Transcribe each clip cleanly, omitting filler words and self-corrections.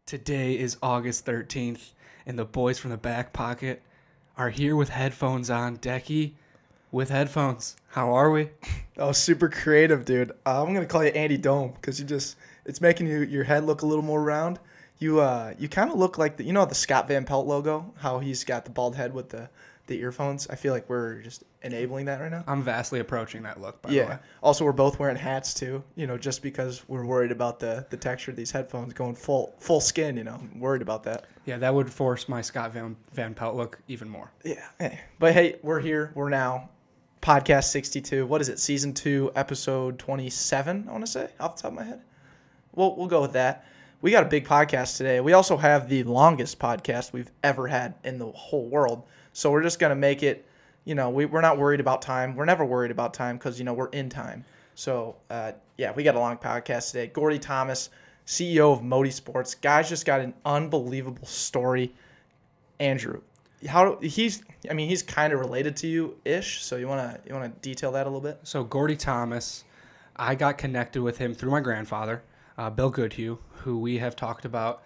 Today is August 13th, and the boys from the Backpocket are here with headphones on. Decky, with headphones. How are we? That was super creative, dude. I'm going to call you Andy Dome because it's making your head look a little more round. You kind of look like the Scott Van Pelt logo, how he's got the bald head with the earphones. I feel like we're just enabling that right now. I'm vastly approaching that look, by the way. Also, we're both wearing hats too, just because we're worried about the texture of these headphones going full skin, I'm worried about that. Yeah, that would force my Scott Van Pelt look even more. Yeah. But hey, we're here. We're now podcast 62. What is it? Season 2, episode 27, I want to say, off the top of my head. We'll go with that. We got a big podcast today. We also have the longest podcast we've ever had in the whole world. So we're just going to make it, we're not worried about time. We're never worried about time because, we're in time. So, we got a long podcast today. Gordy Thomas, CEO of Moti Sports. Guy's just got an unbelievable story. Andrew, he's kind of related to you-ish. So you want to detail that a little bit? So Gordy Thomas, I got connected with him through my grandfather, Bill Goodhue, who we have talked about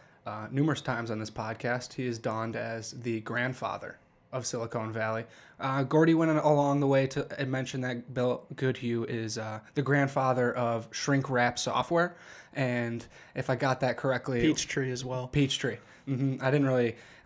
numerous times on this podcast. He is donned as the grandfather of Silicon Valley. Gordy went along the way to mention that Bill Goodhue is the grandfather of shrink wrap software. And if I got that correctly... Peachtree as well. Peachtree. I'm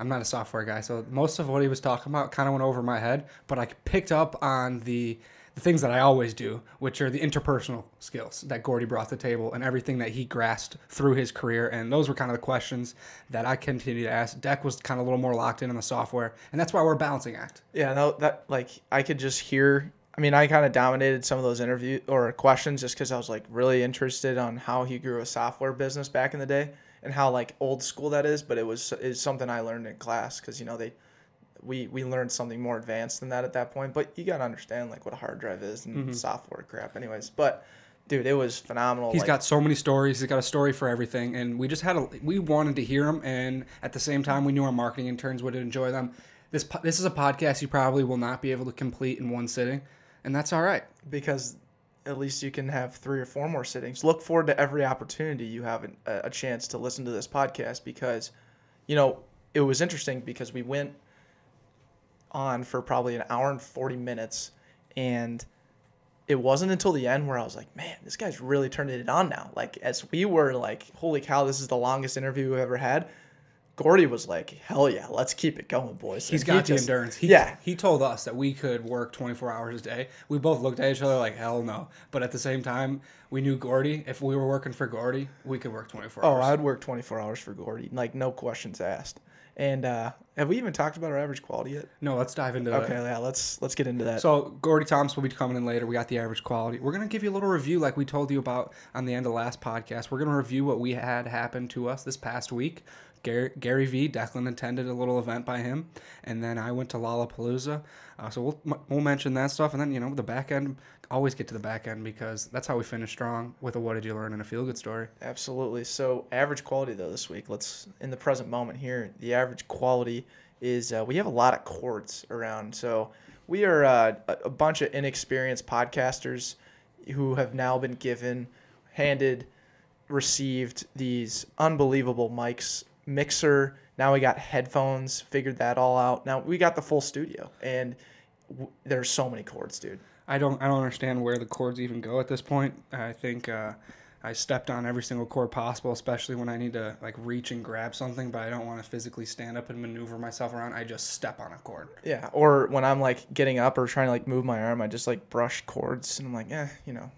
not a software guy, so most of what he was talking about kind of went over my head, but I picked up on the things that I always do, which are the interpersonal skills that Gordy brought to the table and everything that he grasped through his career. And those were kind of the questions that I continued to ask. Deck was kind of a little more locked in on the software, and that's why we're a balancing act. Yeah, no, I could just hear. I kind of dominated some of those interview or questions just because I was really interested on how he grew a software business back in the day and how old school that is. But it's something I learned in class because we learned something more advanced than that at that point. But you got to understand what a hard drive is and software crap anyways. But dude, it was phenomenal. He's got so many stories. He's got a story for everything. And we just we wanted to hear them. And at the same time, we knew our marketing interns would enjoy them. This is a podcast you probably will not be able to complete in one sitting. And that's all right. Because at least you can have 3 or 4 more sittings. Look forward to every opportunity you have a chance to listen to this podcast because, it was interesting because we went on for probably an hour and 40 minutes, and it wasn't until the end where I was like, man, this guy's really turning it on now. As we were holy cow, this is the longest interview we've ever had. Gordy was like, hell yeah, let's keep it going, boys. He's got the endurance. He told us that we could work 24 hours a day. We both looked at each other like, hell no. But at the same time, we knew Gordy. If we were working for Gordy, we could work 24 hours. Oh, I'd work 24 hours for Gordy. No questions asked. And have we even talked about our average quality yet? No, let's dive into that. Okay, yeah, let's get into that. So Gordy Thomas will be coming in later. We got the average quality. We're going to give you a little review like we told you about on the end of the last podcast. We're going to review what we had happen to us this past week. Gary V. Declan attended a little event by him, and then I went to Lollapalooza. So we'll mention that stuff, and then the back end. Always get to the back end because that's how we finish strong with a what did you learn and a feel good story. Absolutely. So average quality though this week. Let's in the present moment here. The average quality is we have a lot of chords around. So we are a bunch of inexperienced podcasters who have now been received these unbelievable mics. Mixer, now we got headphones, figured that all out. Now we got the full studio, and there's so many chords, dude. I don't understand where the chords even go at this point. I think I stepped on every single chord possible, especially when I need to reach and grab something, but I don't want to physically stand up and maneuver myself around. I just step on a chord. Yeah, or when I'm getting up or trying to move my arm, I just brush chords, and I'm like,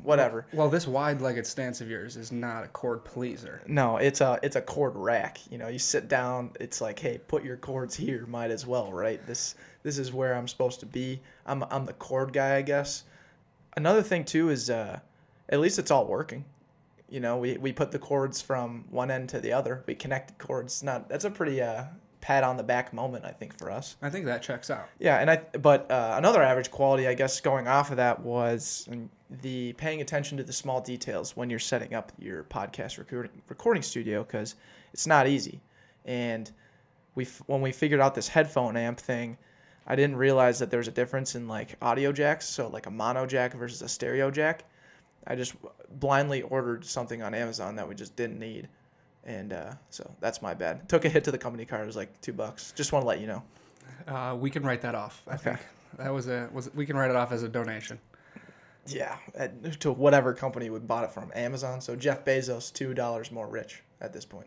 whatever. Well, this wide-legged stance of yours is not a chord pleaser. No, it's a chord rack. You sit down, it's like, hey, put your chords here, might as well, right? This is where I'm supposed to be. I'm the chord guy, I guess. Another thing too is at least it's all working. We put the chords from one end to the other. We connected chords. That's a pretty pat on the back moment, I think, for us. I think that checks out. Yeah, but another average quality, I guess, going off of that was the paying attention to the small details when you're setting up your podcast recording studio, because it's not easy. And when we figured out this headphone amp thing, I didn't realize that there's a difference in like audio jacks. So like a mono jack versus a stereo jack. I just blindly ordered something on Amazon that we just didn't need. And so that's my bad. Took a hit to the company card. It was like $2. Just want to let you know. We can write that off. I think that we can write it off as a donation. Yeah, to whatever company we bought it from, Amazon. So Jeff Bezos, $2 more rich at this point.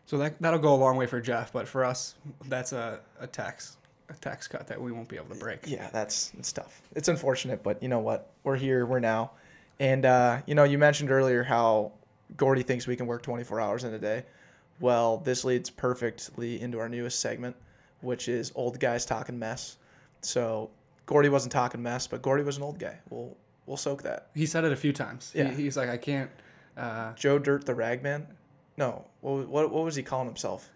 So that'll go a long way for Jeff, but for us, that's a tax cut that we won't be able to break. Yeah, it's tough. It's unfortunate, but you know what? We're here. We're now. And you mentioned earlier how Gordy thinks we can work 24 hours in a day. Well, this leads perfectly into our newest segment, which is Old Guys Talking Mess. So Gordy wasn't talking mess, but Gordy was an old guy. We'll soak that. He said it a few times. Yeah. He's like, I can't. Joe Dirt the Ragman? No. What was he calling himself?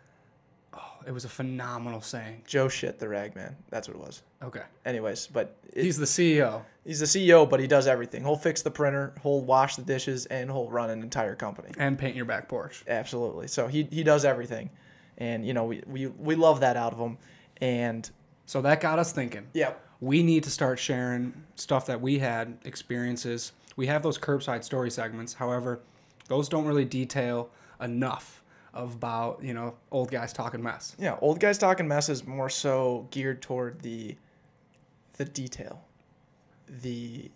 Oh, it was a phenomenal saying. Joe Shit the Ragman. That's what it was. Okay. Anyways, but he's the CEO. He's the CEO, but he does everything. He'll fix the printer, he'll wash the dishes, and he'll run an entire company. And paint your back porch. Absolutely. So he does everything. And, we love that out of him. And so that got us thinking. Yep. We need to start sharing stuff that we had, experiences. We have those curbside story segments. However, those don't really detail enough about, old guys talking mess. Yeah, old guys talking mess is more so geared toward the detail. The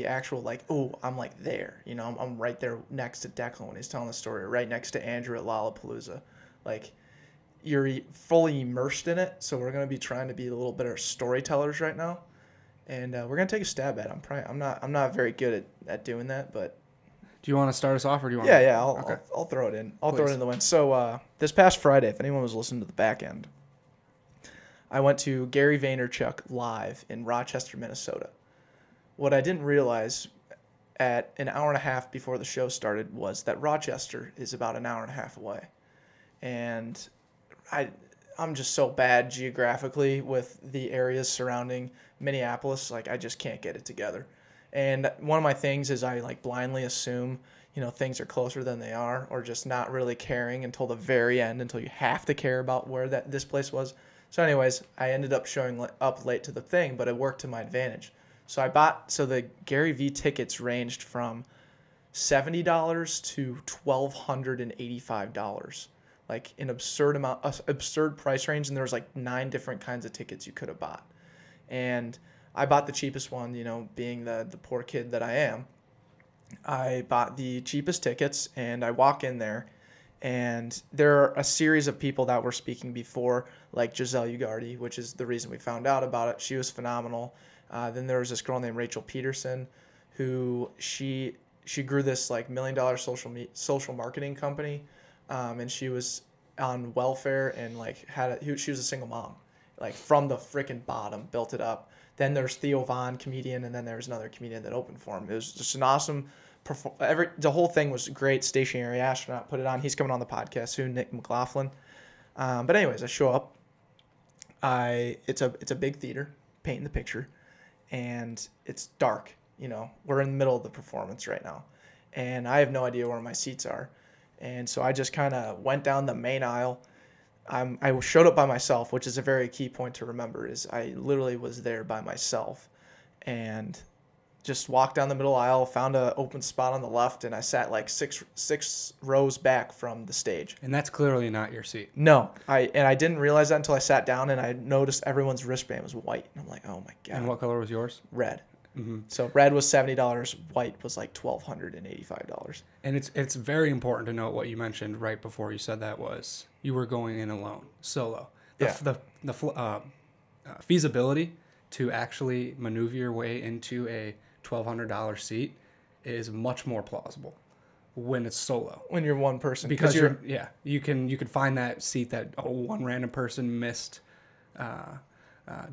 actual like, oh, I'm like there. I'm right there next to Declan when he's telling the story, or right next to Andrew at Lollapalooza. Like, you're fully immersed in it, so we're going to be trying to be a little better storytellers right now, and we're going to take a stab at it. I'm not very good at doing that, but do you want to start us off, or do you want? Yeah, I'll throw it in. I'll throw it in the wind. So this past Friday, if anyone was listening to the back end, I went to Gary Vaynerchuk live in Rochester, Minnesota. What I didn't realize at an hour and a half before the show started was that Rochester is about an hour and a half away, and I'm just so bad geographically with the areas surrounding Minneapolis. Like, I just can't get it together. And one of my things is I like blindly assume, things are closer than they are, or just not really caring until the very end, until you have to care about where this place was. So anyways, I ended up showing up late to the thing, but it worked to my advantage. So the Gary V tickets ranged from $70 to $1,285. Like an absurd price range, and there was like 9 different kinds of tickets you could have bought. And I bought the cheapest one, being the poor kid that I am. I bought the cheapest tickets, and I walk in there, and there are a series of people that were speaking before, like Giselle Ugardi, which is the reason we found out about it. She was phenomenal. Then there was this girl named Rachel Peterson, who she grew this like $1 million social marketing company. And she was on welfare and like she was a single mom, like from the freaking bottom, built it up. Then there's Theo Von, comedian, and then there was another comedian that opened for him. It was just an awesome the whole thing was great. Stationary Astronaut put it on. He's coming on the podcast soon, Nick McLaughlin. But anyways, I show up. It's a big theater, painting the picture, and it's dark. We're in the middle of the performance right now, and I have no idea where my seats are. And so I just kind of went down the main aisle. I showed up by myself, which is a very key point to remember, is I literally was there by myself and just walked down the middle aisle, found an open spot on the left, and I sat like six rows back from the stage. And that's clearly not your seat. No. I didn't realize that until I sat down, and I noticed everyone's wristband was white. And I'm like, oh my God. And what color was yours? Red. Mm-hmm. So red was $70, white was like $1,285. And it's very important to note what you mentioned right before you said that was you were going in alone, solo. The feasibility to actually maneuver your way into a $1,200 seat is much more plausible when it's solo. When you're one person, because you can find that seat that one random person missed,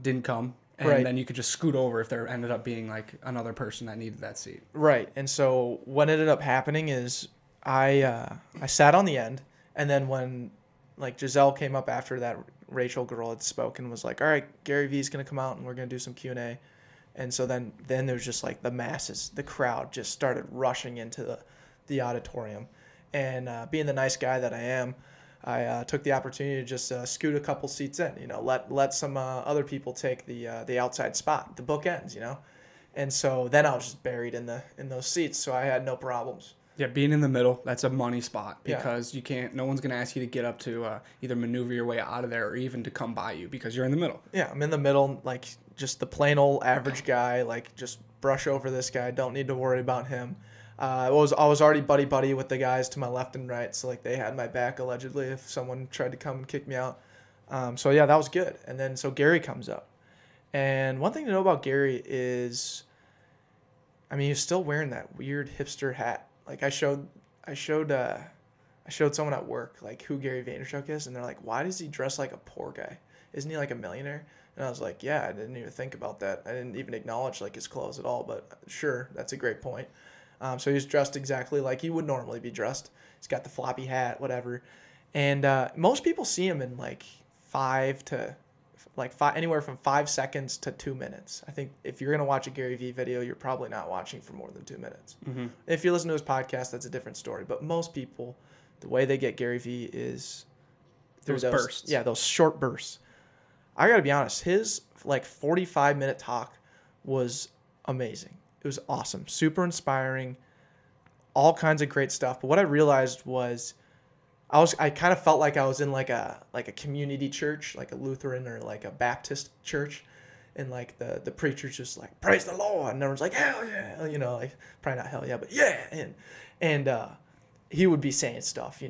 didn't come. And then you could just scoot over if there ended up being like another person that needed that seat. Right. And so what ended up happening is I sat on the end, and then when like Giselle came up after that Rachel girl had spoken, was like, all right, Gary V's going to come out and we're going to do some Q&A. And so then there's just like the masses, the crowd just started rushing into the auditorium. And being the nice guy that I am, I took the opportunity to just scoot a couple seats in, let some other people take the outside spot, the bookends, and so then I was just buried in those seats, so I had no problems. Yeah, being in the middle, that's a money spot Yeah. because no one's going to ask you to get up to either maneuver your way out of there or even to come by you because you're in the middle. Yeah, I'm in the middle, like just the plain old average guy, like just brush over this guy, don't need to worry about him. I was already buddy with the guys to my left and right, so like they had my back allegedly if someone tried to come and kick me out. So yeah, that was good. And then so Gary comes up. And one thing to know about Gary is, I mean, he's still wearing that weird hipster hat. Like I showed someone at work like who Gary Vaynerchuk is, and they're like, "Why does he dress like a poor guy? Isn't he like a millionaire?" And I was like, "Yeah, I didn't even think about that. I didn't even acknowledge like his clothes at all." But sure, that's a great point. So he's dressed exactly like he would normally be dressed. He's got the floppy hat, whatever. And most people see him in like anywhere from 5 seconds to 2 minutes. I think if you're going to watch a Gary Vee video, you're probably not watching for more than 2 minutes. Mm-hmm. If you listen to his podcast, that's a different story. But most people, the way they get Gary Vee is through those bursts. Yeah, those short bursts. I got to be honest, his like 45-minute talk was amazing. It was awesome, super inspiring, all kinds of great stuff. But what I realized was I kind of felt like I was in like a community church, like a Lutheran or like a Baptist church, and like the preacher's just like, "Praise the Lord," and everyone's like, "Hell yeah," like probably not hell yeah, but yeah, and he would be saying stuff,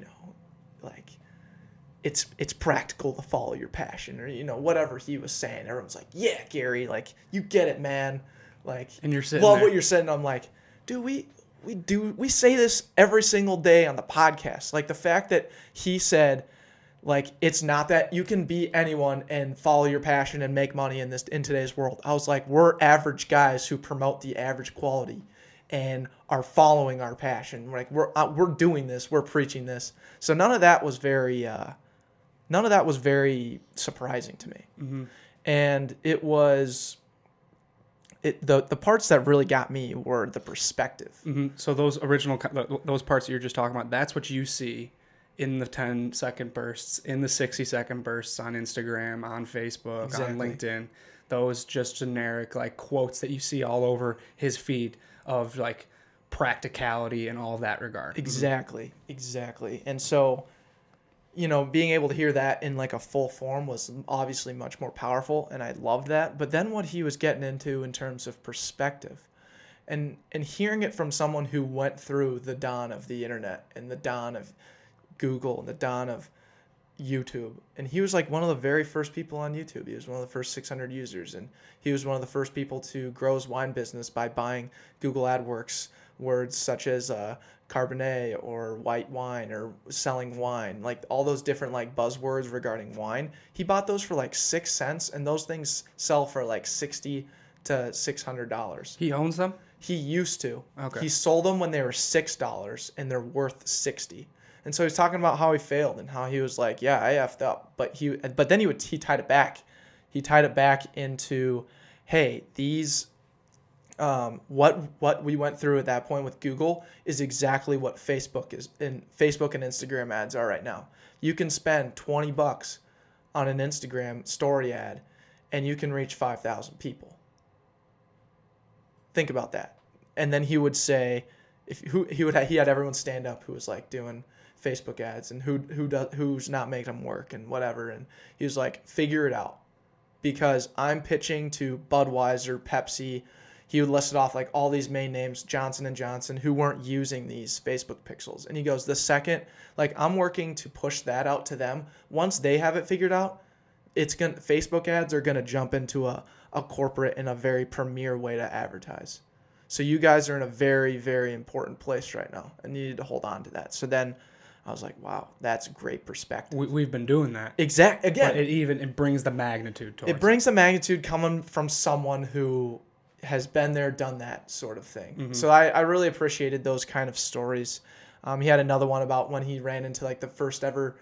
like it's practical to follow your passion, or whatever he was saying. Everyone's like, "Yeah, Gary, like you get it, man." Like, and you're sitting love there. what you're saying. I'm like, dude, we say this every single day on the podcast. Like the fact that he said, like, it's not that you can be anyone and follow your passion and make money in today's world. I was like, we're average guys who promote the average quality and are following our passion. Like we're doing this, we're preaching this. So none of that was very surprising to me. Mm-hmm. And it was. The parts that really got me were the perspective. Mm-hmm. So those parts that you're just talking about, that's what you see in the 10-second bursts, in the 60-second bursts on Instagram, on Facebook, Exactly. on LinkedIn. Those just generic like quotes that you see all over his feed of like practicality and all of that regard. Exactly. And so, being able to hear that in like a full form was obviously much more powerful, and I loved that. But then what he was getting into in terms of perspective and hearing it from someone who went through the dawn of the internet and the dawn of Google and the dawn of YouTube. And he was like one of the very first people on YouTube. He was one of the first 600 users, and he was one of the first people to grow his wine business by buying Google AdWords words such as Cabernet or white wine or selling wine, like all those different like buzzwords regarding wine. He bought those for like 6 cents, and those things sell for like $60 to $600. He owns them? He used to. Okay. He sold them when they were $6 and they're worth $60. And so he's talking about how he failed and how he was like, yeah, I effed up. But then he tied it back. He tied it back into, hey, these what we went through at that point with Google is exactly what Facebook is, and Facebook and Instagram ads are right now. You can spend $20 on an Instagram story ad, and you can reach 5,000 people. Think about that. And then he would say, he had everyone stand up who was like doing Facebook ads and who's not making them work and whatever. And he was like, figure it out, because I'm pitching to Budweiser, Pepsi. He would list it off like all these main names, Johnson & Johnson, who weren't using these Facebook pixels. And he goes, the second, like I'm working to push that out to them. Once they have it figured out, Facebook ads are gonna jump into a corporate and a very premier way to advertise. So you guys are in a very, very important place right now, and you need to hold on to that. So then I was like, wow, that's great perspective. We've been doing that. Again, but it brings the magnitude towards it. Brings the magnitude coming from someone who has been there, done that sort of thing. Mm-hmm. So I really appreciated those kind of stories. He had another one about when he ran into like the first ever,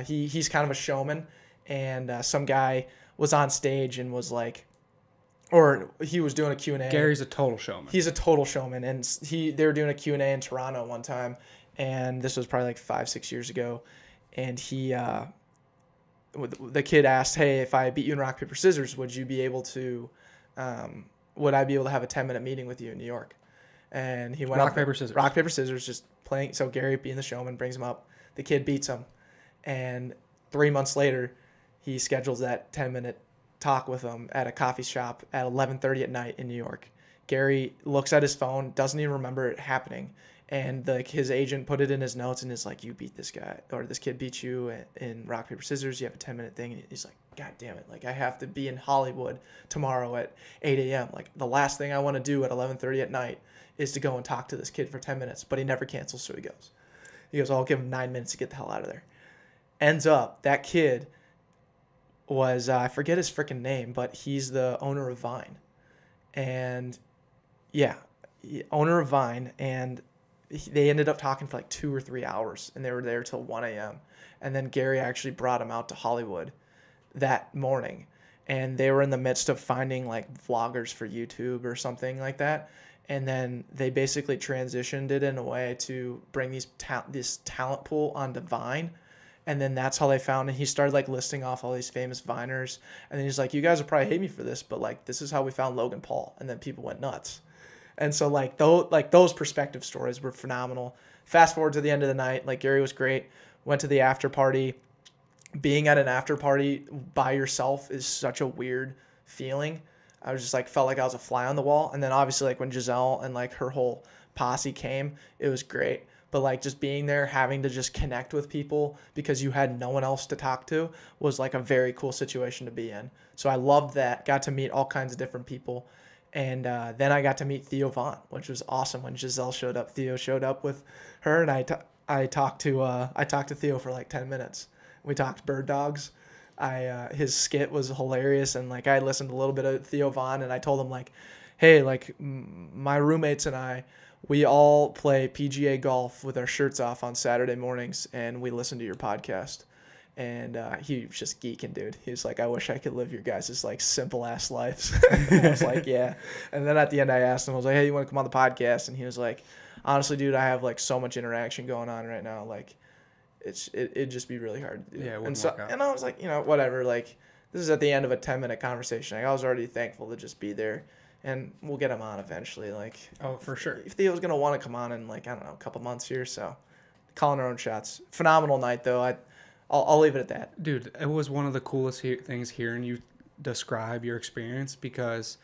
he's kind of a showman, and some guy was on stage and was he was doing a Q&A. Gary's a total showman. He's a total showman, and they were doing a Q&A in Toronto one time, and this was probably like 5-6 years ago, and the kid asked, "Hey, if I beat you in rock paper scissors, would I be able to have a 10-minute meeting with you in New York?" And he went Rock, paper, scissors. Rock paper scissors, just playing. So Gary, being the showman, brings him up. The kid beats him, and 3 months later, he schedules that 10-minute talk with him at a coffee shop at 11:30 at night in New York. Gary looks at his phone, doesn't even remember it happening, and his agent put it in his notes and is like, "You beat this guy, or this kid beat you in rock paper scissors. You have a 10-minute thing." And he's like, "God damn it! Like, I have to be in Hollywood tomorrow at 8 a.m. Like, the last thing I want to do at 11:30 at night is to go and talk to this kid for 10 minutes." But he never cancels, so he goes. "I'll give him 9 minutes to get the hell out of there." Ends up, that kid was, I forget his freaking name, but he's the owner of Vine. And yeah, owner of Vine. And they ended up talking for like 2 or 3 hours, and they were there till 1 a.m. And then Gary actually brought him out to Hollywood that morning. And they were in the midst of finding like vloggers for YouTube or something like that. And then they basically transitioned it in a way to bring this talent pool onto Vine. And then that's how they found, and he started like listing off all these famous Viners. And then he's like, "You guys will probably hate me for this, but like, this is how we found Logan Paul." And then people went nuts. And so like those perspective stories were phenomenal. Fast forward to the end of the night, like Gary was great. Went to the after party. Being at an after party by yourself is such a weird feeling. I was just like, felt like I was a fly on the wall. And then obviously like when Giselle and like her whole posse came, it was great. But like just being there, having to just connect with people because you had no one else to talk to was like a very cool situation to be in. So I loved that. Got to meet all kinds of different people. And then I got to meet Theo Vaughn, which was awesome. When Giselle showed up, Theo showed up with her, and I talked to Theo for like 10 minutes. We talked bird dogs. His skit was hilarious, and like I listened to a little bit of Theo Vaughn, and I told him like, "Hey, like my roommates and I, we all play PGA golf with our shirts off on Saturday mornings, and we listen to your podcast." And he was just geeking, dude. He was like, "I wish I could live your guys' like simple ass lives." I was like, "Yeah." And then at the end, I asked him, I was like, "Hey, you want to come on the podcast?" And he was like, "Honestly, dude, I have like so much interaction going on right now. Like, it'd just be really hard to do." Yeah, it and wouldn't work out. and I was like, whatever. Like, this is at the end of a 10-minute conversation. Like, I was already thankful to just be there, and we'll get him on eventually. Like, Oh, for sure. if Theo's gonna want to come on in like, I don't know, a couple months here, so calling our own shots. Phenomenal night though. I'll leave it at that. Dude, it was one of the coolest things hearing you describe your experience, because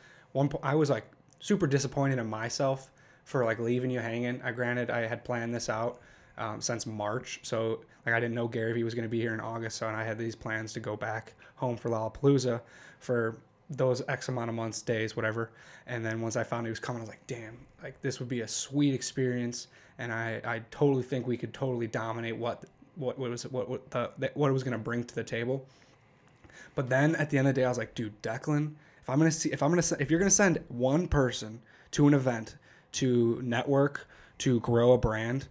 I was like super disappointed in myself for like leaving you hanging. Granted, I had planned this out since March, so like I didn't know Gary Vee was going to be here in August, so and I had these plans to go back home for Lollapalooza for those X amount of months, days, whatever. And then once I found he was coming, I was like, damn, like this would be a sweet experience, and I totally think we could totally dominate what it was going to bring to the table. But then at the end of the day, I was like, dude, Declan, if you're going to send one person to an event to network, to grow a brand,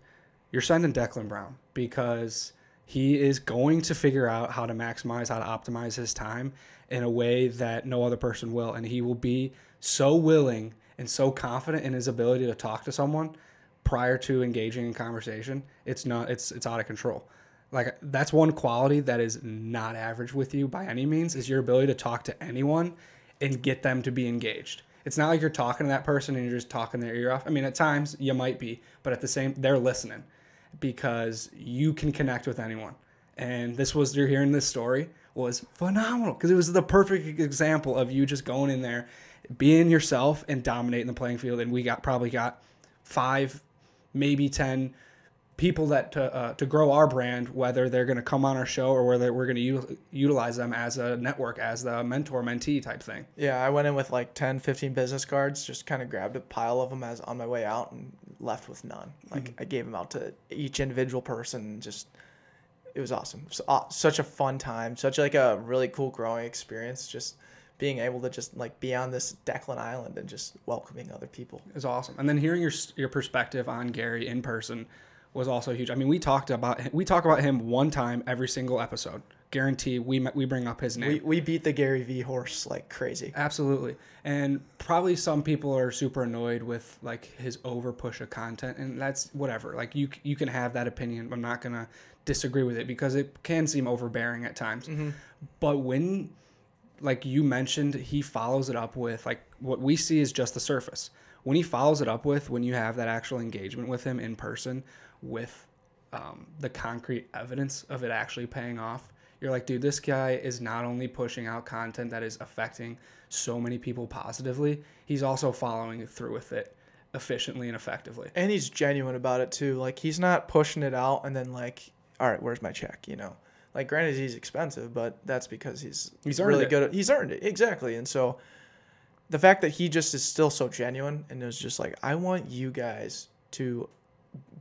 you're sending Declan Brown, because he is going to figure out how to maximize, how to optimize his time in a way that no other person will. And he will be so willing and so confident in his ability to talk to someone prior to engaging in conversation. It's out of control. Like, that's one quality that is not average with you by any means, is your ability to talk to anyone and get them to be engaged. It's not like you're talking to that person and you're just talking their ear off. I mean, at times you might be, but at the same, they're listening, because you can connect with anyone. And you're hearing this story was phenomenal, because it was the perfect example of you just going in there, being yourself and dominating the playing field. And we probably got 5, maybe 10 people that to grow our brand, whether they're going to come on our show or whether we're going to utilize them as a network, as the mentor-mentee type thing. Yeah, I went in with like 10, 15 business cards, just kind of grabbed a pile of them as on my way out and left with none. Like, I gave them out to each individual person. Just, it was awesome. Such a fun time, such like a really cool growing experience, just being able to just like be on this Declan Island and just welcoming other people. It was awesome. And then hearing your perspective on Gary in person was also huge. I mean, we talk about him one time every single episode. Guarantee we bring up his name. We beat the Gary V horse like crazy. Absolutely. And probably some people are super annoyed with like his over push of content, and that's whatever. Like you can have that opinion. I'm not going to disagree with it because it can seem overbearing at times. Mm-hmm. But when, like you mentioned, he follows it up with, like, what we see is just the surface. When he follows it up with, when you have that actual engagement with him in person with the concrete evidence of it actually paying off, you're like, dude, this guy is not only pushing out content that is affecting so many people positively, he's also following through with it efficiently and effectively. And he's genuine about it too. Like, he's not pushing it out and then like, all right, where's my check? You know, like, granted, he's expensive, but that's because he's really good at, he's earned it. Exactly. And so the fact that he just is still so genuine and is just like, I want you guys to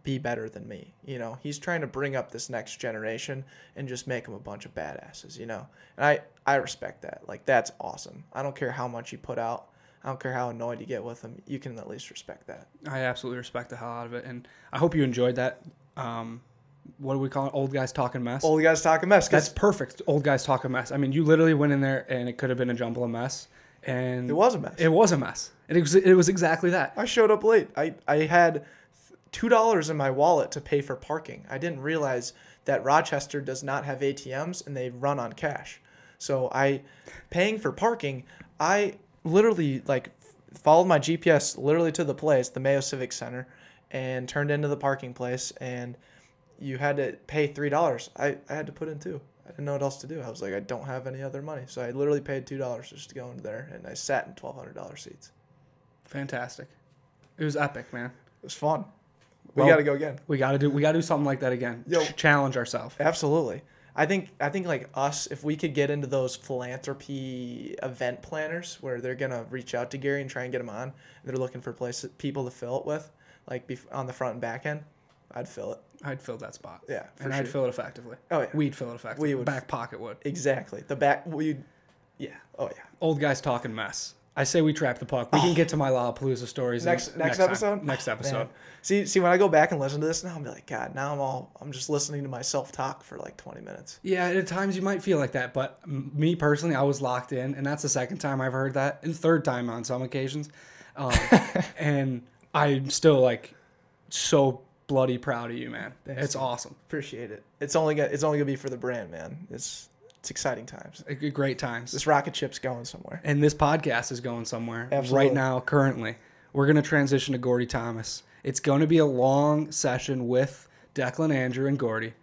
be better than me. You know, he's trying to bring up this next generation and just make them a bunch of badasses, you know? And I respect that. Like, that's awesome. I don't care how much you put out. I don't care how annoyed you get with him. You can at least respect that. I absolutely respect the hell out of it. And I hope you enjoyed that. What do we call it? Old guys talking mess. Old guys talking mess. That's perfect. Old guys talking mess. I mean, you literally went in there and it could have been a jumble of mess. And it was a mess. It was a mess. It was exactly that. I showed up late. I had $2 in my wallet to pay for parking. I didn't realize that Rochester does not have ATMs and they run on cash. So paying for parking, I literally like followed my GPS literally to the place, the Mayo Civic Center, and turned into the parking place, and you had to pay $3. I had to put in $2. I didn't know what else to do. I was like, I don't have any other money. So I literally paid $2 just to go into there, and I sat in $1,200 seats. Fantastic. It was epic, man. It was fun. We got to go again. We got to do something like that again. Yo, challenge ourselves. Absolutely. I think like us, if we could get into those philanthropy event planners where they're going to reach out to Gary and try and get him on, and they're looking for people to fill it with, like on the front and back end, I'd fill it. I'd fill that spot. Yeah, and I'd fill it effectively. Oh yeah, we'd fill it effectively. We would. Backpocket would. Exactly. Yeah. Oh yeah. Old guys talking mess. I say we trap the puck. We can get to my Lollapalooza stories next episode. Next episode. Man. See, when I go back and listen to this now, I'm like, God, now I'm just listening to myself talk for like 20 minutes. Yeah, at times you might feel like that, but me personally, I was locked in, and that's the second time I've heard that, and third time on some occasions, and I'm still like so bloody proud of you, man. Thanks, it's awesome. Appreciate it. It's only gonna be for the brand, man. It's exciting times. Great times. This rocket ship's going somewhere. And this podcast is going somewhere. Absolutely. Right now, currently. We're going to transition to Gordy Thomas. It's going to be a long session with Declan, Andrew, and Gordy.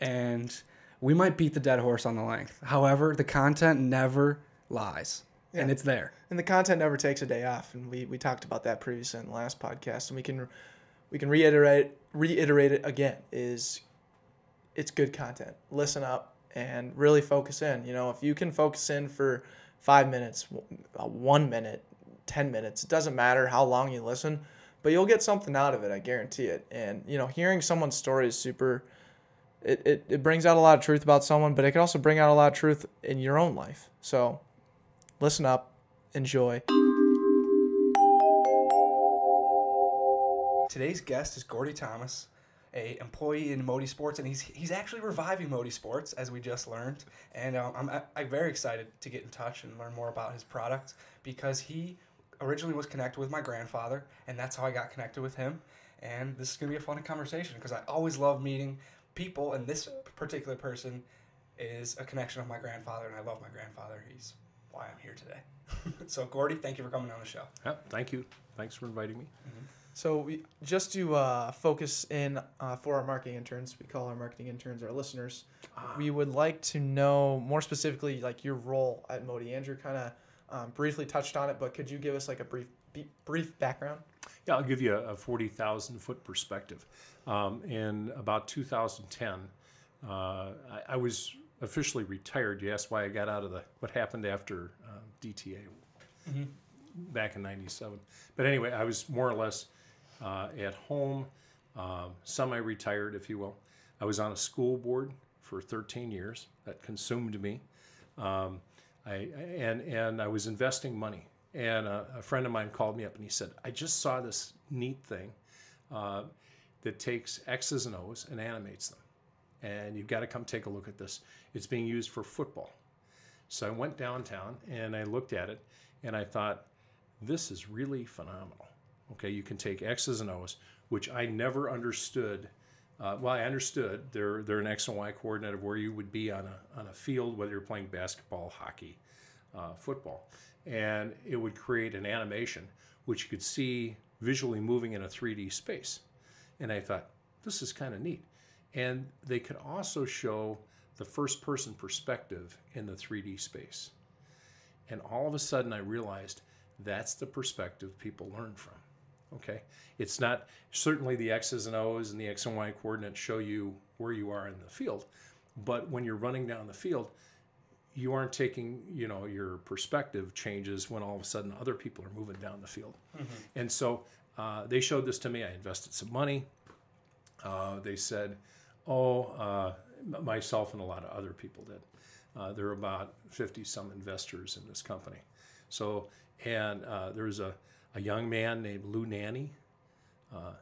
And we might beat the dead horse on the length. However, the content never lies. Yeah. And it's there. And the content never takes a day off. And we talked about that previously in the last podcast. And we can reiterate it again. It's good content. Listen up. And really focus in. You know, if you can focus in for 5 minutes, 1 minute, 10 minutes, it doesn't matter how long you listen, but you'll get something out of it. I guarantee it. And, you know, hearing someone's story is super, it brings out a lot of truth about someone, but it can also bring out a lot of truth in your own life. So listen up, enjoy. Today's guest is Gordy Thomas, a employee in Moti Sports, and he's actually reviving Moti Sports, as we just learned. And I'm very excited to get in touch and learn more about his product, because he originally was connected with my grandfather, and that's how I got connected with him. And this is going to be a fun conversation, because I always love meeting people, and this particular person is a connection of my grandfather, and I love my grandfather. He's why I'm here today. So, Gordy, thank you for coming on the show. Yep, thank you. Thanks for inviting me. Mm-hmm. So just to focus in for our marketing interns, we call our marketing interns our listeners. We would like to know more specifically, like, your role at Moti. Andrew kind of briefly touched on it, but could you give us like a brief background? Yeah, I'll give you a 40,000 foot perspective. In about 2010, I was officially retired. You asked why I got out of what happened after DTA back in '97. But anyway, I was more or less at home, semi-retired, if you will. I was on a school board for 13 years. That consumed me. And I was investing money. And a friend of mine called me up and he said, I just saw this neat thing. that takes X's and O's and animates them. And you've got to come take a look at this. It's being used for football. So I went downtown and I looked at it and I thought, this is really phenomenal. Okay, you can take X's and O's, which I never understood. Well, I understood they're an X and Y coordinate of where you would be on a field, whether you're playing basketball, hockey, football. And it would create an animation, which you could see visually moving in a 3D space. And I thought, this is kind of neat. And they could also show the first person perspective in the 3D space. And all of a sudden I realized that's the perspective people learn from. Okay, it's not certainly the X's and O's and the X and Y coordinates show you where you are in the field, but when you're running down the field, you aren't taking, your perspective changes when all of a sudden other people are moving down the field. And so they showed this to me. I invested some money. They said, myself and a lot of other people did. There are about 50 some investors in this company. So, and there was a young man named Lou Nanny,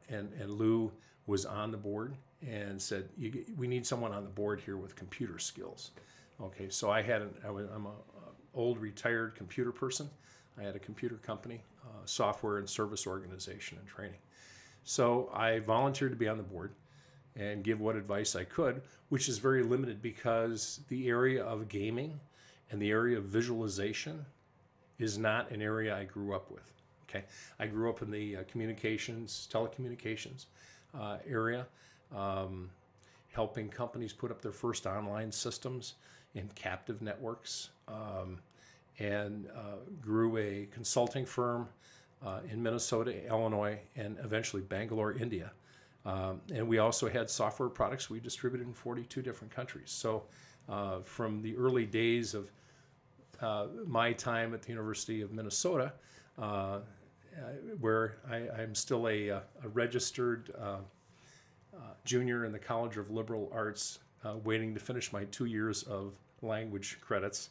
and Lou was on the board and said, we need someone on the board here with computer skills. Okay, so I'm an old retired computer person. I had a computer company, software and service organization and training. So I volunteered to be on the board and give what advice I could, which is very limited because the area of gaming and the area of visualization is not an area I grew up with. Okay, I grew up in the telecommunications area, helping companies put up their first online systems in captive networks, and grew a consulting firm in Minnesota, Illinois, and eventually Bangalore, India. And we also had software products we distributed in 42 different countries. So from the early days of my time at the University of Minnesota, where I'm still a registered junior in the College of Liberal Arts, waiting to finish my 2 years of language credits.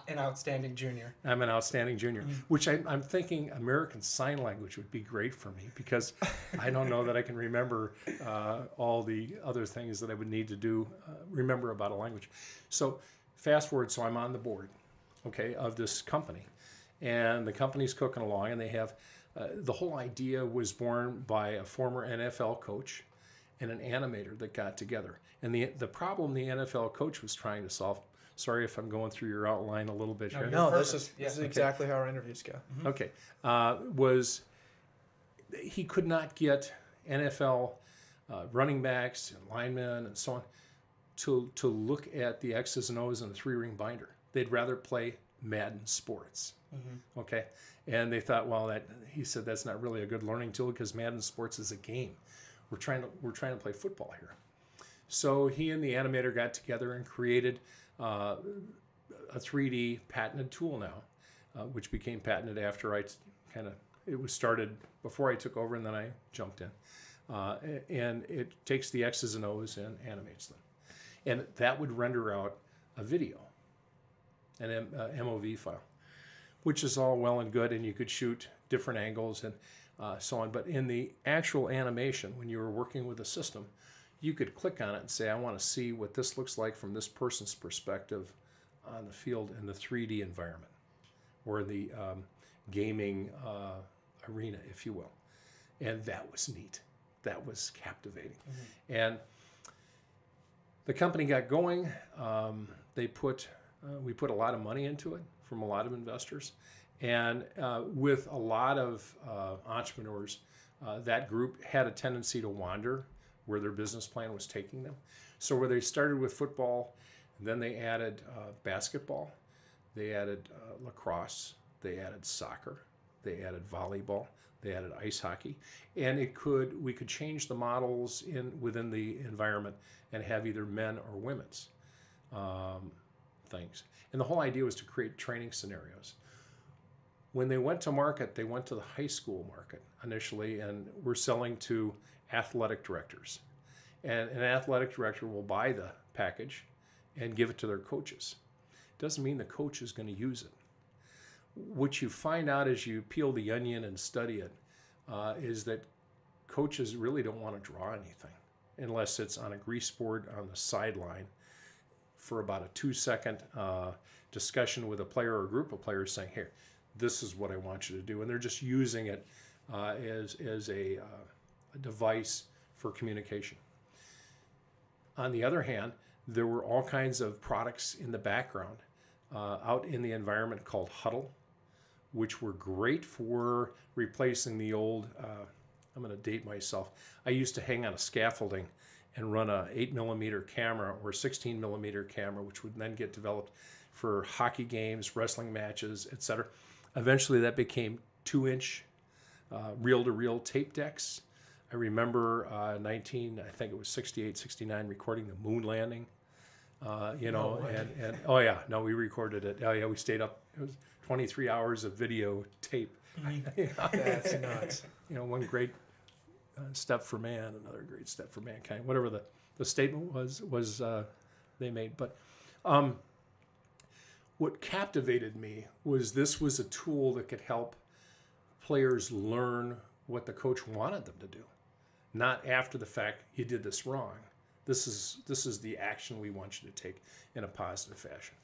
An outstanding junior. I'm an outstanding junior, which I'm thinking American Sign Language would be great for me because I don't know that I can remember all the other things that I would need to do, remember about a language. So fast forward, so I'm on the board, okay, of this company. And the company's cooking along, and they have, the whole idea was born by a former NFL coach and an animator that got together. And the problem the NFL coach was trying to solve, sorry if I'm going through your outline a little bit here. No, this is exactly how our interviews go. Okay, was he could not get NFL running backs and linemen and so on to look at the X's and O's in the 3-ring binder. They'd rather play Madden Sports. Okay, and they thought, well, he said that's not really a good learning tool because Madden Sports is a game. We're trying to play football here. So he and the animator got together and created a 3D patented tool now, which became patented after it was started before I took over, and then I jumped in. And it takes the X's and O's and animates them, and that would render out a video, an MOV file, which is all well and good, and you could shoot different angles and so on. But in the actual animation, when you were working with a system, you could click on it and say, I want to see what this looks like from this person's perspective on the field in the 3D environment, or the gaming arena, if you will. And that was neat. That was captivating. And the company got going. We put a lot of money into it from a lot of investors. And with a lot of entrepreneurs, that group had a tendency to wander where their business plan was taking them. So where they started with football, then they added basketball, they added lacrosse, they added soccer, they added volleyball, they added ice hockey, and we could change the models within the environment and have either men or women's things. And the whole idea was to create training scenarios. When they went to market, they went to the high school market initially, and were selling to athletic directors. And an athletic director will buy the package and give it to their coaches. Doesn't mean the coach is going to use it. What you find out as you peel the onion and study it is that coaches really don't want to draw anything unless it's on a grease board on the sideline for about a 2-second discussion with a player or a group of players saying, here, this is what I want you to do. And they're just using it as a device for communication. On the other hand, there were all kinds of products in the background out in the environment called Huddle, which were great for replacing the old, I'm going to date myself. I used to hang on a scaffolding and run a 8mm camera or 16mm camera, which would then get developed for hockey games, wrestling matches, etc. Eventually that became 2-inch reel-to-reel tape decks. I remember I think it was 68, 69, recording the moon landing. We recorded it. Oh yeah, we stayed up. It was 23 hours of video tape. That's nuts. One great step for man, another great step for mankind. Whatever the statement was they made. But what captivated me was this was a tool that could help players learn what the coach wanted them to do, not after the fact, you did this wrong. This is the action we want you to take in a positive fashion.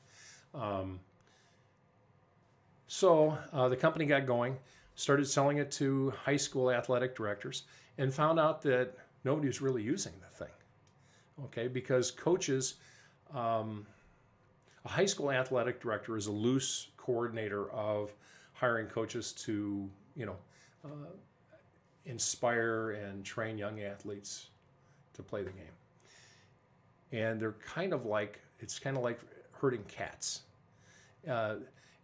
So the company got going, started selling it to high school athletic directors, and found out that nobody was really using the thing. Okay, because coaches, a high school athletic director is a loose coordinator of hiring coaches to, inspire and train young athletes to play the game. And they're it's kind of like herding cats.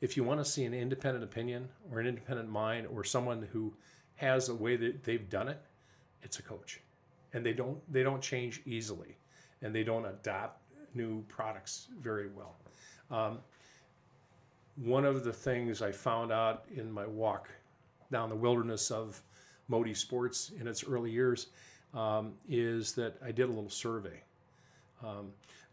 If you want to see an independent opinion or an independent mind or someone who has a way that they've done it, it's a coach. And they don't change easily, and they don't adopt new products very well. One of the things I found out in my walk down the wilderness of Moti Sports in its early years is that I did a little survey.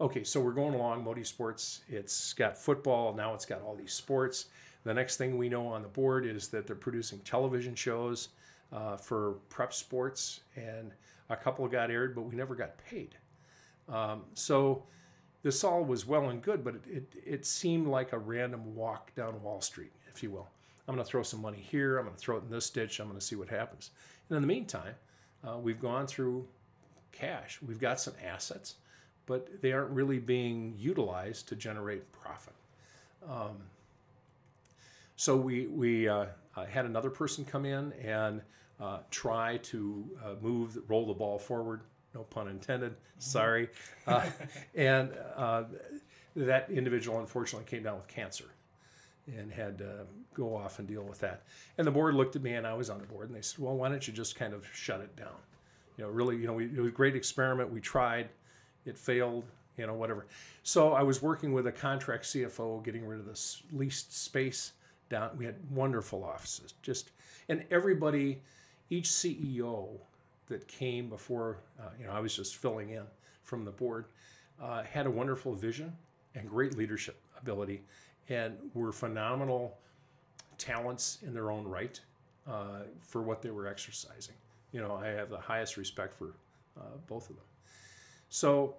Okay, so we're going along, Moti Sports. It's got football, now it's got all these sports. The next thing we know on the board is that they're producing television shows for prep sports, and a couple got aired, but we never got paid. So this all was well and good, but it seemed like a random walk down Wall Street, if you will. I'm going to throw some money here, I'm going to throw it in this ditch, I'm going to see what happens. And in the meantime, we've gone through cash. We've got some assets, but they aren't really being utilized to generate profit. So we had another person come in and try to roll the ball forward, no pun intended, sorry. And that individual unfortunately came down with cancer and had to go off and deal with that. And the board looked at me, and I was on the board, and they said, well, why don't you just kind of shut it down? Really, it was a great experiment. We tried, it failed, whatever. So I was working with a contract CFO, getting rid of this leased space down. We had wonderful offices, and everybody, each CEO that came before, I was just filling in from the board, had a wonderful vision and great leadership ability, and were phenomenal talents in their own right for what they were exercising. I have the highest respect for both of them. So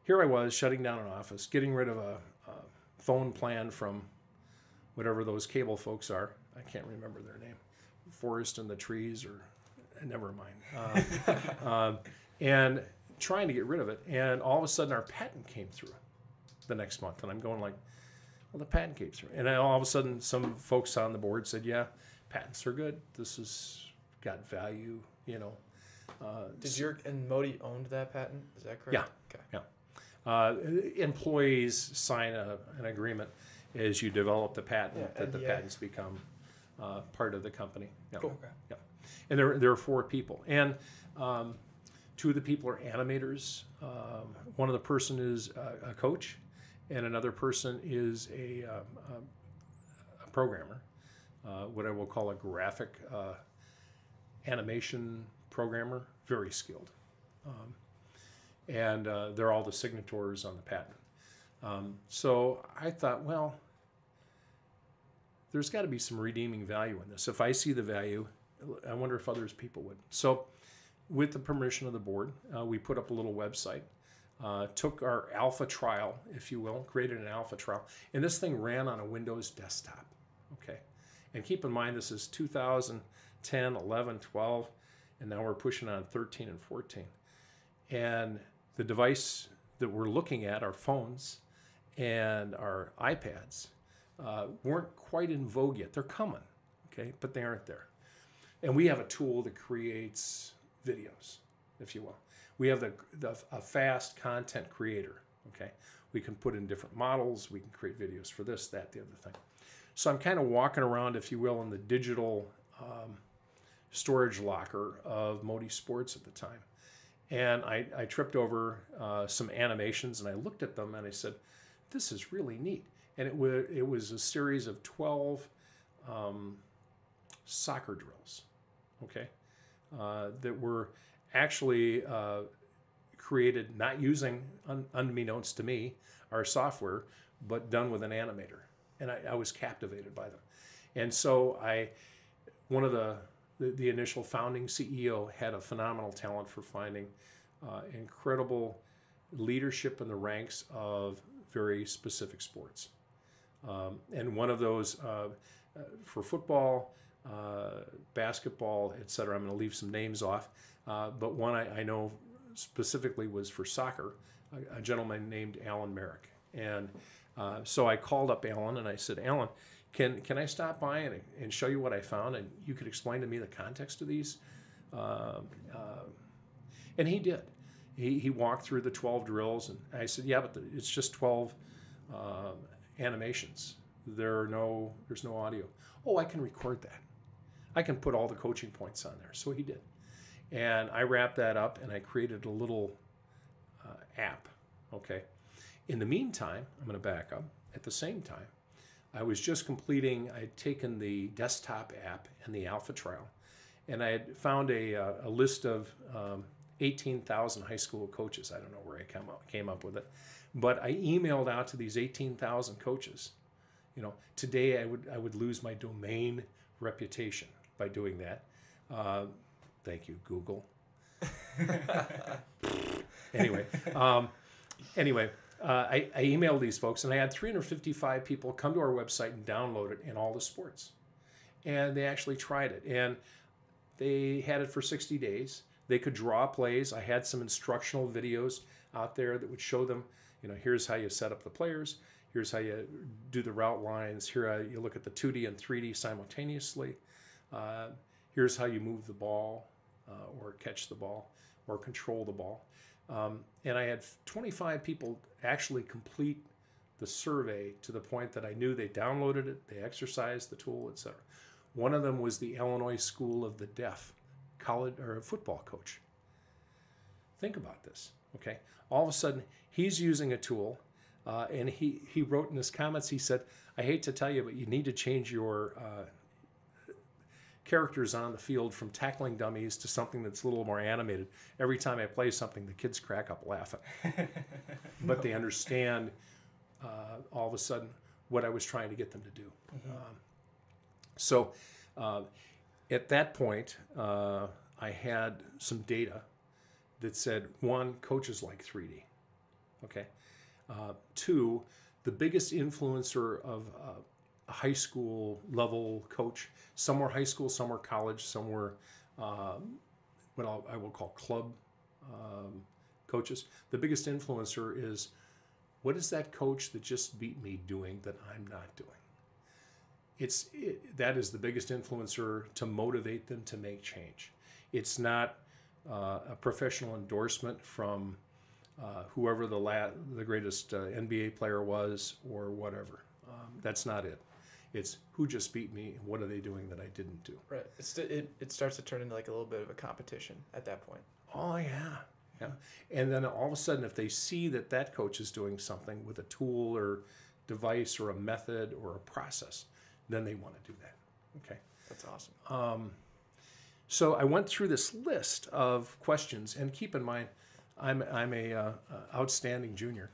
here I was shutting down an office, getting rid of a phone plan from whatever those cable folks are. I can't remember their name. Forest and the Trees, or never mind. And trying to get rid of it. And all of a sudden our patent came through the next month. And I'm going like, well, the patent came through. And then all of a sudden some folks on the board said, yeah, patents are good. This has got value, And Moti owned that patent? Is that correct? Yeah. Okay. Yeah. Employees sign an agreement as you develop the patent that the patents become part of the company. Yeah. Cool. Okay. Yeah. And there are 4 people, and 2 of the people are animators. One of the person is a coach, and another person is a programmer, what I will call a graphic animation programmer, very skilled. And they're all the signatories on the patent. So I thought, well, there's got to be some redeeming value in this. If I see the value, I wonder if others people would. So with the permission of the board, we put up a little website, took our alpha trial, if you will, created an alpha trial, and this thing ran on a Windows desktop. Okay, and keep in mind this is 2010, 11, 12, and now we're pushing on 13 and 14. And the device that we're looking at, our phones and our iPads, weren't quite in vogue yet. They're coming, okay, but they aren't there. And we have a tool that creates videos, if you will. We have a fast content creator, okay? We can put in different models. We can create videos for this, that, the other thing. So I'm kind of walking around, if you will, in the digital storage locker of Moti Sports at the time. And I tripped over some animations, and I looked at them, and I said, this is really neat. And it was a series of 12 soccer drills, okay, that were actually created not using, unbeknownst to me, our software, but done with an animator. And I was captivated by them. And so one of the initial founding CEO had a phenomenal talent for finding incredible leadership in the ranks of very specific sports. And one of those for football, basketball, etc. I'm going to leave some names off, but one I know specifically was for soccer, a gentleman named Alan Merrick. And so I called up Alan and I said, Alan, can I stop by and show you what I found, and you could explain to me the context of these? And he did. He walked through the 12 drills, and I said, yeah, but it's just 12 animations. There's no audio. Oh, I can record that. I can put all the coaching points on there. So he did. And I wrapped that up, and I created a little app, okay? In the meantime, I'm going to back up. At the same time, I was just I'd taken the desktop app and the alpha trial, and I had found a list of 18,000 high school coaches. I don't know where I came up with it, but I emailed out to these 18,000 coaches. You know, today I would lose my domain reputation by doing that. Thank you, Google. Anyway, I emailed these folks, and I had 355 people come to our website and download it in all the sports. And they actually tried it. And they had it for 60 days. They could draw plays. I had some instructional videos out there that would show them, you know, here's how you set up the players. Here's how you do the route lines. Here you look at the 2D and 3D simultaneously. Here's how you move the ball or catch the ball or control the ball. And I had 25 people actually complete the survey to the point that I knew they downloaded it, they exercised the tool, etc. One of them was the Illinois School of the Deaf college or football coach. Think about this, okay? All of a sudden, he's using a tool, and he wrote in his comments, he said, I hate to tell you, but you need to change your characters on the field from tackling dummies to something that's a little more animated. Every time I play something, the kids crack up laughing. But they understand all of a sudden what I was trying to get them to do. Mm-hmm. So at that point, I had some data that said, one, coaches like 3D. Okay. Two, the biggest influencer of a high school level coach, some were high school, some were college, some were what I will call club coaches. The biggest influencer is, what is that coach that just beat me doing that I'm not doing? That is the biggest influencer to motivate them to make change. It's not a professional endorsement from whoever the greatest NBA player was or whatever. That's not it. It's who just beat me and what are they doing that I didn't do. Right. It starts to turn into like a little bit of a competition at that point. Oh, yeah. Yeah. And then all of a sudden, if they see that coach is doing something with a tool or device or a method or a process, then they want to do that. Okay. That's awesome. So I went through this list of questions, and keep in mind, I'm a outstanding junior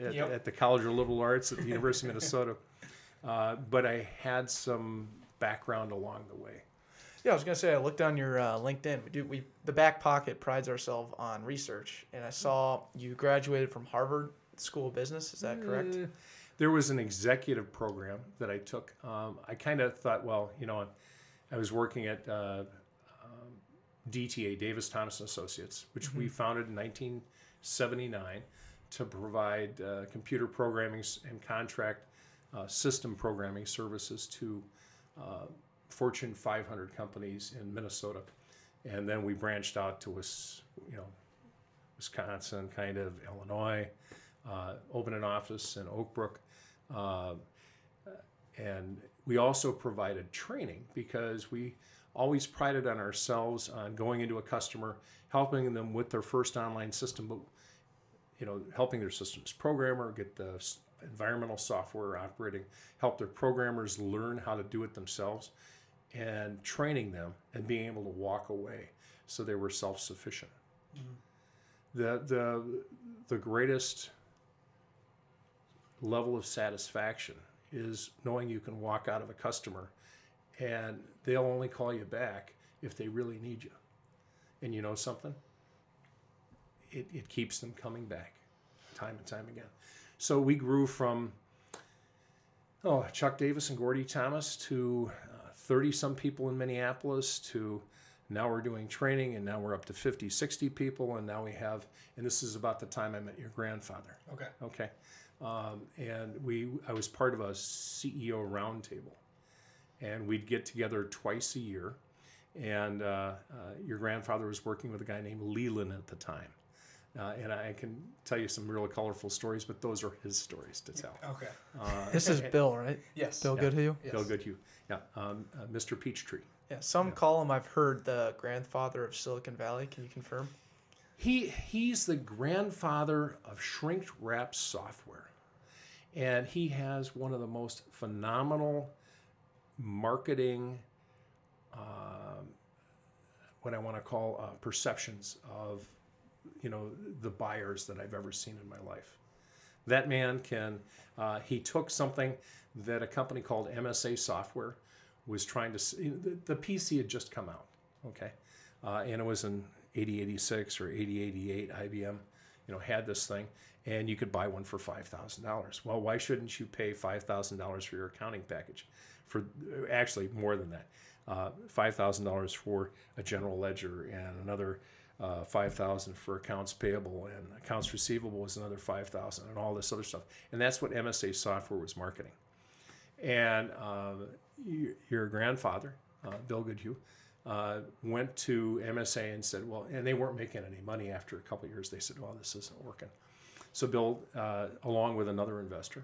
at the College of Liberal Arts at the University of Minnesota, but I had some background along the way. Yeah, I was gonna say I looked on your LinkedIn. The Backpocket prides ourselves on research, and I saw you graduated from Harvard School of Business. Is that correct? There was an executive program that I took. I kind of thought, well, I was working at DTA, Davis Thomas and Associates, which we founded in 1979 to provide computer programming and contract system programming services to Fortune 500 companies in Minnesota. And then we branched out to Wisconsin, kind of Illinois, opened an office in Oak Brook. And we also provided training because we always prided on ourselves on going into a customer, helping them with their first online system, but helping their systems programmer get the environmental software operating, help their programmers learn how to do it themselves, and training them and being able to walk away so they were self-sufficient. The greatest level of satisfaction is knowing you can walk out of a customer and they'll only call you back if they really need you. And you know something? It keeps them coming back time and time again. So we grew from Chuck Davis and Gordy Thomas to 30-some people in Minneapolis to now we're doing training, and now we're up to 50, 60 people, and now we have, and this is about the time I met your grandfather. Okay. And I was part of a CEO roundtable, and we'd get together twice a year, and your grandfather was working with a guy named Leland at the time. And I can tell you some really colorful stories, but those are his stories to tell. Okay. This is Bill, right? Yes. Bill Goodhue? Yes. Bill Goodhue. Yeah. Mr. Peachtree. Yeah, some call him, I've heard, the grandfather of Silicon Valley. Can you confirm? He's the grandfather of shrink wrap software. And he has one of the most phenomenal marketing, what I want to call perceptions of, the buyers that I've ever seen in my life. That man he took something that a company called MSA Software was trying to, the PC had just come out, okay? And it was in 8086 or 8088, IBM, had this thing, and you could buy one for $5,000. Well, why shouldn't you pay $5,000 for your accounting package? For actually more than that, $5,000 for a general ledger and another $5,000 for accounts payable, and accounts receivable was another $5,000, and all this other stuff. And that's what MSA Software was marketing. And your grandfather, Bill Goodhue, went to MSA and said, well, and they weren't making any money after a couple of years. They said, well, this isn't working. So Bill, along with another investor,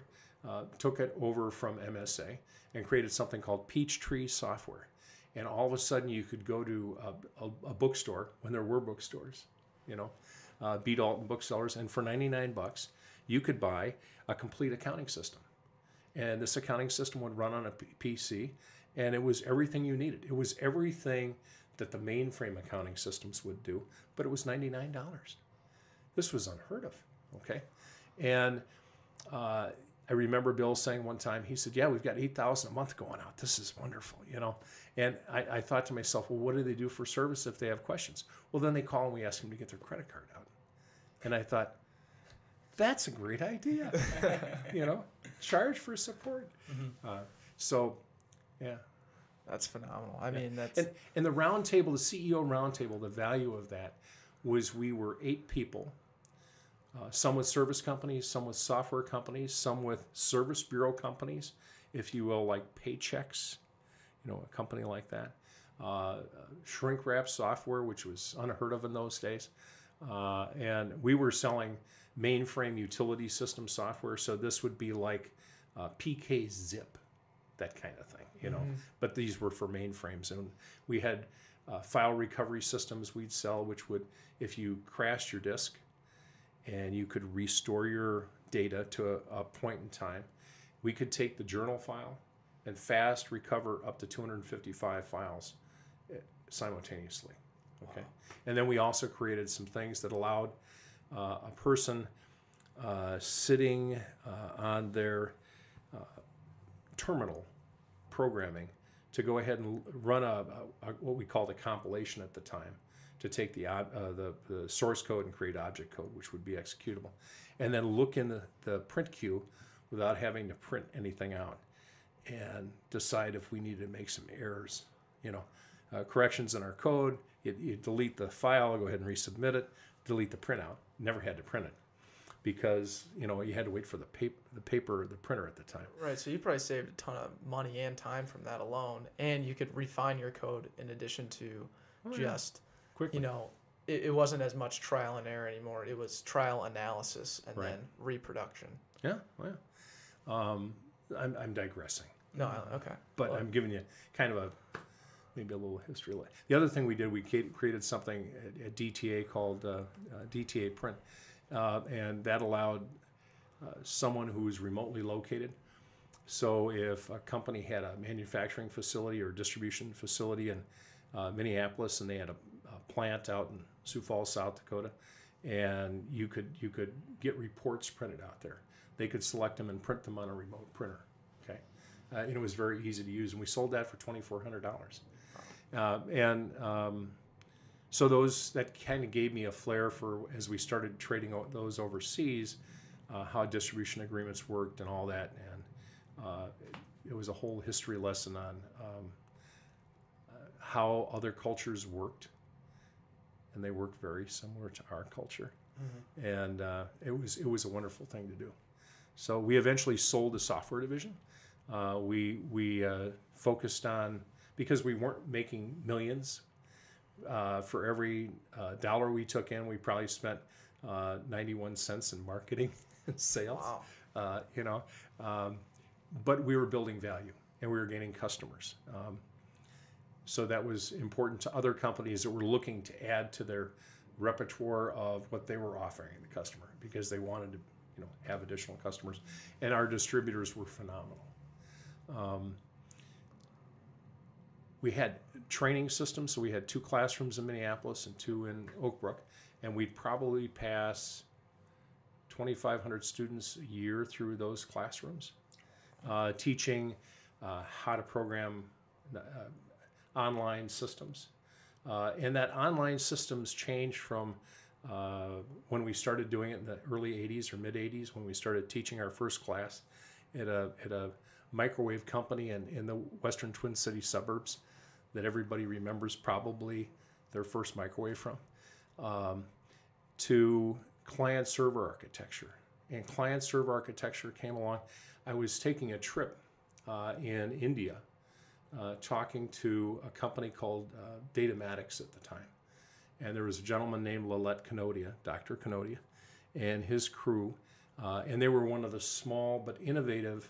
took it over from MSA and created something called Peachtree Software. And all of a sudden you could go to a bookstore when there were bookstores, B. Dalton booksellers, and for $99 you could buy a complete accounting system. And this accounting system would run on a PC, and it was everything you needed. It was everything that the mainframe accounting systems would do, but it was $99. This was unheard of, okay? And I remember Bill saying one time, he said, yeah, we've got $8,000 a month going out. This is wonderful, And I thought to myself, well, what do they do for service if they have questions? Well, then they call and we ask them to get their credit card out. And I thought, that's a great idea, charge for support. So, yeah. That's phenomenal. I mean, that's... And the roundtable, the CEO roundtable, the value of that was we were 8 people, some with service companies, some with software companies, some with service bureau companies, if you will, like Paychex, a company like that. Shrink wrap software, which was unheard of in those days. And we were selling mainframe utility system software, so this would be like PK Zip, that kind of thing, But these were for mainframes, and we had file recovery systems we'd sell, which would, if you crashed your disk, and you could restore your data to a point in time, we could take the journal file and fast recover up to 255 files simultaneously. Okay, and then we also created some things that allowed a person sitting on their terminal programming to go ahead and run what we called a compilation at the time, to take the source code and create object code, which would be executable, and then look in the print queue without having to print anything out, and decide if we needed to make some errors, corrections in our code. You delete the file, go ahead and resubmit it, delete the printout. Never had to print it because you had to wait for the printer at the time. Right. So you probably saved a ton of money and time from that alone, and you could refine your code in addition to just quickly. It wasn't as much trial and error anymore. It was trial analysis and then reproduction. Yeah. Well, I'm digressing. No. Okay. But I'm giving you kind of maybe a little history. The other thing we did, we created something at DTA called DTA Print, and that allowed someone who was remotely located. So if a company had a manufacturing facility or distribution facility in Minneapolis, and they had a plant out in Sioux Falls, South Dakota, and you could get reports printed out there. They could select them and print them on a remote printer. Okay, and it was very easy to use, and we sold that for $2,400. So that kind of gave me a flair for, as we started trading those overseas, how distribution agreements worked and all that, and it was a whole history lesson on how other cultures worked, and they worked very similar to our culture, and it was a wonderful thing to do. So we eventually sold the software division. We focused on, because we weren't making millions, for every dollar we took in, we probably spent 91 cents in marketing and sales. Wow. But we were building value and we were gaining customers. So that was important to other companies that were looking to add to their repertoire of what they were offering the customer, because they wanted to have additional customers. And our distributors were phenomenal. We had training systems, so we had 2 classrooms in Minneapolis and 2 in Oak Brook, and we'd probably pass 2,500 students a year through those classrooms, teaching how to program online systems. And that online systems changed from when we started doing it in the early 80s or mid 80s, when we started teaching our first class at a microwave company in the western Twin City suburbs that everybody remembers probably their first microwave from, to client-server architecture. And client-server architecture came along. I was taking a trip in India, talking to a company called Datamatics at the time. And there was a gentleman named Lalit Kanodia, Dr. Kanodia, and his crew. And they were one of the small but innovative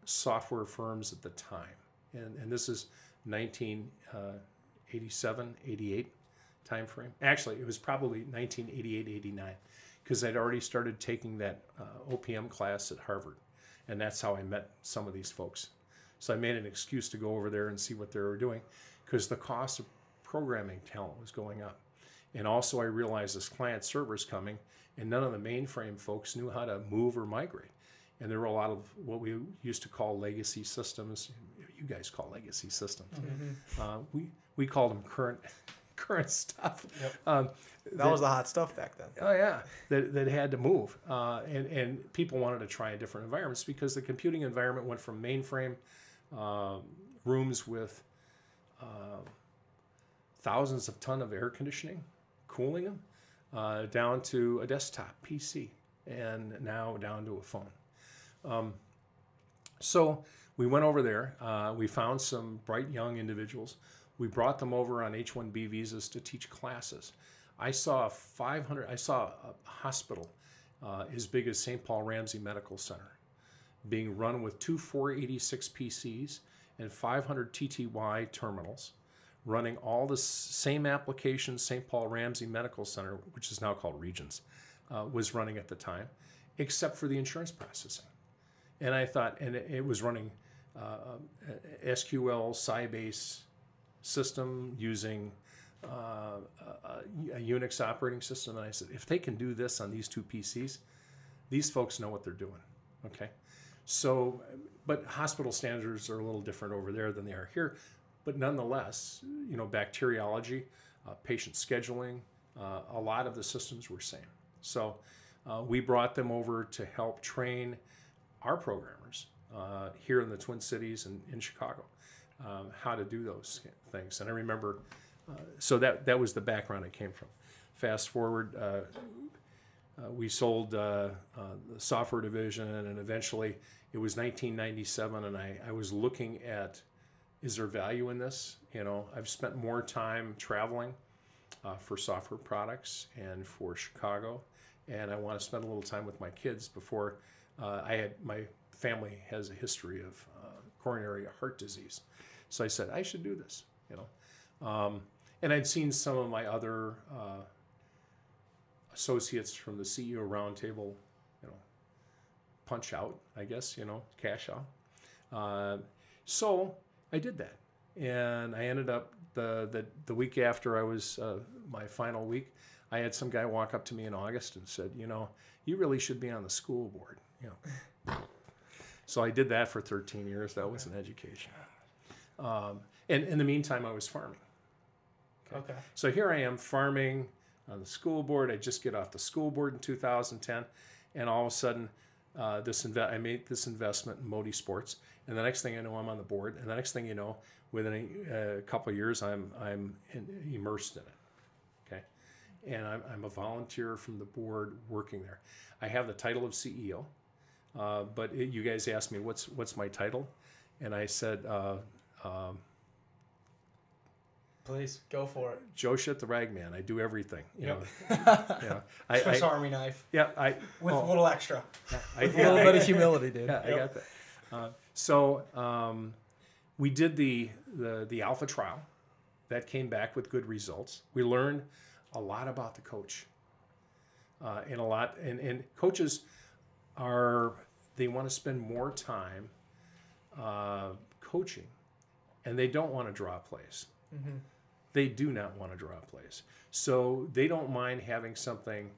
software firms at the time. And this is 1987, 88 time frame. Actually, it was probably 1988, 89, because I'd already started taking that OPM class at Harvard. And that's how I met some of these folks. So I made an excuse to go over there and see what they were doing, because the cost of programming talent was going up. And also I realized this client server's coming, and none of the mainframe folks knew how to move or migrate. And there were a lot of what we used to call legacy systems. You guys call legacy systems. Mm-hmm. We called them current stuff. Yep. That was the hot stuff back then. Oh yeah, that had to move, and people wanted to try different environments, because the computing environment went from mainframe rooms with thousands of tons of air conditioning, cooling them, down to a desktop PC, and now down to a phone. So we went over there. We found some bright young individuals. We brought them over on H-1B visas to teach classes. I saw a hospital as big as St. Paul Ramsey Medical Center being run with 2 486 PCs and 500 TTY terminals, running all the same applications St. Paul Ramsey Medical Center, which is now called Regions, was running at the time, except for the insurance processing. And I thought, and it was running SQL Sybase system using a Unix operating system. And I said, if they can do this on these 2 PCs, these folks know what they're doing. Okay, So, but hospital standards are a little different over there than they are here. But nonetheless, you know, bacteriology, patient scheduling, a lot of the systems were same. So we brought them over to help train our programmers here in the Twin Cities and in Chicago how to do those things. And I remember, so that was the background I came from. Fast forward, we sold the software division, and eventually it was 1997, and I was looking at, is there value in this? You know, I've spent more time traveling for software products and for Chicago, and I want to spend a little time with my kids before my family has a history of coronary heart disease. So I said, I should do this, you know. And I'd seen some of my other associates from the CEO roundtable, you know, punch out, I guess, you know, cash out. So I did that, and I ended up the week after I was my final week, I had some guy walk up to me in August and said, you know, you really should be on the school board, you know. So I did that for 13 years. That was an education. And in the meantime, I was farming. Okay. So here I am farming on the school board. I just get off the school board in 2010, and all of a sudden, I made this investment in Moti Sports, and the next thing I know, I'm on the board, and the next thing you know, within a couple of years, I'm immersed in it. Okay, and I'm a volunteer from the board working there. I have the title of CEO, but you guys asked me what's my title, and I said. Please go for it. Joe Shit the Rag Man. I do everything. You know. Swiss Army knife. Yeah, with a little extra. With a little bit of humility, dude. Yeah, I got that. So we did the alpha trial. That came back with good results. We learned a lot about the coach, and coaches they want to spend more time coaching, and they don't want to draw plays. Mm-hmm. They do not want to draw plays, so they don't mind having something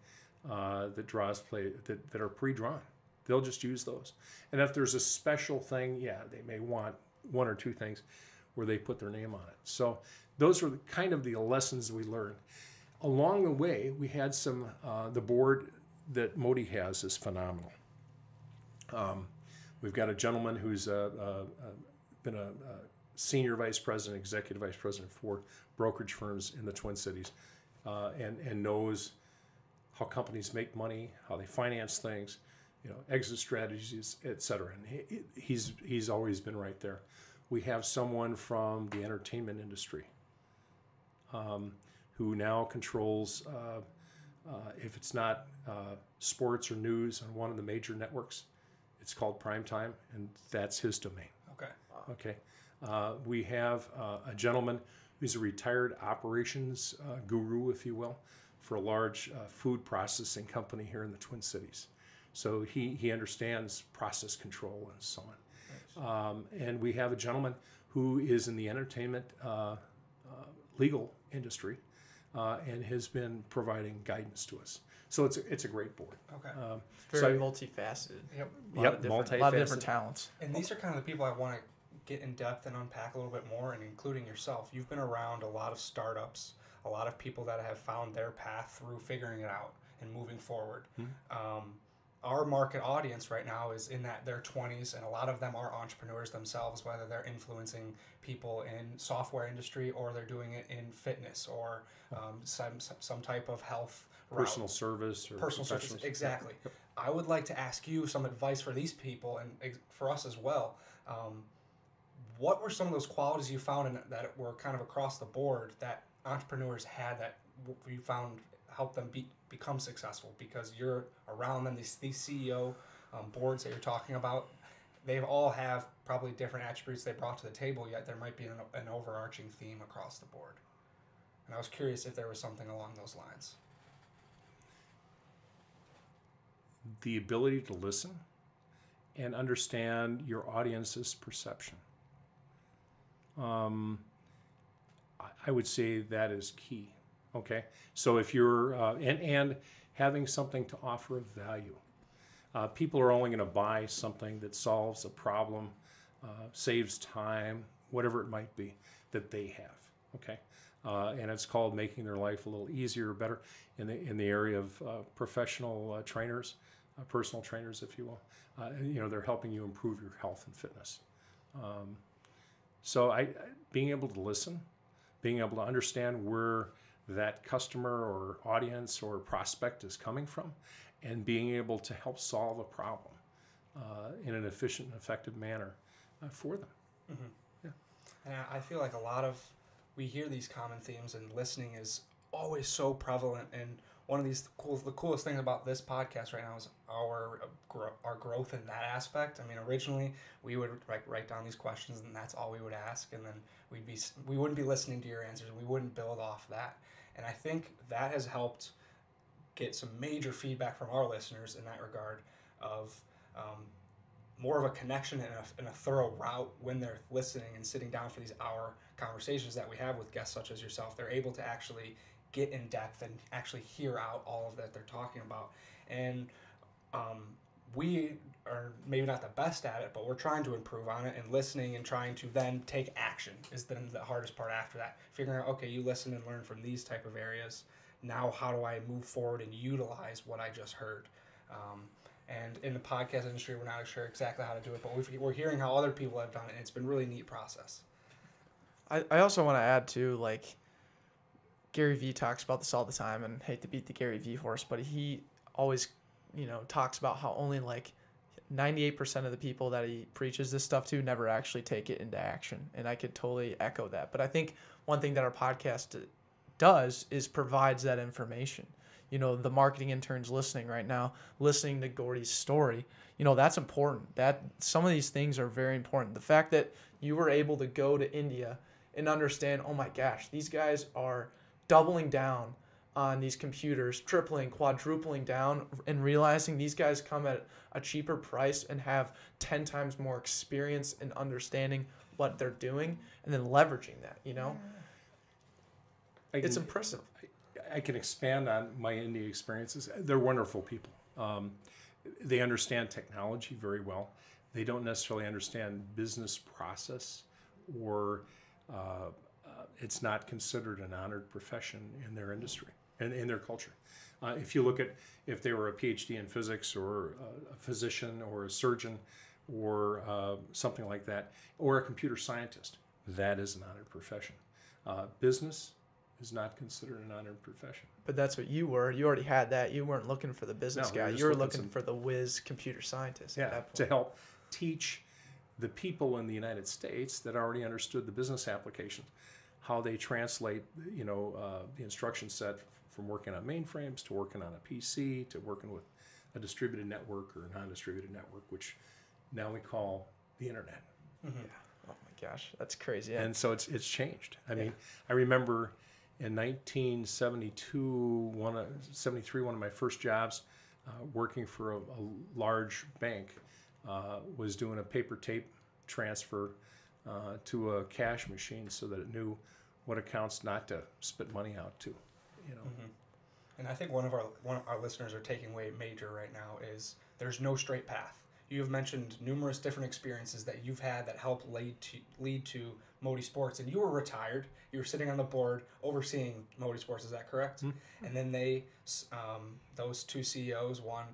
that draws play that are pre-drawn. They'll just use those. And if there's a special thing, yeah, they may want one or two things where they put their name on it. So those were kind of the lessons we learned. Along the way, we had some, the board that Moti has is phenomenal. We've got a gentleman who's been a senior vice president, executive vice president for brokerage firms in the Twin Cities, and knows how companies make money, how they finance things, you know, exit strategies, et cetera. And he's always been right there. We have someone from the entertainment industry who now controls, if it's not sports or news on one of the major networks, it's called Primetime, and that's his domain. Okay. Okay. We have a gentleman who's a retired operations guru, if you will, for a large food processing company here in the Twin Cities. So he understands process control and so on. Nice. And we have a gentleman who is in the entertainment legal industry and has been providing guidance to us. So it's a great board. Okay. Very multifaceted. Yep. A lot of different talents. And these are kind of the people I want to get in depth and unpack a little bit more, and including yourself. You've been around a lot of startups, a lot of people that have found their path through figuring it out and moving forward. Mm-hmm. Our market audience right now is in their 20s, and a lot of them are entrepreneurs themselves, whether they're influencing people in software industry or they're doing it in fitness or some type of health personal route. service or personal service. Exactly. Yep. I would like to ask you some advice for these people and for us as well. What were some of those qualities you found that were kind of across the board that entrepreneurs had that you found helped them become successful? Because you're around them, these CEO boards that you're talking about, they all have probably different attributes they brought to the table, yet there might be an overarching theme across the board. And I was curious if there was something along those lines. The ability to listen and understand your audience's perception. I would say that is key. Okay, so if you're and having something to offer of value, People are only going to buy something that solves a problem, saves time, whatever it might be that they have. Okay, and it's called making their life a little easier or better in the area of professional trainers, personal trainers, if you will. They're helping you improve your health and fitness. So being able to listen, being able to understand where that customer or audience or prospect is coming from, and being able to help solve a problem in an efficient and effective manner for them. Mm-hmm. Yeah. And I feel like we hear these common themes, and listening is always so prevalent. And one of the coolest things about this podcast right now is our growth in that aspect. I mean, originally we would write down these questions, and that's all we would ask, and then we wouldn't be listening to your answers, and we wouldn't build off that. And I think that has helped get some major feedback from our listeners in that regard of more of a connection and a thorough route when they're listening and sitting down for these hour conversations that we have with guests such as yourself. They're able to actually get in depth and actually hear out all of that they're talking about. And we are maybe not the best at it, but we're trying to improve on it, and listening and trying to then take action is then the hardest part after that. Figuring out, okay, you listen and learn from these type of areas. Now how do I move forward and utilize what I just heard? And in the podcast industry, we're not sure exactly how to do it, but we're hearing how other people have done it, and it's been a really neat process. I also want to add too, like, Gary Vee talks about this all the time, and hate to beat the Gary Vee horse, but he always, talks about how only like 98% of the people that he preaches this stuff to never actually take it into action. And I could totally echo that. But I think one thing that our podcast does is provides that information. The marketing interns listening right now, listening to Gordy's story, that's important. That some of these things are very important. The fact that you were able to go to India and understand, oh my gosh, these guys are doubling down on these computers, tripling, quadrupling down, and realizing these guys come at a cheaper price and have 10 times more experience in understanding what they're doing, and then leveraging that, it's impressive. I can expand on my India experiences. They're wonderful people. They understand technology very well. They don't necessarily understand business process, or it's not considered an honored profession in their industry and in their culture. If you look at if they were a PhD in physics, or a physician, or a surgeon, or something like that, or a computer scientist, that is an honored profession. Business is not considered an honored profession. But that's what you were. You already had that. You weren't looking for the business guy. You were looking for the whiz computer scientist. Yeah, to help teach the people in the United States that already understood the business applications, how they translate, the instruction set from working on mainframes to working on a PC to working with a distributed network or a non-distributed network, which now we call the internet. Mm-hmm. Yeah. Oh my gosh, that's crazy. Yeah. And so it's changed. I mean, I remember in 1972, 73, one of my first jobs working for a large bank was doing a paper tape transfer to a cash machine so that it knew what accounts not to spit money out to. Mm-hmm. And I think one of our listeners are taking away major right now is there's no straight path. You have mentioned numerous different experiences that you've had that helped lead to Moti Sports, and you were retired. You were sitting on the board overseeing Moti Sports. Is that correct? Mm-hmm. And then those two CEOs, one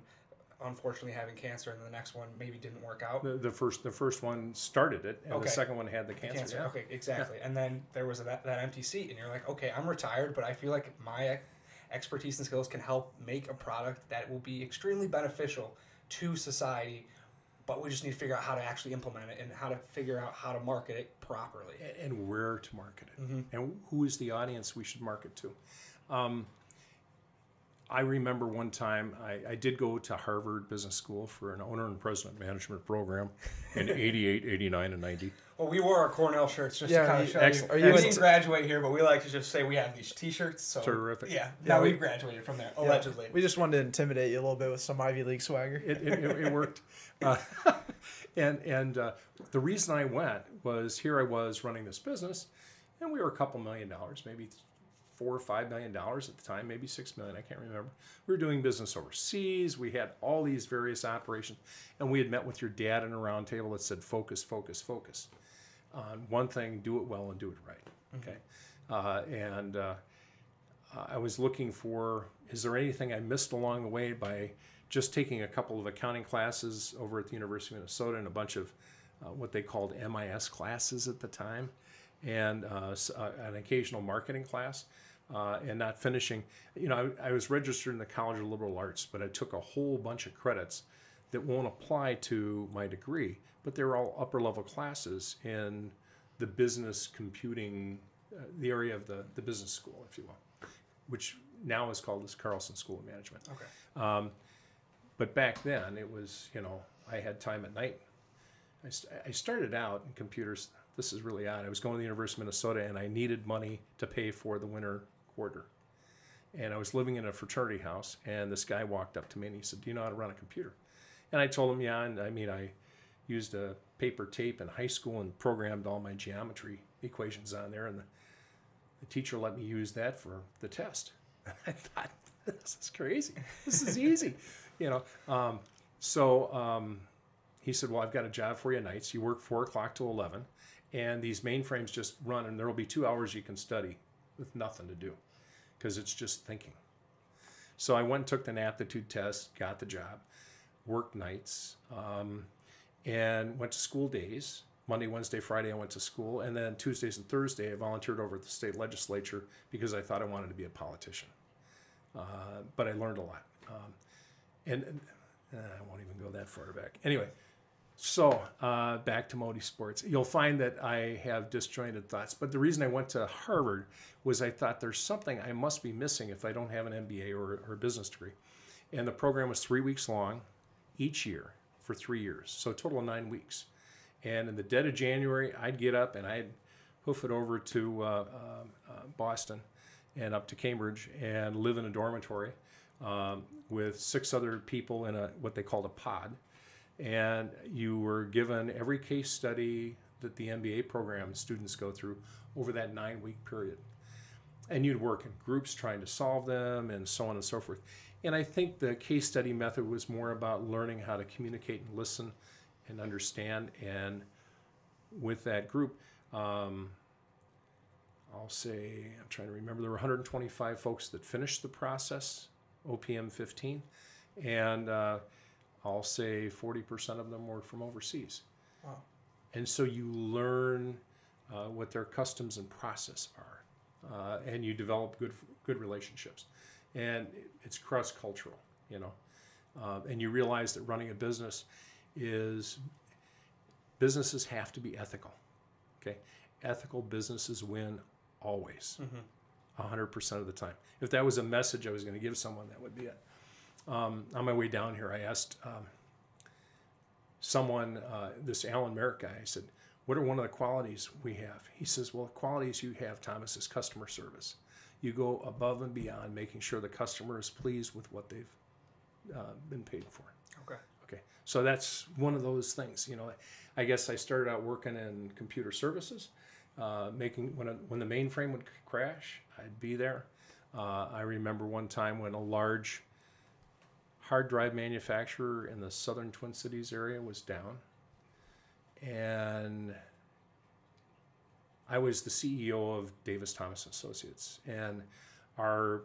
unfortunately having cancer, and the next one maybe didn't work out. The first one started it, and the second one had the cancer. Yeah. Okay, exactly. Yeah. And then there was that empty seat, and you're like, okay, I'm retired, but I feel like my expertise and skills can help make a product that will be extremely beneficial to society, but we just need to figure out how to actually implement it and how to figure out how to market it properly. And where to market it. Mm-hmm. And who is the audience we should market to. I remember one time I did go to Harvard Business School for an owner and president management program in 88, 89, and 90. Well, we wore our Cornell shirts just to kind of show you. We didn't graduate here, but we like to just say we have these T-shirts. So terrific. Yeah, now we graduated from there, allegedly. We just wanted to intimidate you a little bit with some Ivy League swagger. It worked. And the reason I went was here I was running this business, and we were a couple $1 million, maybe $4 or $5 million at the time, maybe $6 million, I can't remember. We were doing business overseas. We had all these various operations, and we had met with your dad in a round table that said, focus, focus, focus on one thing, do it well and do it right. Okay. I was looking for, is there anything I missed along the way by just taking a couple of accounting classes over at the University of Minnesota and a bunch of what they called MIS classes at the time, and an occasional marketing class, and not finishing. You know, I was registered in the College of Liberal Arts, but I took a whole bunch of credits that won't apply to my degree, but they were all upper level classes in the business computing, the area of the business school, if you will, which now is called the Carlson School of Management. Okay. But back then it was, you know, I had time at night. I started out in computers. This is really odd. I was going to the University of Minnesota and I needed money to pay for the winter quarter. And I was living in a fraternity house, and this guy walked up to me and he said, "Do you know how to run a computer?" And I told him, yeah. And I mean, I used a paper tape in high school and programmed all my geometry equations on there, and the teacher let me use that for the test. And I thought, this is crazy. This is easy, you know. He said, "Well, I've got a job for you nights. You work 4 o'clock to 11, and these mainframes just run, and there will be 2 hours you can study with nothing to do, because it's just thinking." So I went and took the aptitude test, got the job, worked nights, and went to school days. Monday, Wednesday, Friday I went to school, and then Tuesdays and Thursday I volunteered over at the state legislature because I thought I wanted to be a politician. But I learned a lot. And I won't even go that far back. Anyway, so back to Moti Sports. You'll find that I have disjointed thoughts, but the reason I went to Harvard was I thought there's something I must be missing if I don't have an MBA or a business degree. And the program was 3 weeks long each year for 3 years, so a total of 9 weeks. And in the dead of January, I'd get up and I'd hoof it over to Boston and up to Cambridge and live in a dormitory with 6 other people in what they called a pod. And you were given every case study that the MBA program students go through over that 9-week period. And you'd work in groups trying to solve them and so on and so forth. And I think the case study method was more about learning how to communicate and listen and understand. And with that group, I'll say, I'm trying to remember, there were 125 folks that finished the process, OPM 15, and I'll say 40% of them were from overseas. Wow. And so you learn what their customs and process are, and you develop good relationships. And it's cross-cultural, you know. And you realize that running a business businesses have to be ethical, okay? Ethical businesses win always, 100% of the time. If that was a message I was going to give someone, that would be it. On my way down here, I asked someone, this Alan Merrick guy, I said, "What are one of the qualities we have?" He says, "Well, the qualities you have, Thomas, is customer service. You go above and beyond making sure the customer is pleased with what they've been paid for." Okay. So that's one of those things. You know, I guess I started out working in computer services, making when the mainframe would crash, I'd be there. I remember one time when a large hard drive manufacturer in the southern Twin Cities area was down, and I was the CEO of Davis Thomas Associates, and our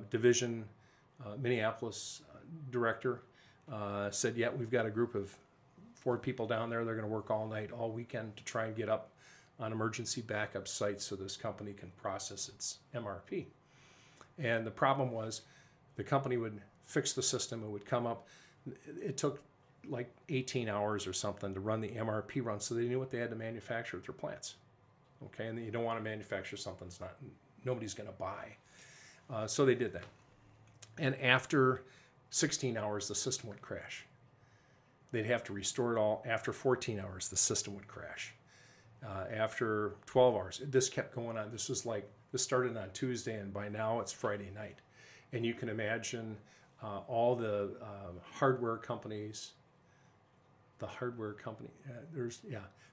division Minneapolis director said, "Yeah, we've got a group of 4 people down there. They're going to work all night, all weekend to try and get up on emergency backup sites so this company can process its MRP." And the problem was the company would fix the system. It would come up. It took like 18 hours or something to run the MRP run, so they knew what they had to manufacture at their plants. Okay, and you don't want to manufacture something nobody's going to buy. So they did that. And after 16 hours, the system would crash. They'd have to restore it all. After 14 hours, the system would crash. After 12 hours, this kept going on. This started on Tuesday, and by now it's Friday night. And you can imagine all the hardware companies the hardware company.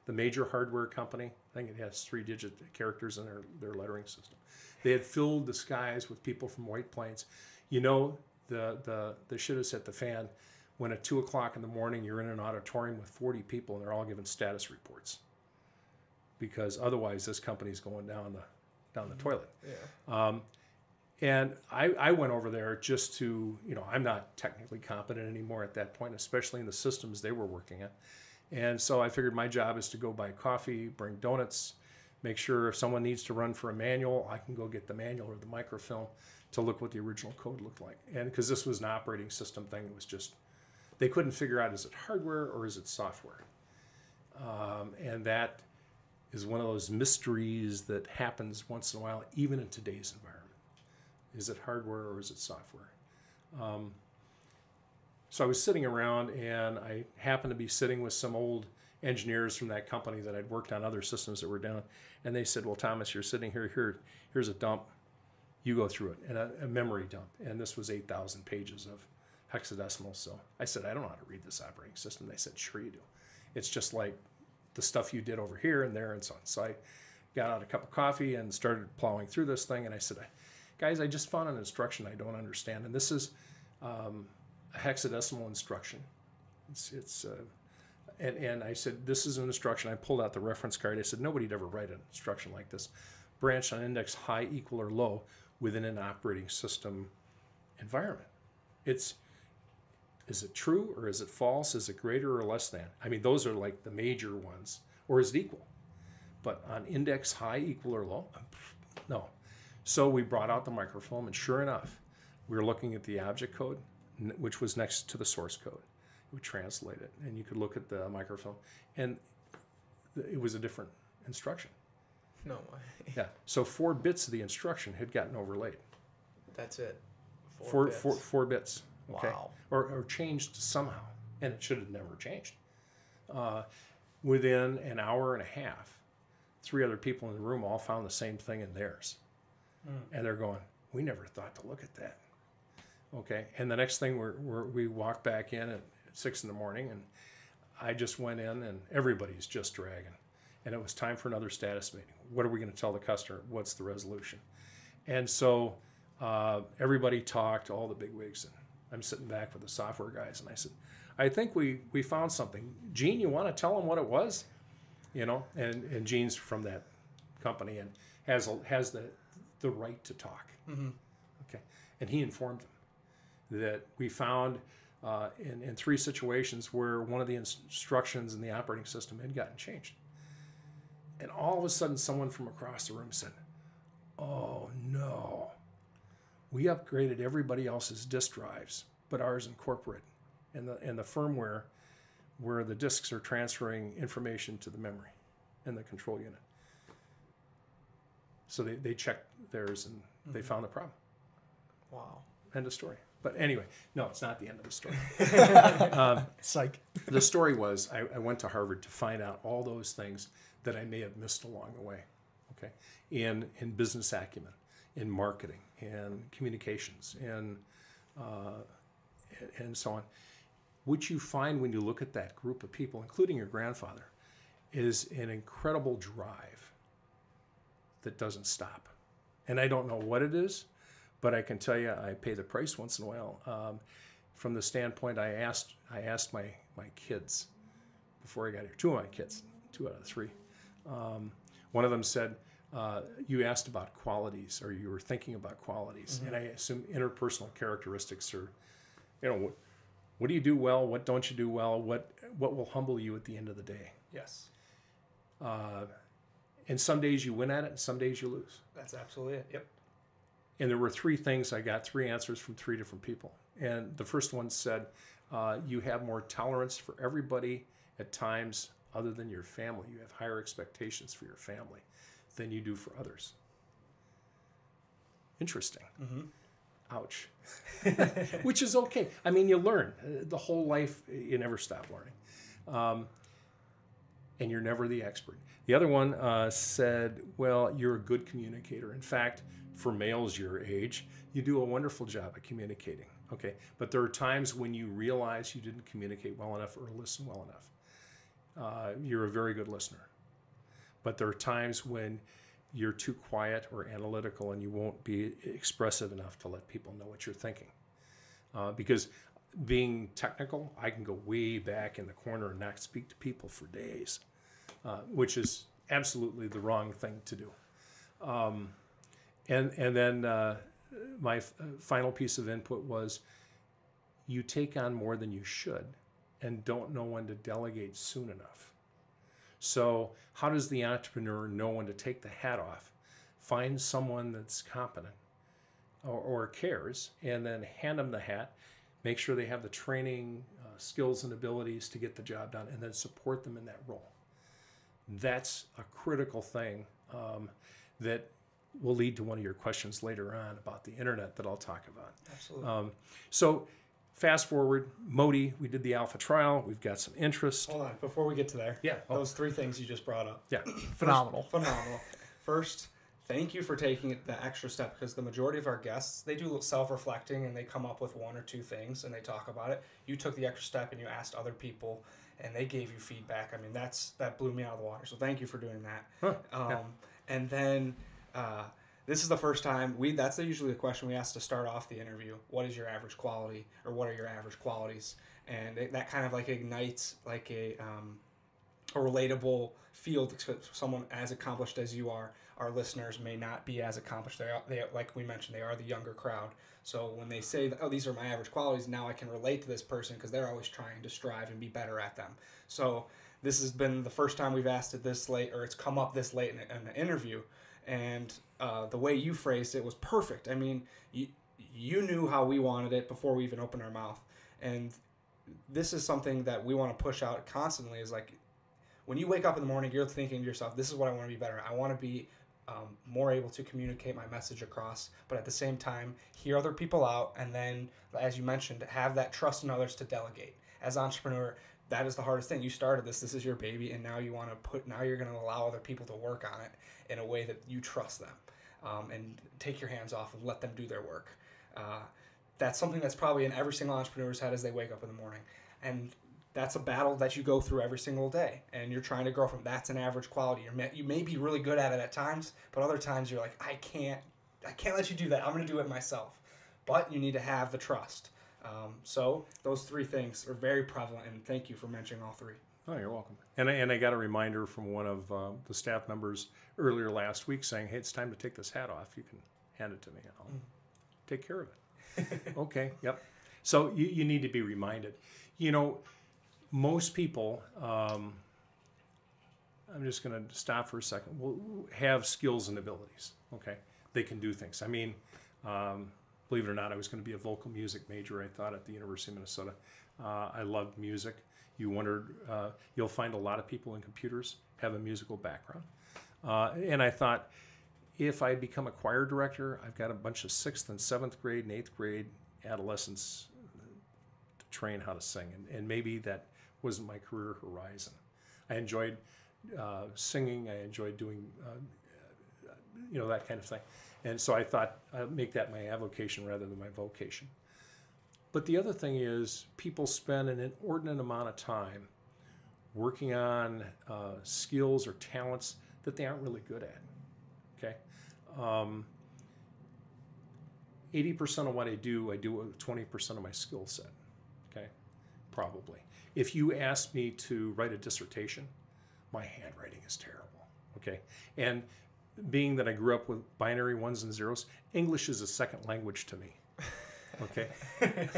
The major hardware company. I think it has 3-digit characters in their lettering system. They had filled the skies with people from White Plains. You know, the shit has hit the fan when at 2 o'clock in the morning you're in an auditorium with 40 people and they're all giving status reports, because otherwise this company's going down the toilet. Yeah. And I went over there just to, I'm not technically competent anymore at that point, especially in the systems they were working at. And so I figured my job is to go buy coffee, bring donuts, make sure if someone needs to run for a manual, I can go get the manual or the microfilm to look what the original code looked like. And because this was an operating system thing, it was just, they couldn't figure out, is it hardware or is it software? And that is one of those mysteries that happens once in a while, even in today's environment. Is it hardware or is it software? So I was sitting around, and I happened to be sitting with some old engineers from that company that I'd worked on other systems that were down. And they said, well, Thomas, you're sitting here's a dump. You go through it, and a memory dump. And this was 8,000 pages of hexadecimal. So I said, I don't know how to read this operating system. They said, sure you do. It's just like the stuff you did over here and there and so on. So I got out a cup of coffee and started plowing through this thing. And I said, guys, I just found an instruction I don't understand. And this is a hexadecimal instruction. And I said, this is an instruction. I pulled out the reference card. I said, nobody'd ever write an instruction like this. Branch on index high, equal, or low within an operating system environment. Is it true or is it false? Is it greater or less than? I mean, those are like the major ones. Or is it equal? But on index high, equal, or low? No. So we brought out the microfilm, and sure enough, we were looking at the object code, which was next to the source code. We translate it, and you could look at the microfilm, and it was a different instruction. No way. Yeah. So 4 bits of the instruction had gotten overlaid. That's it. 4 bits. Okay. Wow. Or changed somehow, and it should have never changed. Within an hour and a half, 3 other people in the room all found the same thing in theirs. And they're going, we never thought to look at that. Okay. And the next thing we walked back in at 6 in the morning, and I just went in, and everybody's just dragging. And it was time for another status meeting. What are we going to tell the customer? What's the resolution? And so everybody talked, all the bigwigs, and I'm sitting back with the software guys, and I said, I think we found something. Gene, you want to tell them what it was? And Gene's from that company and has the right to talk. Mm-hmm. Okay. And he informed them that we found in 3 situations where one of the instructions in the operating system had gotten changed. And all of a sudden, someone from across the room said, oh no, we upgraded everybody else's disk drives, but ours incorporate and the firmware where the disks are transferring information to the memory and the control unit. So they checked theirs, and they found the problem. Wow. End of story. But anyway, no, it's not the end of the story. Psych. The story was I went to Harvard to find out all those things that I may have missed along the way, okay? In business acumen, in marketing, in communications, and so on. What you find when you look at that group of people, including your grandfather, is an incredible drive that doesn't stop. And I don't know what it is, but I can tell you I pay the price once in a while. From the standpoint, I asked my kids before I got here, 2 of my kids, 2 out of 3. One of them said, you asked about qualities, or you were thinking about qualities. Mm-hmm. And I assume interpersonal characteristics are, what do you do well? What don't you do well? What will humble you at the end of the day? Yes. And some days you win at it, and some days you lose. That's absolutely it. Yep. And there were 3 things. I got 3 answers from 3 different people. And the first one said, you have more tolerance for everybody at times other than your family. You have higher expectations for your family than you do for others. Interesting. Mm-hmm. Ouch. Which is okay. I mean, you learn. The whole life, you never stop learning. And you're never the expert. The other one said, well, you're a good communicator. In fact, for males your age, you do a wonderful job at communicating. Okay, but there are times when you realize you didn't communicate well enough or listen well enough. you're a very good listener. But there are times when you're too quiet or analytical and you won't be expressive enough to let people know what you're thinking. Because being technical, I can go way back in the corner and not speak to people for days, which is absolutely the wrong thing to do. And then my final piece of input was, you take on more than you should and don't know when to delegate soon enough. So how does the entrepreneur know when to take the hat off? Find someone that's competent or cares, and then hand them the hat. Make sure they have the training, skills, and abilities to get the job done, and then support them in that role. That's a critical thing that will lead to one of your questions later on about the internet that I'll talk about. Absolutely. So fast forward, Moti, we did the alpha trial. We've got some interest. Hold on, before we get to there. Yeah. Those 3 things you just brought up. Yeah. Phenomenal. Phenomenal. First, thank you for taking it the extra step, because the majority of our guests, they do self-reflecting and they come up with 1 or 2 things and they talk about it. You took the extra step and you asked other people and they gave you feedback. I mean, that blew me out of the water. So thank you for doing that. Huh. And then this is the first time that's usually the question we ask to start off the interview. What is your average quality, or what are your average qualities? And that kind of like ignites like a relatable field. Someone as accomplished as you are, our listeners may not be as accomplished. They like we mentioned, they are the younger crowd. So when they say, oh, these are my average qualities, now I can relate to this person because they're always trying to strive and be better at them. So this has been the first time we've asked it this late, or it's come up this late in an interview. And the way you phrased it was perfect. I mean, you knew how we wanted it before we even opened our mouth. And this is something that we want to push out constantly, is like, when you wake up in the morning, you're thinking to yourself, this is what I want to be better at. I want to be more able to communicate my message across, but at the same time, hear other people out. And then, as you mentioned, have that trust in others to delegate. As an entrepreneur, that is the hardest thing. You started this is your baby, and now you're going to allow other people to work on it in a way that you trust them, and take your hands off and let them do their work. That's something that's probably in every single entrepreneur's head as they wake up in the morning. And that's a battle that you go through every single day, and you're trying to grow from. That's an average quality. You may be really good at it at times, but other times you're like, I can't let you do that. I'm going to do it myself. But you need to have the trust. So those 3 things are very prevalent, and thank you for mentioning all 3. Oh, you're welcome. And I got a reminder from one of the staff members earlier last week saying, hey, it's time to take this hat off. You can hand it to me, and I'll take care of it. Okay, yep. So you need to be reminded. You know, most people, I'm just going to stop for a second, will have skills and abilities, okay? They can do things. I mean, believe it or not, I was going to be a vocal music major, I thought, at the University of Minnesota. I loved music. You wondered, you'll find a lot of people in computers have a musical background. And I thought, if I become a choir director, I've got a bunch of 6th and 7th grade and 8th grade adolescents to train how to sing. And maybe that wasn't my career horizon. I enjoyed singing. I enjoyed doing, that kind of thing. And so I thought I'd make that my avocation rather than my vocation. But the other thing is, people spend an inordinate amount of time working on skills or talents that they aren't really good at. Okay, 80% of what I do with 20% of my skill set. Okay, probably. If you ask me to write a dissertation, my handwriting is terrible. Okay, and being that I grew up with binary 1s and 0s, English is a second language to me. Okay.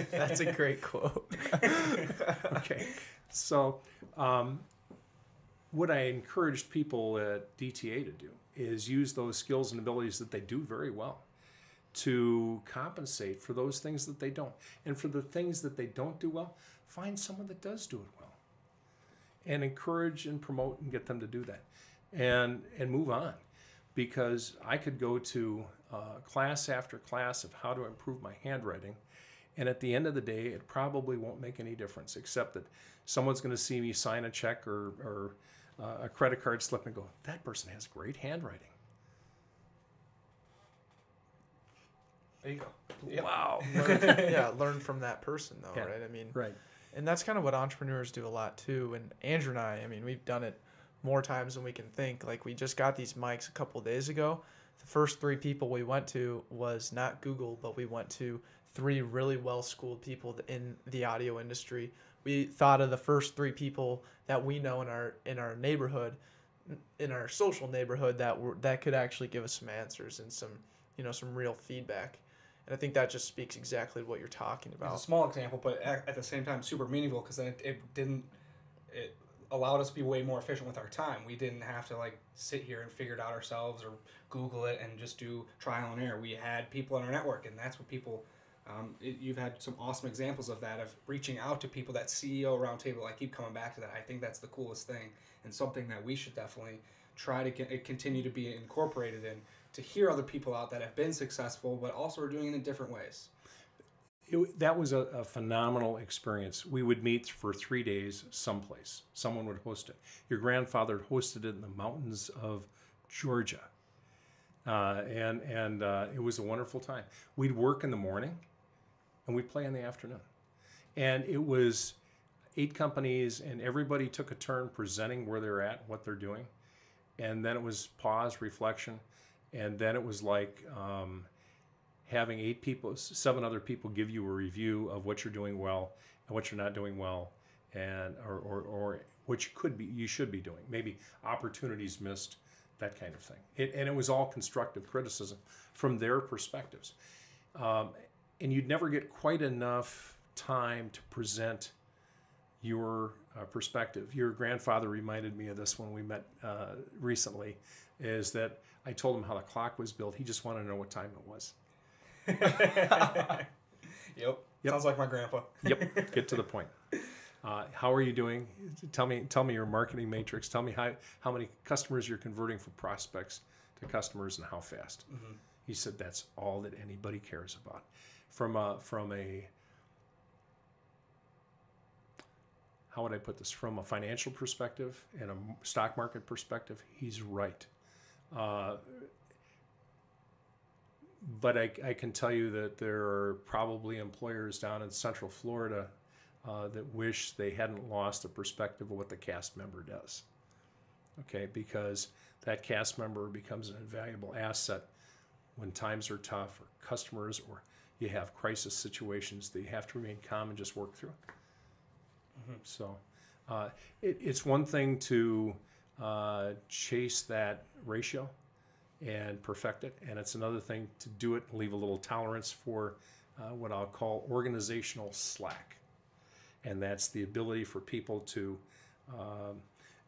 That's a great quote. Okay. So what I encouraged people at DTA to do is use those skills and abilities that they do very well to compensate for those things that they don't. And for the things that they don't do well, find someone that does do it well. And encourage and promote and get them to do that. And move on. Because I could go to class after class of how to improve my handwriting, and at the end of the day, it probably won't make any difference, except that someone's going to see me sign a check or a credit card slip and go, that person has great handwriting. There you go. Yep. Wow. Learn from that person, though, Yeah. right? I mean, right. And that's kind of what entrepreneurs do a lot too. And Andrew and I mean, we've done it more times than we can think. Like, we just got these mics a couple days ago. The first 3 people we went to was not Google, but we went to 3 really well-schooled people in the audio industry. We thought of the first 3 people that we know in our neighborhood, in our social neighborhood, that could actually give us some answers and some, some real feedback. And I think that just speaks exactly to what you're talking about. It's a small example, but at the same time super meaningful, because then it allowed us to be way more efficient with our time. We didn't have to like sit here and figure it out ourselves or Google it and just do trial and error. We had people in our network, and that's what people. You've had some awesome examples of that, of reaching out to people. That CEO roundtable, I keep coming back to that. I think that's the coolest thing, and something that we should definitely try to continue to be incorporated in, to hear other people out that have been successful, but also are doing it in different ways. That was a phenomenal experience. We would meet for 3 days someplace. Someone would host it. Your grandfather hosted it in the mountains of Georgia. And it was a wonderful time. We'd work in the morning, and we'd play in the afternoon. And it was 8 companies, and everybody took a turn presenting where they're at, what they're doing. And then it was pause, reflection. And then it was like having 7 other people give you a review of what you're doing well and what you're not doing well, and or what you should be doing. Maybe opportunities missed, that kind of thing. And it was all constructive criticism from their perspectives. And you'd never get quite enough time to present your perspective. Your grandfather reminded me of this when we met recently, is that I told him how the clock was built. He just wanted to know what time it was. Yep. Sounds like my grandpa. Yep. Get to the point. How are you doing? Tell me your marketing matrix. Tell me how many customers you're converting from prospects to customers and how fast. Mm-hmm. He said that's all that anybody cares about. From a how would I put this? From a financial perspective and a stock market perspective, he's right. But I can tell you that there are probably employers down in Central Florida that wish they hadn't lost the perspective of what the cast member does. Okay, because that cast member becomes an invaluable asset when times are tough, or customers, or you have crisis situations that you have to remain calm and just work through. Mm-hmm. So it's one thing to chase that ratio and perfect it, and it's another thing to do it and leave a little tolerance for what I'll call organizational slack. And that's the ability for people to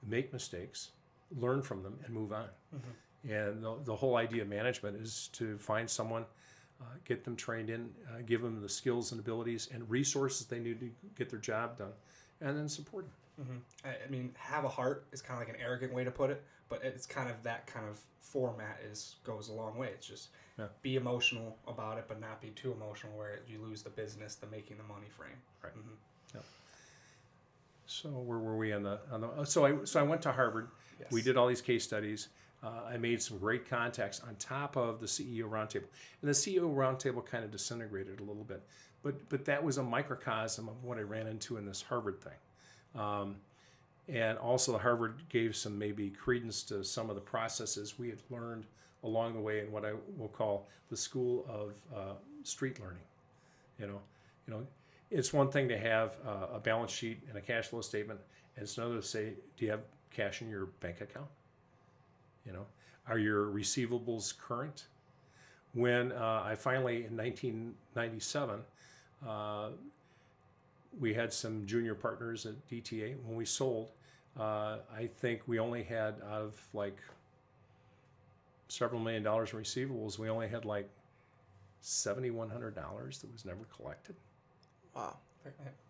make mistakes, learn from them, and move on. Mm-hmm. And the whole idea of management is to find someone, get them trained in, give them the skills and abilities and resources they need to get their job done, and then support them. Mm-hmm. I mean, have a heart is kind of like an arrogant way to put it, but it's kind of that kind of format goes a long way. It's just be emotional about it, but not be too emotional where you lose the business, the making the money frame. Right. Mm-hmm. Yeah. So where were we on the? So I went to Harvard. Yes. We did all these case studies. I made some great contacts on top of the CEO roundtable, and the CEO roundtable kind of disintegrated a little bit, but that was a microcosm of what I ran into in this Harvard thing. And also Harvard gave some maybe credence to some of the processes we had learned along the way in what I will call the school of street learning. You know, it's one thing to have a balance sheet and a cash flow statement, and it's another to say, do you have cash in your bank account? Are your receivables current? When I finally, in 1997, we had some junior partners at DTA. When we sold, I think we only had, out of like several $1 million in receivables, we only had like $7,100 that was never collected. Wow.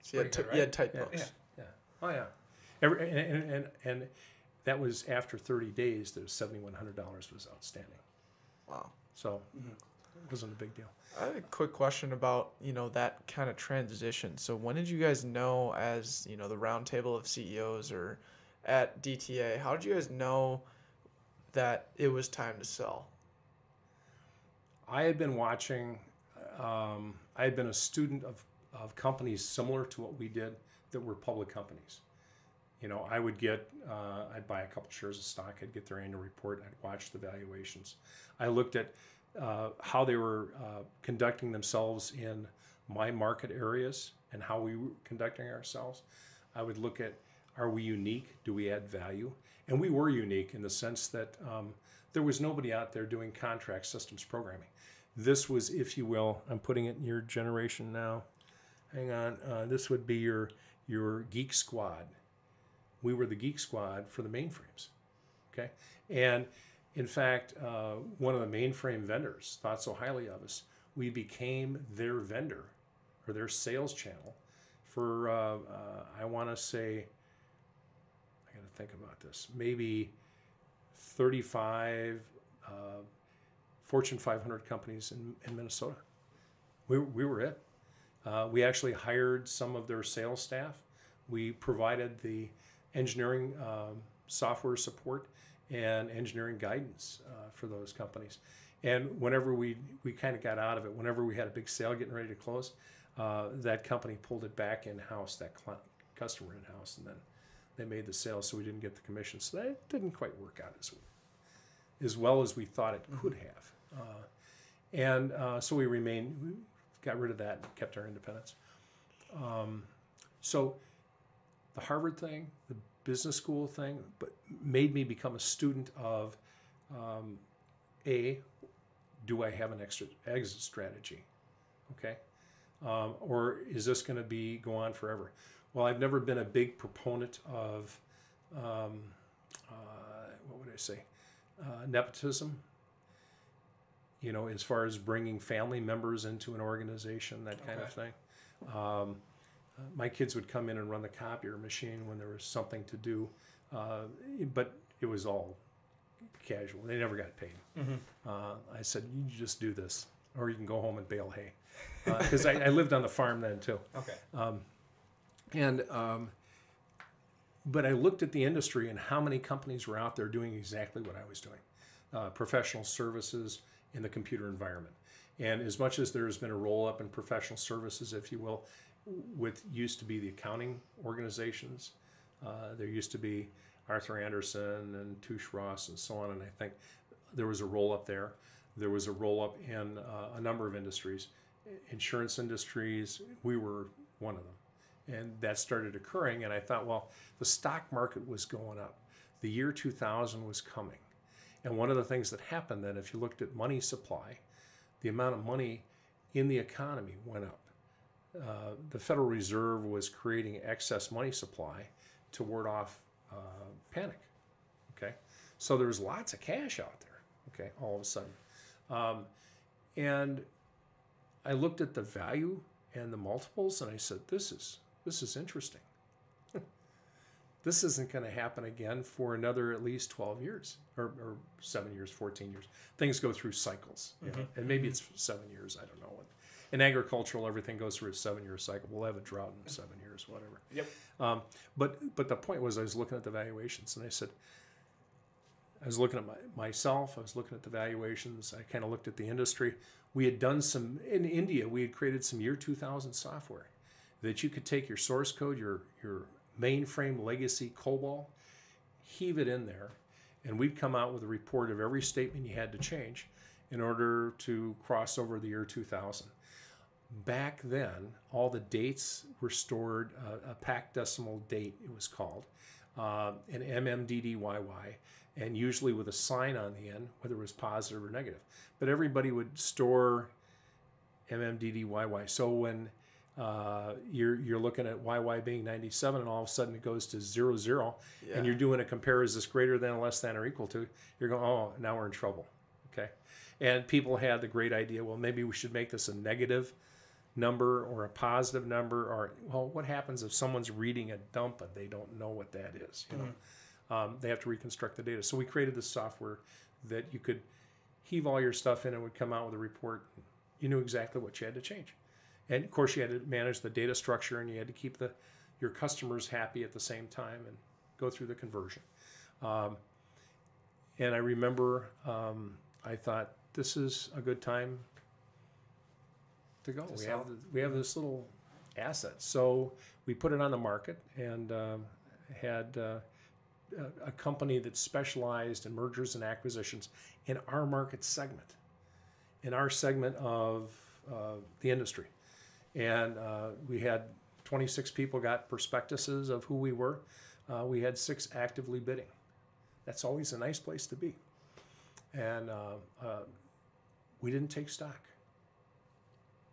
So you had tight books. Yeah. Oh yeah. And that was after 30 days. That $7,100 was outstanding. Wow. So it wasn't a big deal. I have a quick question about that kind of transition. So when did you guys know, as the roundtable of CEOs or at DTA, how did you guys know that it was time to sell? I had been watching. I had been a student of companies similar to what we did that were public companies. I would get, I'd buy a couple shares of stock, I'd get their annual report, I'd watch the valuations. I looked at how they were conducting themselves in my market areas and how we were conducting ourselves. I would look at, are we unique? Do we add value? And we were unique in the sense that there was nobody out there doing contract systems programming. This was, if you will, I'm putting it in your generation now. Hang on. This would be your geek squad. We were the geek squad for the mainframes. Okay. And in fact, one of the mainframe vendors thought so highly of us, we became their vendor or their sales channel for, I want to say, I got to think about this, maybe 35 Fortune 500 companies in Minnesota. We were it. We actually hired some of their sales staff. We provided the engineering software support and engineering guidance for those companies. And whenever we kind of got out of it, whenever we had a big sale getting ready to close, that company pulled it back in-house, that customer in-house, and then they made the sale, so we didn't get the commission. So that didn't quite work out as well as we thought it could have. So we got rid of that and kept our independence. So the Harvard thing, the business school thing, but made me become a student of, do I have an exit strategy? Okay. Or is this going to go on forever? Well, I've never been a big proponent of, what would I say, nepotism, as far as bringing family members into an organization, that kind of thing. My kids would come in and run the copier machine when there was something to do, but it was all casual. They never got paid. I said, you just do this, or you can go home and bale hay. Because I lived on the farm then too. But I looked at the industry and how many companies were out there doing exactly what I was doing. Professional services in the computer environment. And as much as there's been a roll up in professional services, if you will, with used to be the accounting organizations, there used to be Arthur Anderson and Touche Ross and so on. And I think there was a roll up there. There was a roll up in a number of industries. Insurance industries, we were one of them. And that started occurring. And I thought, well, the stock market was going up. The year 2000 was coming. And one of the things that happened then, if you looked at money supply, the amount of money in the economy went up. The Federal Reserve was creating excess money supply to ward off panic. Okay, so there was lots of cash out there. Okay, all of a sudden, and I looked at the value and the multiples, and I said, "This is interesting. This isn't going to happen again for another at least 12 years, or 7 years, 14 years. Things go through cycles, and maybe it's 7 years. I don't know. In agricultural, everything goes through a 7-year cycle. We'll have a drought in 7 years, whatever. Yep. But the point was, I was looking at the valuations, and I said, I was looking at myself. I was looking at the valuations. I kind of looked at the industry. We had done some in India. We had created some year 2000 software that you could take your source code, your mainframe legacy COBOL, heave it in there, and we'd come out with a report of every statement you had to change in order to cross over the year 2000. Back then, all the dates were stored, a packed decimal date, it was called, an MMDDYY, and usually with a sign on the end, whether it was positive or negative. But everybody would store MMDDYY. So when you're looking at YY being 97 and all of a sudden it goes to 00, and you're doing a compare, is this greater than, less than, or equal to, you're going, oh, now we're in trouble. Okay. And people had the great idea, well, maybe we should make this a negative number or a positive number, or, well, what happens if someone's reading a dump and they don't know what that is? They have to reconstruct the data. So we created this software that you could heave all your stuff in and it would come out with a report. You knew exactly what you had to change. And of course you had to manage the data structure, and you had to keep your customers happy at the same time and go through the conversion. And I remember I thought, this is a good time to go. We have this little asset. So we put it on the market and had a company that specialized in mergers and acquisitions in our market segment, in our segment of the industry. And we had 26 people got prospectuses of who we were. We had 6 actively bidding. That's always a nice place to be. And we didn't take stock.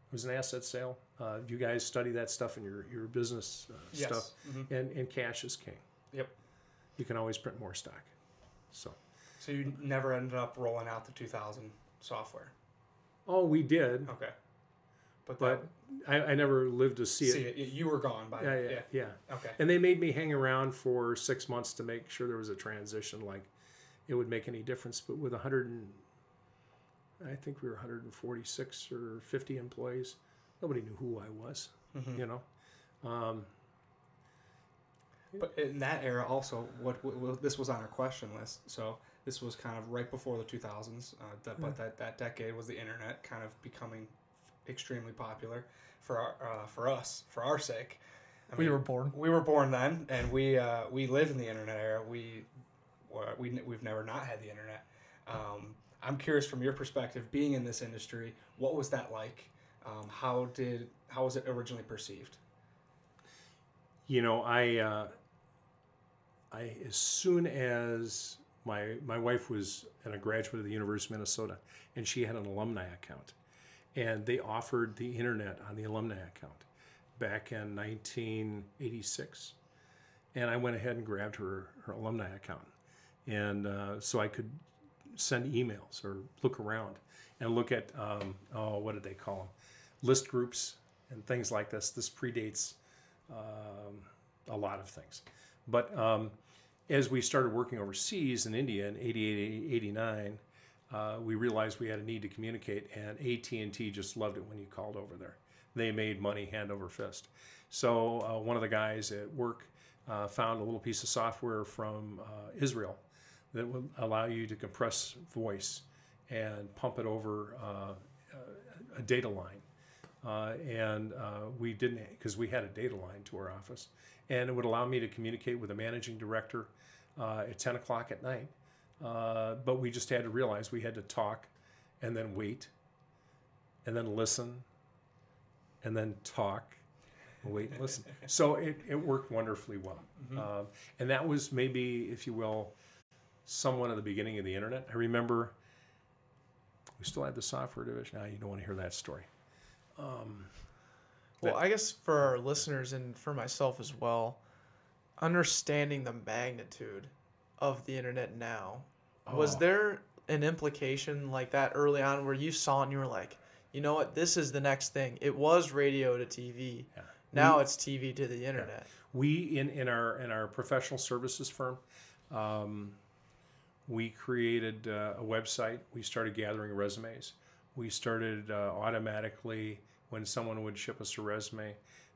It was an asset sale. You guys study that stuff in your business Yes. stuff. Mm-hmm. And cash is king. Yep. You can always print more stock. So you never ended up rolling out the 2000 software. Oh, we did. Okay. But I never lived to see it. You were gone by then. Yeah. Okay. And they made me hang around for 6 months to make sure there was a transition, like it would make any difference. But with I think we were 146 or 50 employees, nobody knew who I was, you know. But in that era also, what this was on our question list. So this was kind of right before the 2000s. But that decade was the internet kind of becoming extremely popular for us, for our sake. We were born. We were born then, and we live in the internet era. We've never not had the internet. I'm curious from your perspective, being in this industry, what was that like? How was it originally perceived? You know, I as soon as my wife was a graduate of the University of Minnesota, and she had an alumni account, and they offered the internet on the alumni account back in 1986, and I went ahead and grabbed her alumni account, and so I could send emails or look around and look at what did they call them, list groups and things like this. This predates a lot of things, but as we started working overseas in India in 88, 89, we realized we had a need to communicate, and AT&T just loved it when you called over there. They made money hand over fist. So one of the guys at work found a little piece of software from Israel that would allow you to compress voice and pump it over a data line. And we didn't, because we had a data line to our office, and it would allow me to communicate with a managing director at 10 o'clock at night. But we just had to realize we had to talk and then wait and then listen and then talk and wait and listen. So it worked wonderfully well. And that was maybe, if you will, somewhat of the beginning of the internet. I remember we still had the software division. Now you don't want to hear that story. Well, I guess for our listeners and for myself as well, understanding the magnitude of the internet now, was there an implication like that early on where you saw it and you were like, you know what, this is the next thing? It was radio to TV. Yeah. Now it's TV to the internet. Yeah. We in our professional services firm, we created a website. We started gathering resumes. We started automatically, when someone would ship us a resume,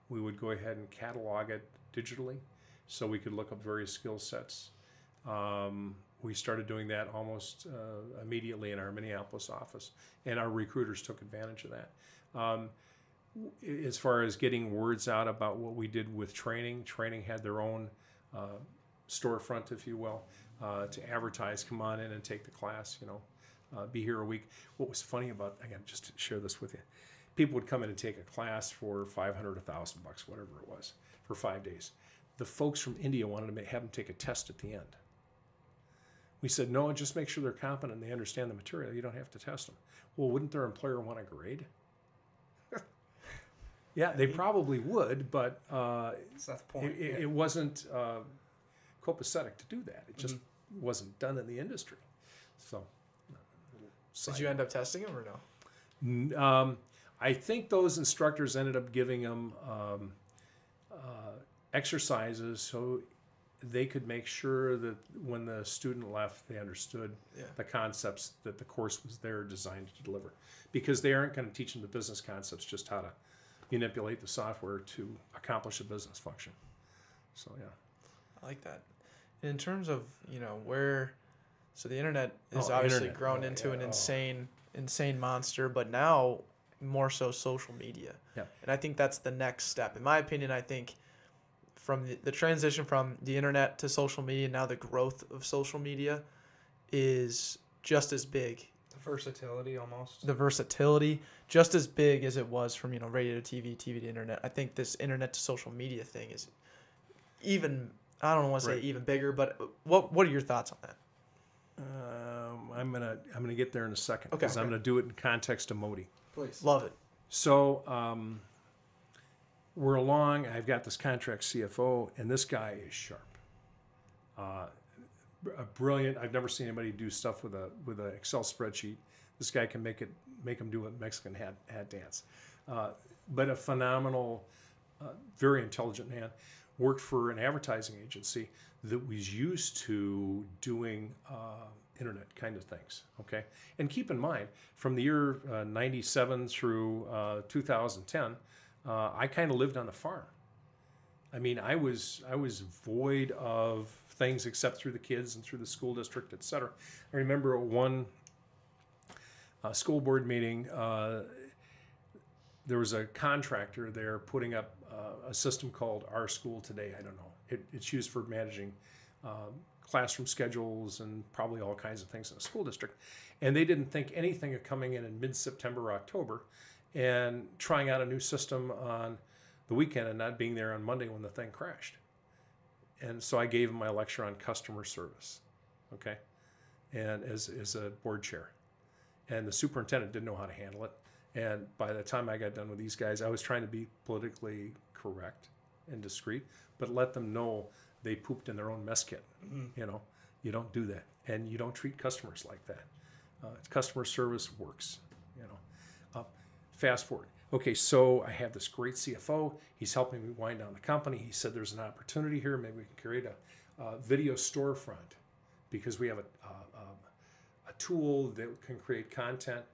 we would go ahead and catalog it digitally so we could look up various skill sets. We started doing that almost immediately in our Minneapolis office, and our recruiters took advantage of that. As far as getting words out about what we did with training had their own storefront, if you will, to advertise, come on in and take the class, be here a week. What was funny about, again, just to share this with you, people would come in and take a class for $500, $1,000, whatever it was, for 5 days. The folks from India wanted to have them take a test at the end. We said, no, just make sure they're competent and they understand the material. You don't have to test them. Well, wouldn't their employer want a grade? Yeah, they probably would, but that's the point. It wasn't copacetic to do that. It just wasn't done in the industry. So, did you end up testing them or no? I think those instructors ended up giving them exercises so they could make sure that when the student left, they understood the concepts that the course was there designed to deliver. Because they aren't going to teach them the business concepts, just how to manipulate the software to accomplish a business function. So, yeah. I like that. In terms of, so the internet is obviously grown into an insane monster, but now more so social media. Yeah. And I think that's the next step. In my opinion, I think from the transition from the internet to social media, now the growth of social media is just as big. The versatility almost. The versatility, just as big as it was from, radio to TV, TV to internet. I think this internet to social media thing is even, I don't want to say Right. even bigger, but what are your thoughts on that? I'm gonna get there in a second Okay, because I'm gonna do it in context of Moti. Please. Love it. So we're along. I've got this contract CFO, and this guy is sharp. Brilliant. I've never seen anybody do stuff with an Excel spreadsheet. This guy can make him do a Mexican hat dance. But a phenomenal, very intelligent man. Worked for an advertising agency that was used to doing internet kind of things. Okay, and keep in mind, from the year '97 through 2010, I kind of lived on the farm. I mean, I was void of things except through the kids and through the school district, et cetera. I remember at one school board meeting, there was a contractor there putting up a system called Our School Today. I don't know. It's used for managing classroom schedules and probably all kinds of things in a school district. And they didn't think anything of coming in mid-September or October and trying out a new system on the weekend and not being there on Monday when the thing crashed. And so I gave him my lecture on customer service, okay, and as a board chair. And the superintendent didn't know how to handle it. And by the time I got done with these guys, I was trying to be politically correct and discreet, but let them know they pooped in their own mess kit. You know, you don't do that, and you don't treat customers like that. Customer service works. You know, fast forward. Okay, so I have this great CFO. He's helping me wind down the company. He said there's an opportunity here. Maybe we can create a video storefront because we have a tool that can create content,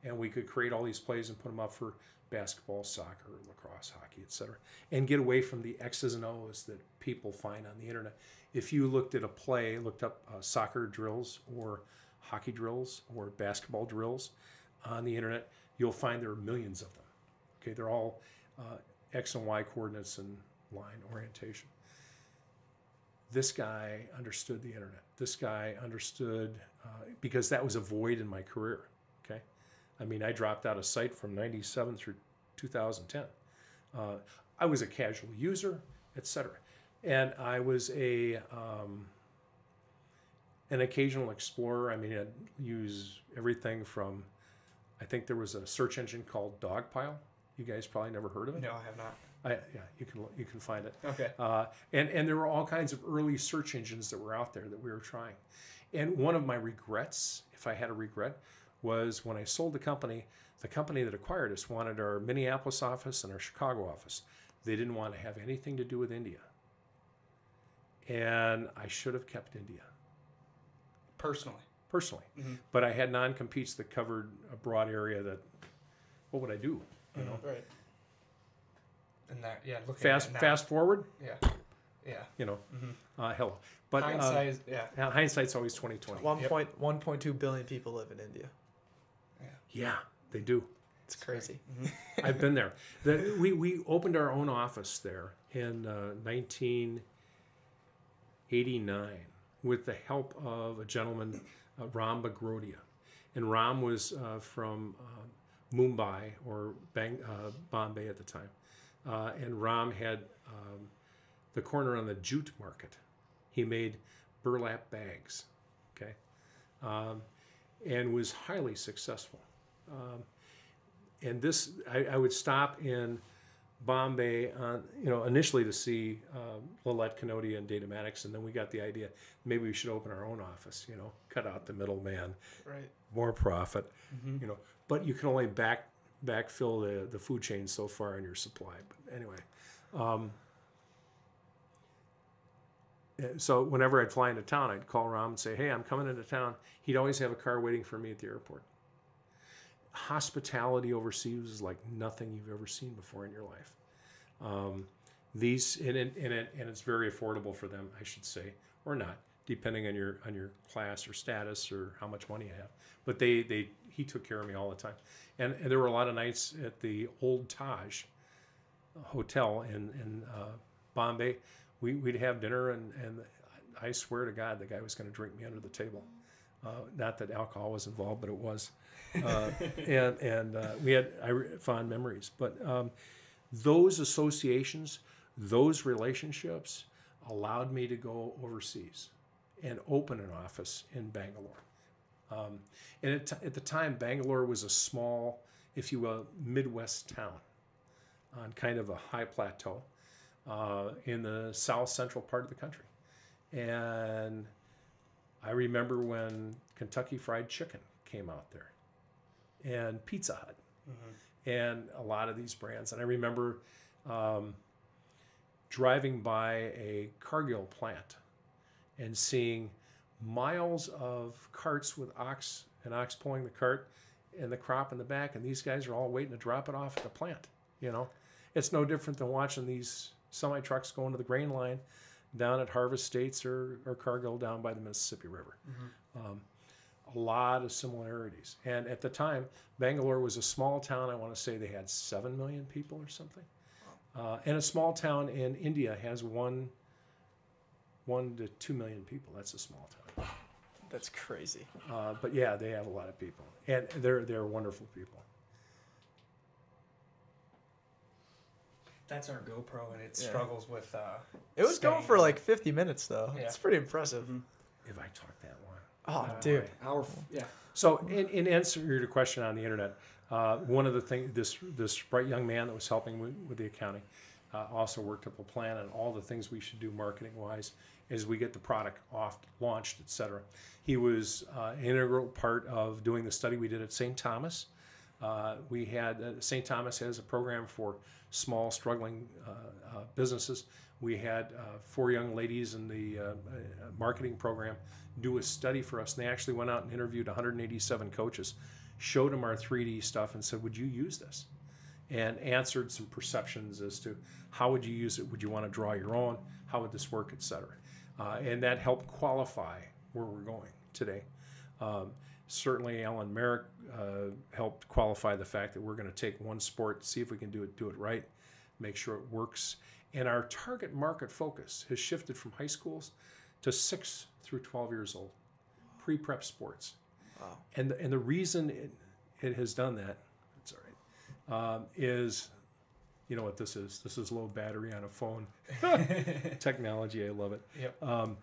and we could create all these plays and put them up for basketball, soccer, lacrosse, hockey, etc., and get away from the X's and O's that people find on the internet. If you looked at a play, looked up soccer drills or hockey drills or basketball drills on the internet, you'll find there are millions of them. Okay, they're all X and Y coordinates and line orientation. This guy understood the internet. This guy understood, because that was a void in my career, okay? I mean, I dropped out of sight from 97 through 2010. I was a casual user, etc. And I was an occasional explorer. I mean, I'd use everything from, I think there was a search engine called Dogpile. You guys probably never heard of it. No, I have not. Yeah, you can find it. Okay. And there were all kinds of early search engines that were out there that we were trying. And one of my regrets, if I had a regret, was when I sold the company that acquired us wanted our Minneapolis office and our Chicago office. They didn't want to have anything to do with India. And I should have kept India. Personally. Mm-hmm. But I had non-competes that covered a broad area that, what would I do? You know? Right. And that, yeah, look Fast forward, Yeah. you know, hello. But hindsight, hindsight's always 20/20. 1.2 billion people live in India. Yeah, they do. It's crazy. I've been there. We opened our own office there in 1989 with the help of a gentleman, Ram Bagrodia. And Ram was from Mumbai or Bombay at the time. And Ram had the corner on the jute market. He made burlap bags, okay, and was highly successful. And this, I would stop in Bombay, initially to see Lillette Kanodia and Datamatics, and then we got the idea maybe we should open our own office. Cut out the middleman, Right. more profit, But you can only backfill the food chain so far in your supply. But anyway. So whenever I'd fly into town, I'd call Ram and say, hey, I'm coming into town. He'd always have a car waiting for me at the airport. Hospitality overseas is like nothing you've ever seen before in your life. And it's very affordable for them, I should say, or not. depending on your class or status or how much money you have. But he took care of me all the time, and there were a lot of nights at the old Taj hotel in Bombay. We'd have dinner, and I swear to God, the guy was going to drink me under the table. Not that alcohol was involved, but it was. And we had fond memories. But those associations, those relationships allowed me to go overseas and open an office in Bangalore. And at the time, Bangalore was a small, if you will, Midwest town on kind of a high plateau in the south central part of the country. And I remember when Kentucky Fried Chicken came out there, and Pizza Hut, and a lot of these brands. And I remember driving by a Cargill plant and seeing miles of carts with ox pulling the cart and the crop in the back, and these guys are all waiting to drop it off at the plant. You know, it's no different than watching these semi trucks going to the grain line down at Harvest States or Cargill down by the Mississippi River. A lot of similarities. And at the time, Bangalore was a small town. I want to say they had 7 million people or something. And a small town in India has 1 to 2 million people. That's a small town. That's crazy. But yeah, they have a lot of people, and they're wonderful people. That's our GoPro, and it struggles with. It was going for like 50 minutes though. Yeah. It's pretty impressive. If I talk that long. Oh, dude. Yeah. So, in answer to your question on the internet, one of the things, this bright young man that was helping with the accounting also worked up a plan on all the things we should do marketing-wise as we get the product launched, etc. He was an integral part of doing the study we did at St. Thomas. We had St. Thomas has a program for small, struggling businesses. We had 4 young ladies in the marketing program do a study for us, and they actually went out and interviewed 187 coaches, showed them our 3D stuff, and said, "Would you use this?" And answered some perceptions as to how would you use it? Would you want to draw your own? How would this work, etc. And that helped qualify where we're going today. Certainly, Alan Merrick helped qualify the fact that we're going to take one sport, see if we can do it right, make sure it works. And our target market focus has shifted from high schools to 6 through 12 years old, pre-prep sports. Wow. And the reason it has done that, it's all right, is, you know what this is? This is low battery on a phone. Technology, I love it. Yep.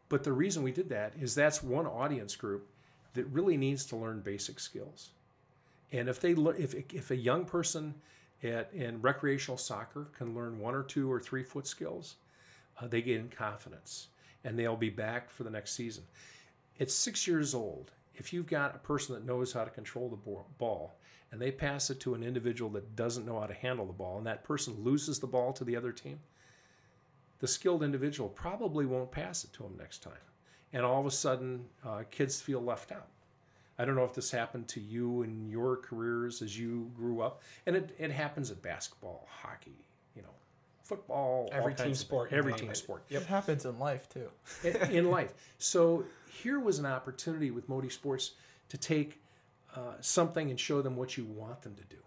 But the reason we did that is that's one audience group that really needs to learn basic skills. And if a young person in recreational soccer can learn 1 or 2 or 3 foot skills, they gain confidence, and they'll be back for the next season. At 6 years old, if you've got a person that knows how to control the ball, and they pass it to an individual that doesn't know how to handle the ball, and that person loses the ball to the other team, the skilled individual probably won't pass it to him next time. And all of a sudden, kids feel left out. I don't know if this happened to you in your careers as you grew up. And it happens at basketball, hockey, football, Every team sport. Every team sport. It happens in life too. In life. So here was an opportunity with Moti Sports to take something and show them what you want them to do.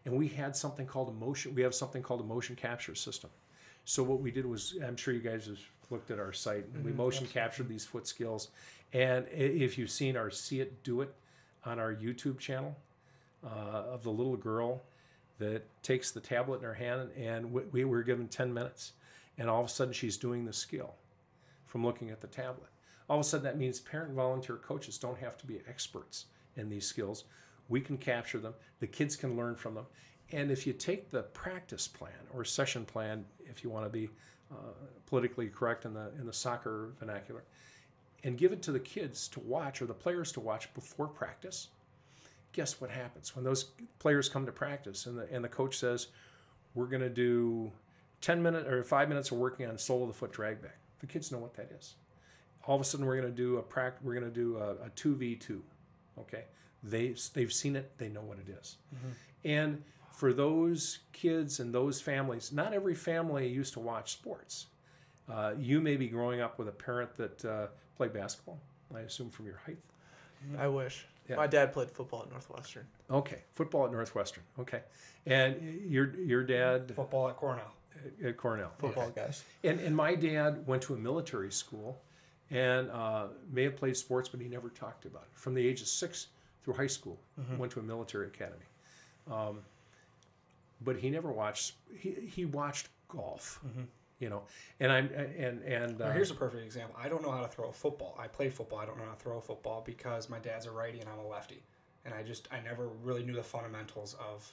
And we had something called a motion capture system. So what we did was, I'm sure you guys have looked at our site, and we motion captured these foot skills. And if you've seen our See It, Do It on our YouTube channel of the little girl that takes the tablet in her hand, and we were given 10 minutes, and all of a sudden she's doing the skill from looking at the tablet. All of a sudden that means parent and volunteer coaches don't have to be experts in these skills. We can capture them. The kids can learn from them. And if you take the practice plan or session plan, if you want to be politically correct in the soccer vernacular, and give it to the kids to watch or the players to watch before practice, guess what happens? When those players come to practice and the coach says, we're going to do 10 minutes or 5 minutes of working on sole of the foot drag back, the kids know what that is. All of a sudden we're going to do a 2v2. Okay, they've seen it, they know what it is. And for those kids and those families, not every family used to watch sports. You may be growing up with a parent that played basketball, I assume from your height. I wish. Yeah. My dad played football at Northwestern. Okay, football at Northwestern. Okay, and your dad Football at Cornell. at Cornell. Football Okay. guys. And my dad went to a military school, and may have played sports, but he never talked about it. From the age of 6 through high school, went to a military academy. But he never watched. He watched golf. You know, and Well, here's a perfect example. I don't know how to throw a football. I play football. I don't know how to throw a football because my dad's a righty and I'm a lefty. And I never really knew the fundamentals of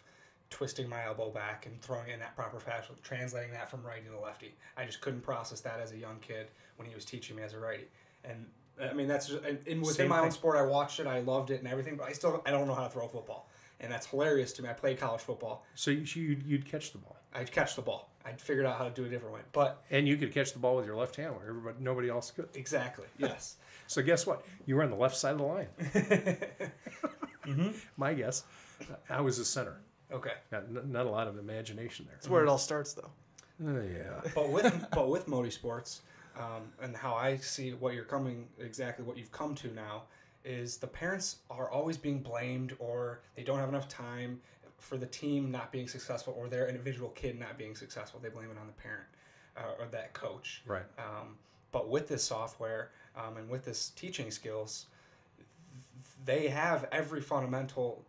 twisting my elbow back and throwing it in that proper fashion, translating that from righty to lefty. I just couldn't process that as a young kid when he was teaching me as a righty. And I mean, that's just, and within my own sport, I watched it, I loved it and everything, but I don't know how to throw a football. And that's hilarious to me. I played college football. So you'd catch the ball. I'd catch the ball. I'd figured out how to do it a different way. But And you could catch the ball with your left hand where nobody else could. exactly, yes. So guess what? You were on the left side of the line. My guess. I was a center. Okay. Not a lot of imagination there. That's where it all starts, though. Yeah. But with Moti Sports, and how I see what you've come to now, is the parents are always being blamed, or they don't have enough time for the team not being successful, or their individual kid not being successful. They blame it on the parent or that coach. Right. But with this software and with this teaching skills, they have every fundamental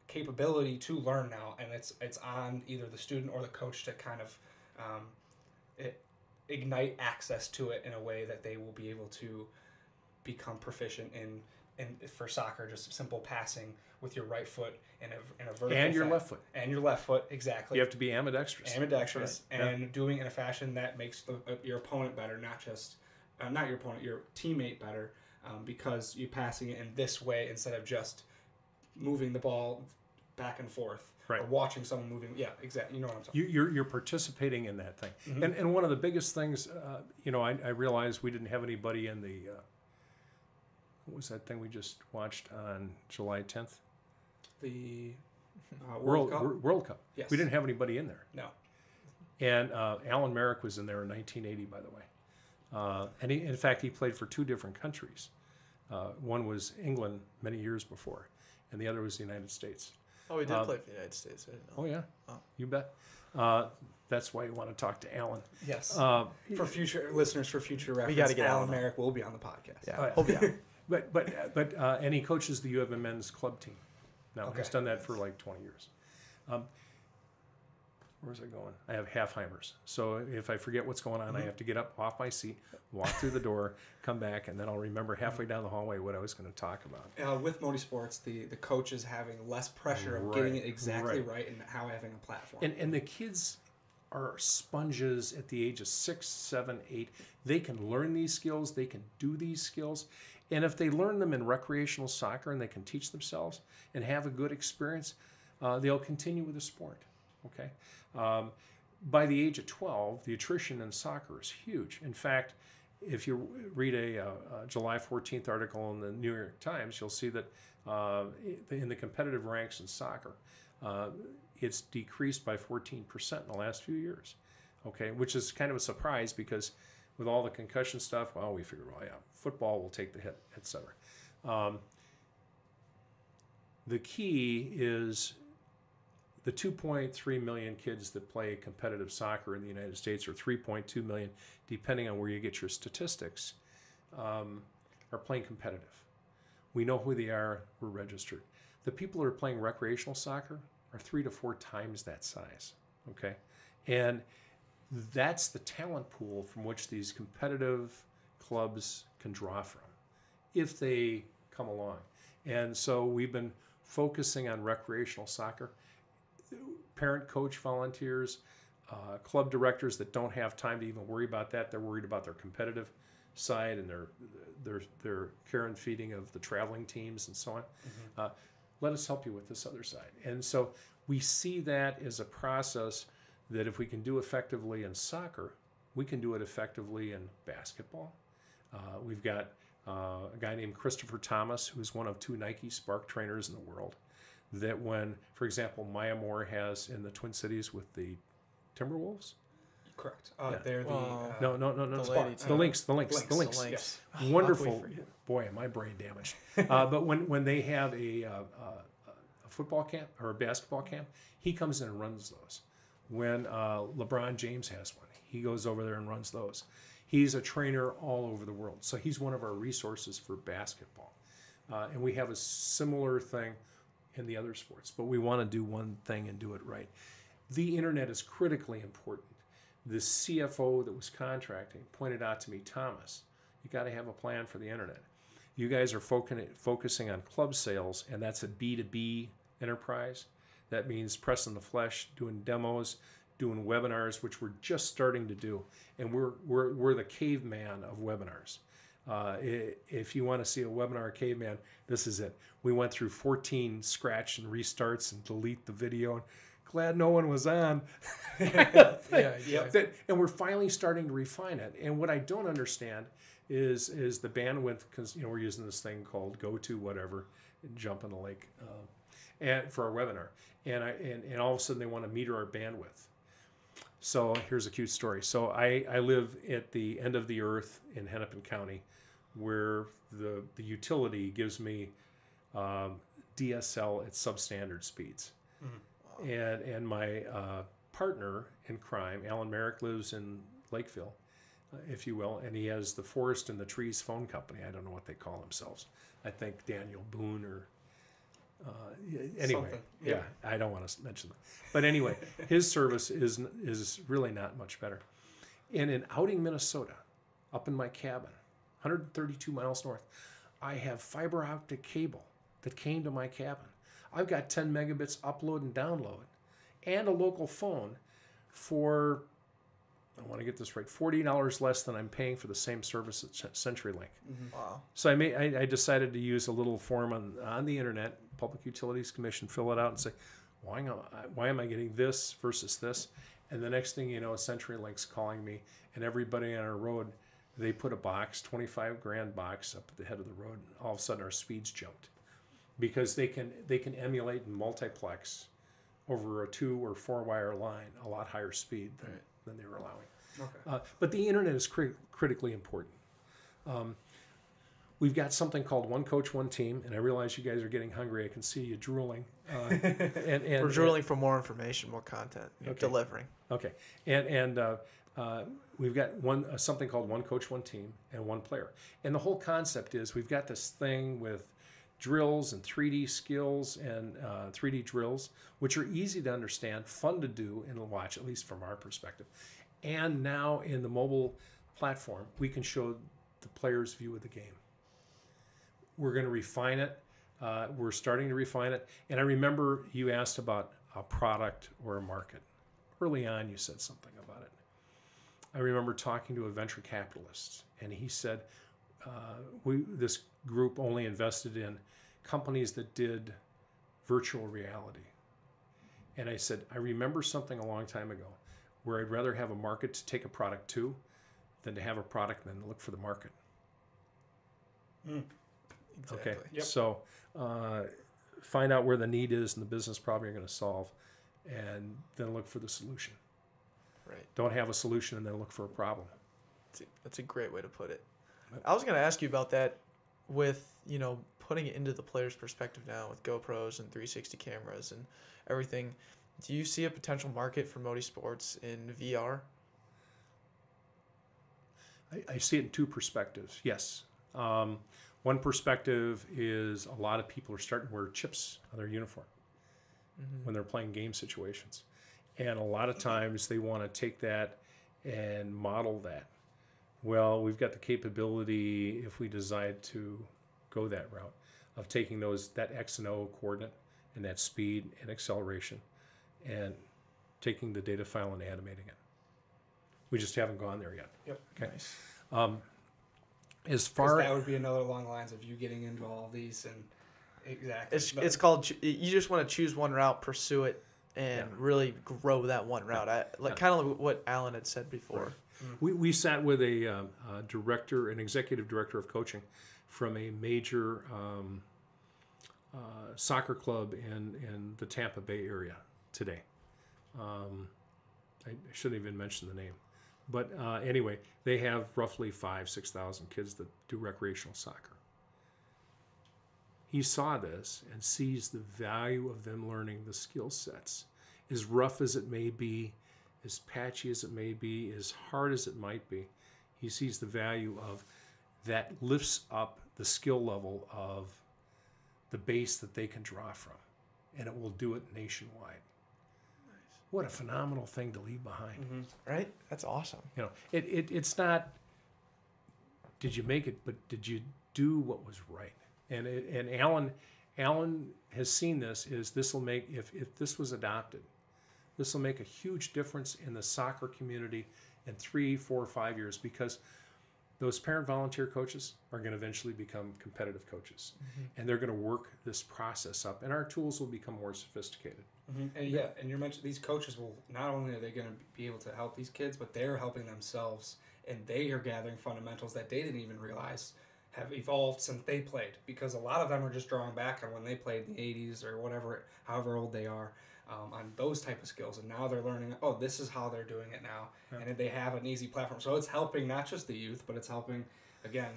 capability to learn now, and it's on either the student or the coach to kind of ignite access to it in a way that they will be able to become proficient in for soccer, just simple passing with your right foot in a vertical And your left foot. And your left foot, exactly. You have to be ambidextrous. Ambidextrous, Right. and doing it in a fashion that makes your opponent better, not just not your opponent, your teammate better, because you're passing it in this way instead of just moving the ball back and forth, Right. or watching someone moving. Yeah, exactly. You know what I'm talking. You're participating in that thing. And one of the biggest things, I realized we didn't have anybody in the, what was that thing we just watched on July 10th? The World Cup. World Cup. Yes. We didn't have anybody in there. No. And Alan Merrick was in there in 1980, by the way. And in fact, he played for 2 different countries. One was England many years before, and the other was the United States. Oh, he did play for the United States. I didn't know. Oh, yeah. Oh. You bet. That's why you want to talk to Alan. Yes. For future listeners, for future reference, gotta get Alan Alan on. Merrick will be on the podcast. Yeah, Oh, yeah. he'll be out. But and he coaches the U of M men's club team. Now Okay. he's done that for like 20 years. Where's I going? I have half-heimers. So if I forget what's going on, I have to get up off my seat, walk through the door, come back, and then I'll remember halfway down the hallway what I was going to talk about. With Moti Sports, the coach is having less pressure of getting it exactly right and how having a platform. And the kids are sponges at the age of 6, 7, 8. They can learn these skills. They can do these skills. And if they learn them in recreational soccer and they can teach themselves and have a good experience, they'll continue with the sport. Okay. By the age of 12, the attrition in soccer is huge. In fact, if you read a July 14th article in the New York Times, you'll see that in the competitive ranks in soccer, it's decreased by 14% in the last few years. Okay, which is kind of a surprise because with all the concussion stuff, well, we figured, well, yeah, football will take the hit, etc. The key is the 2.3 million kids that play competitive soccer in the United States, or 3.2 million, depending on where you get your statistics, are playing competitive. We know who they are. We're registered. The people who are playing recreational soccer are 3 to 4 times that size. Okay, and that's the talent pool from which these competitive clubs can draw from if they come along. And so we've been focusing on recreational soccer. Parent coach volunteers, club directors that don't have time to even worry about that. They're worried about their competitive side and their care and feeding of the traveling teams and so on. Let us help you with this other side. And so we see that as a process that if we can do effectively in soccer, we can do it effectively in basketball. We've got a guy named Gordy Thomas, who's one of 2 Nike Spark trainers in the world, that when, for example, Maya Moore has in the Twin Cities with the Timberwolves, Correct. Yeah. They're the No. The lady The Lynx. The Lynx. Lynx. Yeah. Wonderful. Boy, am I brain damaged. But when they have a football camp or a basketball camp, he comes in and runs those. When LeBron James has one, he goes over there and runs those. He's a trainer all over the world. So he's one of our resources for basketball. And we have a similar thing in the other sports, but we want to do one thing and do it right. The internet is critically important. The CFO that was contracting pointed out to me, Thomas, you got to have a plan for the internet. You guys are focusing on club sales, and that's a B2B enterprise. That means pressing the flesh, doing demos, doing webinars, which we're just starting to do, and we're the caveman of webinars. If you want to see a webinar caveman, this is it. We went through 14 scratch and restarts and delete the video. And glad no one was on. And we're finally starting to refine it. And what I don't understand is the bandwidth, because we're using this thing called GoTo whatever, and jump in the lake, and for our webinar. And all of a sudden they want to meter our bandwidth. So here's a cute story. So I live at the end of the earth in Hennepin County, where the utility gives me DSL at substandard speeds. Mm-hmm. And my partner in crime, Alan Merrick, lives in Lakeville, if you will, and he has the Forest and the Trees phone company. I don't know what they call themselves. I think Daniel Boone or anyway. Yeah, I don't want to mention that. But anyway, his service is really not much better. And in Outing, Minnesota, up in my cabin, 132 miles north, I have fiber optic cable that came to my cabin. I've got 10 megabits upload and download, and a local phone for, I want to get this right, $40 less than I'm paying for the same service at CenturyLink. Mm-hmm. Wow. So I decided to use a little form on the internet, Public Utilities Commission, fill it out and say, why am I getting this versus this? And the next thing you know, CenturyLink's calling me, and everybody on our road, they put a box, $25,000 box up at the head of the road, and all of a sudden our speeds jumped. Because they can emulate and multiplex over a 2 or 4 wire line a lot higher speed than they were allowing. Okay. But the internet is critically important. We've got something called One Coach, One Team, and I realize you guys are getting hungry. I can see you drooling. And we're drooling for more information, more content, delivering. Okay, and we've got something called One Coach, One Team, and One Player. And the whole concept is we've got this thing with drills and 3D skills and 3D drills, which are easy to understand, fun to do and watch, at least from our perspective. And now in the mobile platform, we can show the player's view of the game. We're going to refine it. We're starting to refine it. And I remember you asked about a product or a market. Early on, you said something about it. I remember talking to a venture capitalist, and he said, this group only invested in companies that did virtual reality. And I said, I remember something a long time ago where I'd rather have a market to take a product to than to have a product and then look for the market. Exactly. Okay, yep. So find out where the need is and the business problem you're going to solve, and then look for the solution. Right. Don't have a solution and then look for a problem. That's a great way to put it. I was going to ask you about that with, putting it into the player's perspective now with GoPros and 360 cameras and everything. Do you see a potential market for Moti Sports in VR? I see it in two perspectives, yes. One perspective is a lot of people are starting to wear chips on their uniform when they're playing game situations. And a lot of times they want to take that and model that. Well, we've got the capability, if we decide to go that route, of taking that X and O coordinate and that speed and acceleration and taking the data file and animating it. We just haven't gone there yet. Yep. Okay. Nice. As far that would be another along the lines of you getting into all of these and exactly. It's called, you just want to choose one route, pursue it, and really grow that one route. Kind of what Alan had said before. Right. We sat with a director, an executive director of coaching from a major soccer club in the Tampa Bay area today. I shouldn't even mention the name. But anyway, they have roughly 6,000 kids that do recreational soccer. He saw this and sees the value of them learning the skill sets. As rough as it may be, as patchy as it may be, as hard as it might be, he sees the value of that lifts up the skill level of the base that they can draw from. And it will do it nationwide. Nice. What a phenomenal thing to leave behind. Mm-hmm. Right? That's awesome. You know, it's not, did you make it, but did you do what was right? And Alan has seen this will make, if this was adopted, this will make a huge difference in the soccer community in 3, 4, 5 years, because those parent volunteer coaches are going to eventually become competitive coaches. Mm-hmm. And they're going to work this process up, and our tools will become more sophisticated. Mm-hmm. And and you mentioned these coaches will, not only are they going to be able to help these kids, but they're helping themselves, and they are gathering fundamentals that they didn't even realize have evolved since they played, because a lot of them are just drawing back on when they played in the 80s or whatever, however old they are, on those type of skills, and now they're learning, oh, this is how they're doing it now, and they have an easy platform. So it's helping not just the youth, but it's helping, again,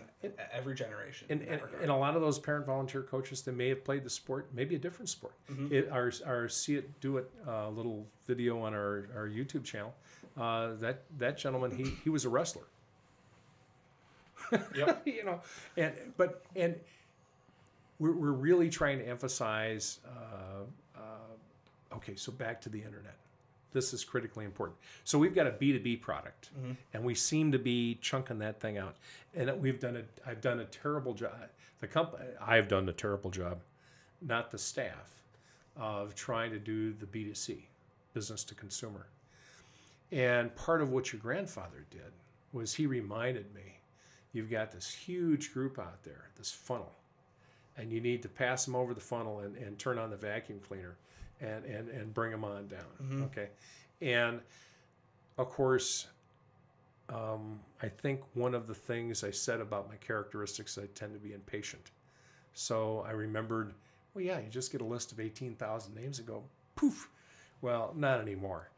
every generation. And a lot of those parent volunteer coaches, they may have played the sport, maybe a different sport. Mm-hmm. Our See It, Do It little video on our YouTube channel, that gentleman, he was a wrestler. Yep. You know, and we're really trying to emphasize. Okay, so back to the internet. This is critically important. So we've got a B2B product, mm-hmm. and we seem to be chunking that thing out. And I've done a terrible job. I've done a terrible job, not the staff, of trying to do the B2C, business to consumer. And part of what your grandfather did was he reminded me, you've got this huge group out there, this funnel, and you need to pass them over the funnel and turn on the vacuum cleaner and bring them on down. Mm-hmm. Okay. And of course, I think one of the things I said about my characteristics, I tend to be impatient. So I remembered, well, yeah, you just get a list of 18,000 names and go, poof. Well, not anymore.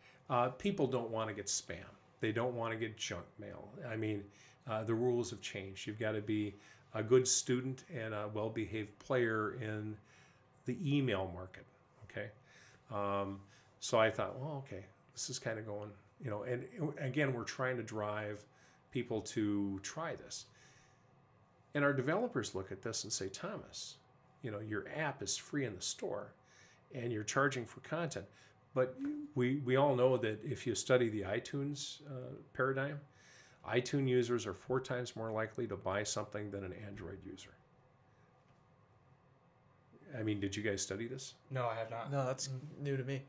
People don't want to get spam. They don't want to get junk mail. I mean, the rules have changed. You've got to be a good student and a well-behaved player in the email market. Okay. So I thought, well, okay, this is kind of going, you know, and again, we're trying to drive people to try this. And our developers look at this and say, Thomas, you know, your app is free in the store and you're charging for content. But we all know that if you study the iTunes paradigm, iTunes users are 4 times more likely to buy something than an Android user. I mean, did you guys study this? No, I have not. No, that's new to me.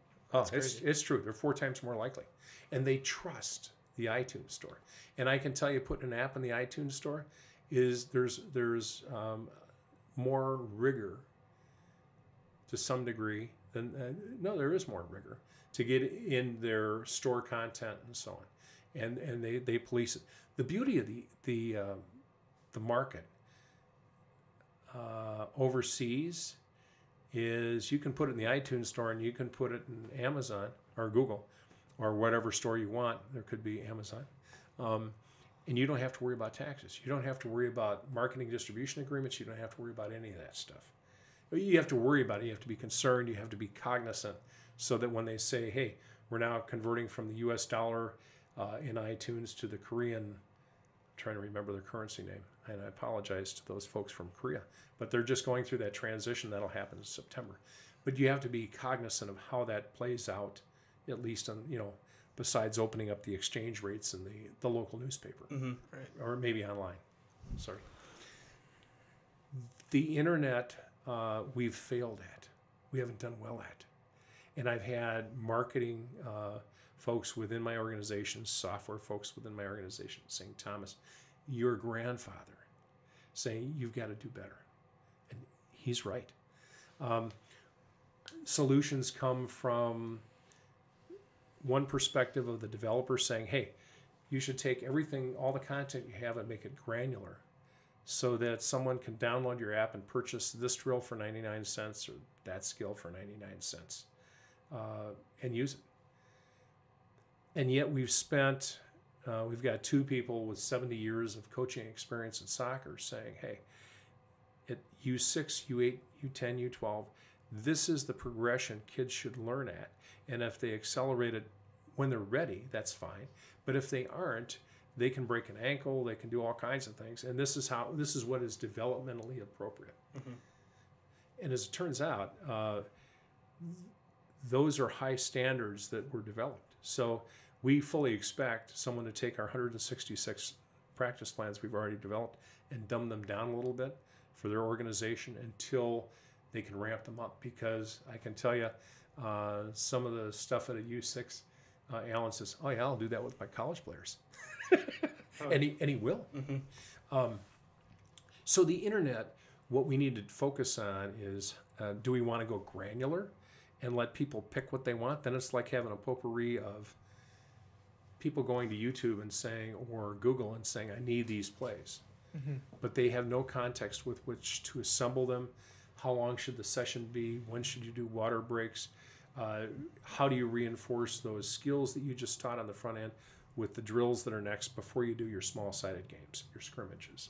It's true. They're 4 times more likely. And they trust the iTunes store. And I can tell you, putting an app in the iTunes store is there's more rigor to some degree than no, there is more rigor to get in their store content and so on. And they police it. The beauty of the market overseas is you can put it in the iTunes store and you can put it in Amazon or Google or whatever store you want. There could be Amazon. And you don't have to worry about taxes. You don't have to worry about marketing distribution agreements. You don't have to worry about any of that stuff. You have to worry about it. You have to be concerned. You have to be cognizant so that when they say, hey, we're now converting from the US dollar in iTunes to the Korean, I'm trying to remember their currency name, and I apologize to those folks from Korea, but they're just going through that transition. That'll happen in September. But you have to be cognizant of how that plays out, at least on, you know, besides opening up the exchange rates in the local newspaper, mm-hmm. Right. Or maybe online. Sorry. The internet, we've failed at. We haven't done well at. And I've had marketing folks within my organization, software folks within my organization saying, Thomas, your grandfather, saying you've got to do better. And he's right. Solutions come from one perspective of the developer saying, hey, you should take everything, all the content you have, and make it granular so that someone can download your app and purchase this drill for 99 cents or that skill for 99 cents and use it. And yet we've spent we've got two people with 70 years of coaching experience in soccer saying, hey, at U6, U8, U10, U12, this is the progression kids should learn at. And if they accelerate it when they're ready, that's fine. But if they aren't, they can break an ankle, they can do all kinds of things. And this is what is developmentally appropriate. And as it turns out, those are high standards that were developed. So we fully expect someone to take our 166 practice plans we've already developed and dumb them down a little bit for their organization until they can ramp them up. Because I can tell you, some of the stuff at a U6, Alan says, oh yeah, I'll do that with my college players. And he will. So the internet, what we need to focus on is, do we want to go granular and let people pick what they want? Then it's like having a potpourri of people going to YouTube and saying, or Google and saying, I need these plays. But they have no context with which to assemble them. How long should the session be? When should you do water breaks? How do you reinforce those skills that you just taught on the front end with the drills that are next before you do your small-sided games, your scrimmages,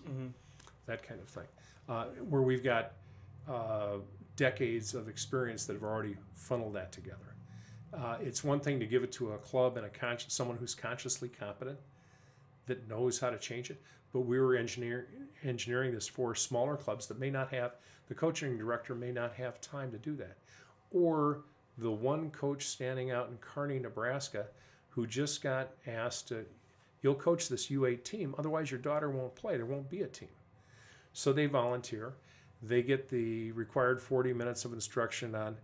that kind of thing. Where we've got decades of experience that have already funneled that together. It's one thing to give it to a club and someone who's consciously competent that knows how to change it, but we were engineering this for smaller clubs that may not have, the coaching director may not have time to do that. Or the one coach standing out in Kearney, Nebraska, who just got asked to, you'll coach this U8 team, otherwise your daughter won't play, there won't be a team. So they volunteer. They get the required 40 minutes of instruction on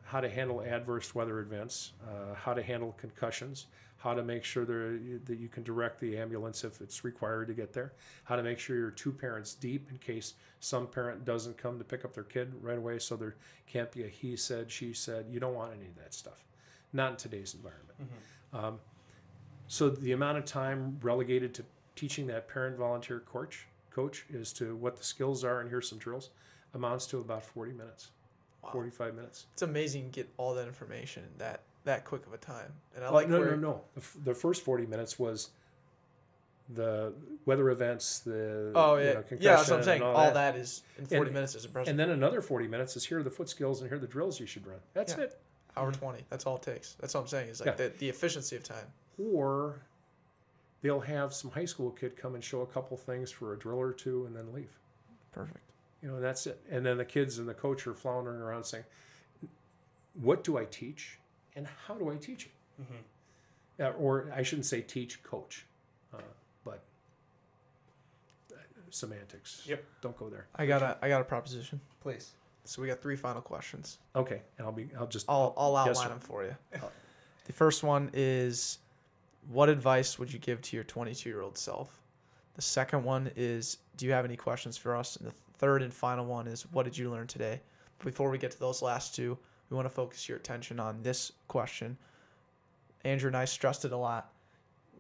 how to handle adverse weather events, how to handle concussions, how to make sure that you can direct the ambulance if it's required to get there, how to make sure you're two parents deep in case some parent doesn't come to pick up their kid right away, so there can't be a he said, she said. You don't want any of that stuff. Not in today's environment. So the amount of time relegated to teaching that parent volunteer coach as to what the skills are and here's some drills amounts to about 40 minutes, 45 minutes. It's amazing to get all that information in that quick of a time. And I No. The first 40 minutes was the weather events, the concussion. Yeah, that's what I'm saying. All that is in 40 minutes is impressive. And then another 40 minutes is here are the foot skills and here are the drills you should run. That's it. Hour 20. That's all it takes. That's what I'm saying. Is like the efficiency of time. Or they'll have some high school kid come and show a couple things for a drill or two and then leave. Perfect. That's it. And then the kids and the coach are floundering around saying, what do I teach and how do I teach it? Or I shouldn't say teach, coach, but semantics. Yep. Don't go there. I got a proposition. Please. So we got 3 final questions. Okay. And I'll outline them for you. The first one is, what advice would you give to your 22-year-old self? The second one is, do you have any questions for us? And the third and final one is, what did you learn today? Before we get to those last two, we want to focus your attention on this question. Andrew and I stressed it a lot.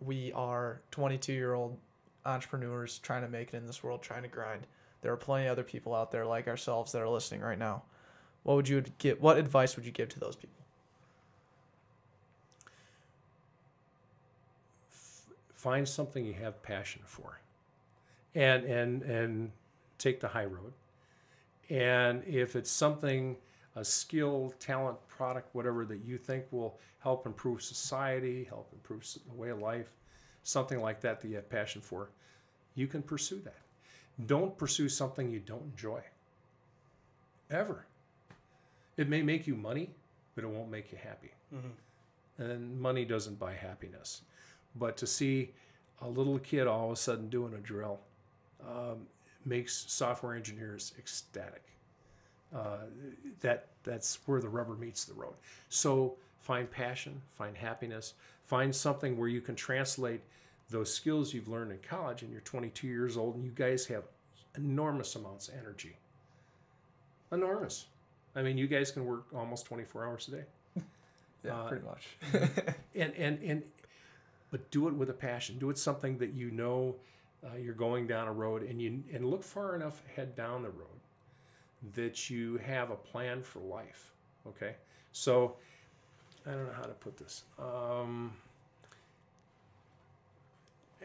We are 22-year-old entrepreneurs trying to make it in this world, trying to grind. There are plenty of other people out there like ourselves that are listening right now. What advice would you give to those people? Find something you have passion for, and take the high road. And if it's something, a skill, talent, product, whatever that you think will help improve society, help improve the way of life, something like that you have passion for, you can pursue that. Don't pursue something you don't enjoy. Ever. It may make you money, but it won't make you happy. And money doesn't buy happiness. But to see a little kid all of a sudden doing a drill makes software engineers ecstatic. That's where the rubber meets the road. So find passion, find happiness, find something where you can translate those skills you've learned in college, and you're 22 years old and you guys have enormous amounts of energy. Enormous. I mean, you guys can work almost 24 hours a day. Yeah, pretty much. But do it with a passion. Do it something that you know you're going down a road, and look far enough ahead down the road that you have a plan for life. Okay? So I don't know how to put this.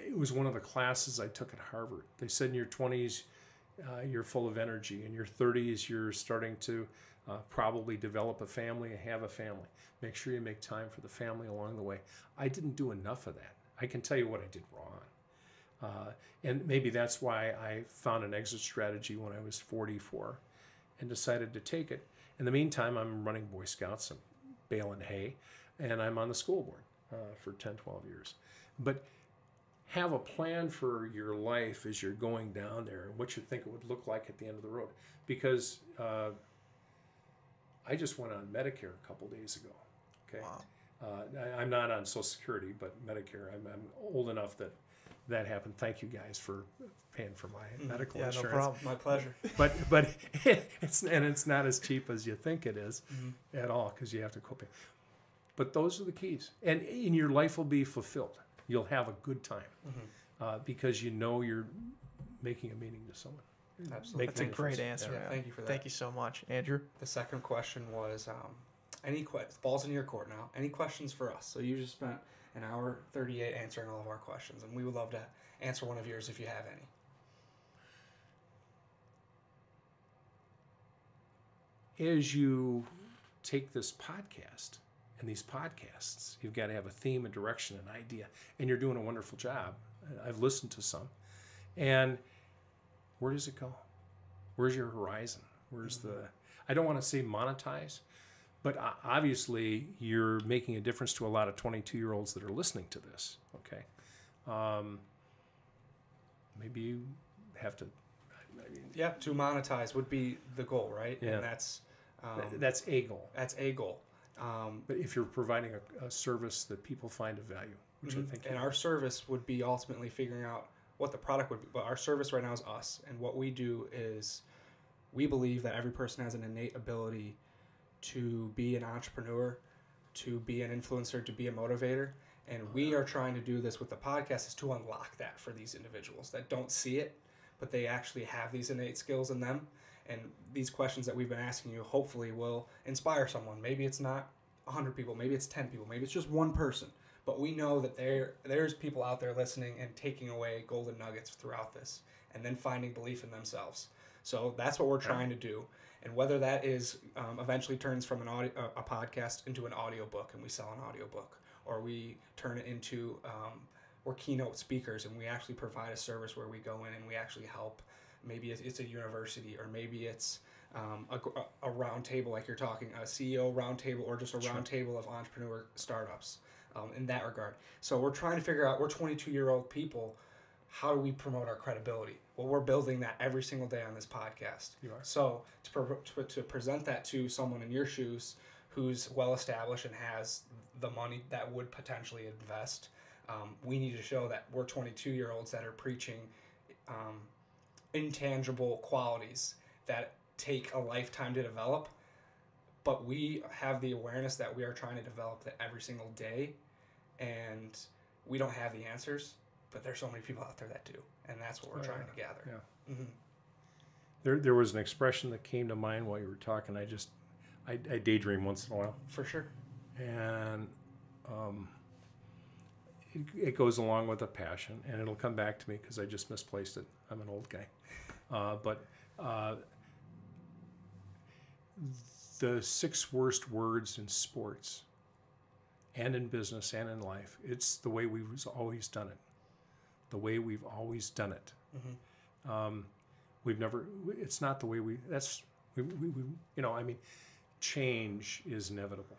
it was one of the classes I took at Harvard. They said in your 20s, you're full of energy. In your 30s, you're starting to probably develop a family and have a family. Make sure you make time for the family along the way. I didn't do enough of that. I can tell you what I did wrong. And maybe that's why I found an exit strategy when I was 44 and decided to take it. In the meantime, I'm running Boy Scouts, I'm baling hay, and I'm on the school board for 10, 12 years. But have a plan for your life as you're going down there and what you think it would look like at the end of the road. Because I just went on Medicare a couple days ago. Okay, Wow. I'm not on Social Security, but Medicare. I'm old enough that happened. Thank you guys for paying for my medical insurance. No problem. My pleasure. But it's not as cheap as you think it is at all, because you have to copay. But those are the keys, and your life will be fulfilled. You'll have a good time because you know you're making a meaning to someone. Absolutely. That's a great answer. Yeah, thank you for that. Thank you so much, Andrew. The second question was, ball's in your court now. Any questions for us? So you just spent an hour 38 answering all of our questions, and we would love to answer one of yours if you have any. As you take this podcast and these podcasts, you've got to have a theme, a direction, an idea, and you're doing a wonderful job. I've listened to some. And where does it go? Where's your horizon? Where's I don't want to say monetize, but obviously you're making a difference to a lot of 22-year-olds that are listening to this, okay? Maybe you have to... Yeah, to monetize would be the goal, right? Yeah. And that's a goal. That's a goal. But if you're providing a service that people find of value, which I think... And our service would be ultimately figuring out what the product would be. But our service right now is us. And what we do is we believe that every person has an innate ability to be an entrepreneur, to be an influencer, to be a motivator. And we are trying to do this with the podcast is to unlock that for these individuals that don't see it, but they actually have these innate skills in them. And these questions that we've been asking you hopefully will inspire someone. Maybe it's not 100 people, maybe it's 10 people, maybe it's just one person. But we know that there's people out there listening and taking away golden nuggets throughout this and then finding belief in themselves. So that's what we're trying to do. And whether that is eventually turns from a podcast into an audiobook and we sell an audiobook, or we turn it into we're keynote speakers and we actually provide a service where we go in and we actually help. Maybe it's a university, or maybe it's a round table like you're talking, a CEO round table, or just a round table of entrepreneur startups in that regard. So we're trying to figure out, we're 22-year-old people, how do we promote our credibility? Well, we're building that every single day on this podcast. You are. So to present that to someone in your shoes who's well-established and has the money that would potentially invest, we need to show that we're 22-year-olds that are preaching intangible qualities that take a lifetime to develop, but we have the awareness that we are trying to develop that every single day, and we don't have the answers, but there's so many people out there that do, and that's what we're trying to gather. Yeah. Mm-hmm. There was an expression that came to mind while you were talking. I daydream once in a while. For sure. And it goes along with a passion, and it'll come back to me because I just misplaced it. I'm an old guy. But the 6 worst words in sports and in business and in life, it's the way we've always done it. The way we've always done it. Mm-hmm. It's not the way change is inevitable.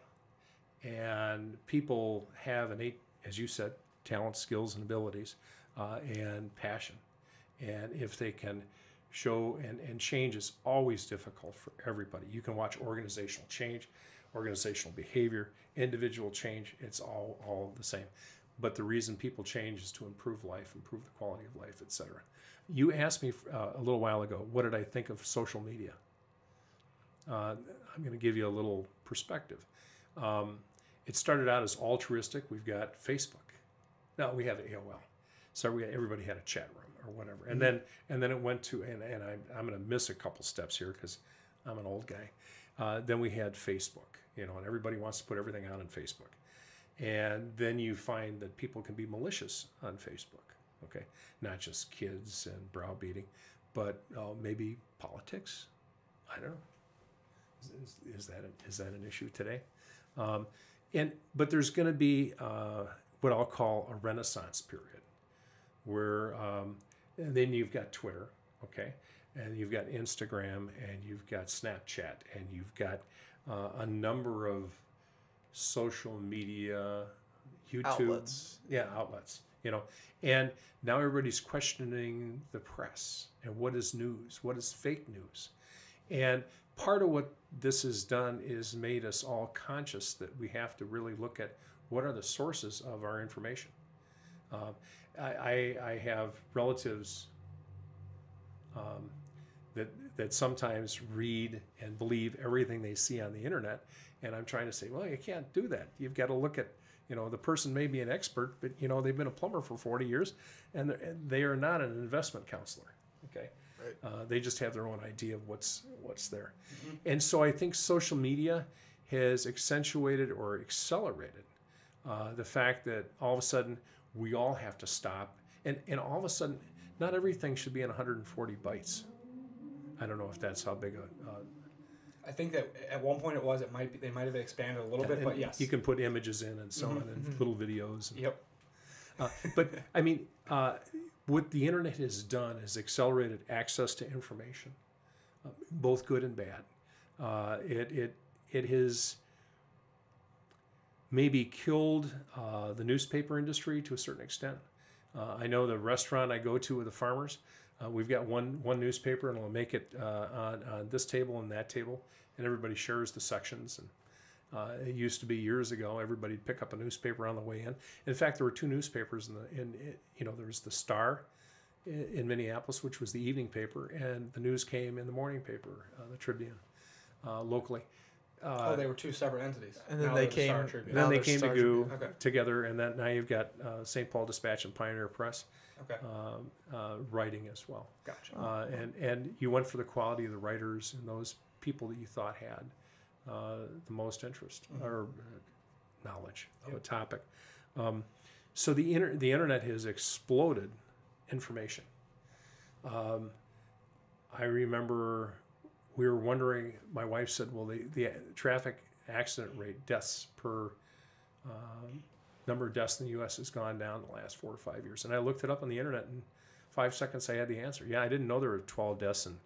And people have innate, as you said, talent, skills, and abilities, and passion. And if they can show, and change is always difficult for everybody. You can watch organizational change, organizational behavior, individual change, it's all the same. But the reason people change is to improve life, improve the quality of life, etc. You asked me a little while ago, what did I think of social media? I'm going to give you a little perspective. It started out as altruistic. We've got Facebook. No, we have AOL. So everybody had a chat room or whatever. And then it went to, and I'm going to miss a couple steps here because I'm an old guy. Then we had Facebook, and everybody wants to put everything out on Facebook. And then you find that people can be malicious on Facebook. Okay, not just kids and browbeating, but maybe politics. I don't know. Is that an issue today? But there's going to be what I'll call a renaissance period, where and then you've got Twitter, okay, and you've got Instagram, and you've got Snapchat, and you've got a number of social media, YouTube, outlets, and now everybody's questioning the press and what is news, what is fake news, and part of what this has done is made us all conscious that we have to really look at what are the sources of our information. I have relatives that sometimes read and believe everything they see on the internet, and I'm trying to say, well, you can't do that. You've got to look at, the person may be an expert, but they've been a plumber for 40 years, and they are not an investment counselor. Okay, right. They just have their own idea of what's there, and so I think social media has accentuated or accelerated the fact that all of a sudden we all have to stop, and all of a sudden not everything should be in 140 bytes. I don't know if that's how big I think that at one point they might have expanded a little bit, but yes. You can put images in and so on, and little videos. Yep. But I mean, what the internet has done is accelerated access to information, both good and bad. It has maybe killed the newspaper industry to a certain extent. I know the restaurant I go to with the farmers, we've got one newspaper, and we'll make it on this table and that table, and everybody shares the sections. And it used to be years ago, everybody'd pick up a newspaper on the way in. In fact, there were two newspapers there was the Star in Minneapolis, which was the evening paper, and the news came in the morning paper, the Tribune, locally. They were two separate entities. And then they came together, and then now you've got St. Paul Dispatch and Pioneer Press, writing as well. Gotcha. And you went for the quality of the writers and those people that you thought had the most interest or knowledge of a topic. So the internet has exploded information. I remember we were wondering, my wife said, well, the traffic accident rate, deaths per number of deaths in the U.S. has gone down the last 4 or 5 years. And I looked it up on the internet, and 5 seconds I had the answer. Yeah, I didn't know there were 12 deaths in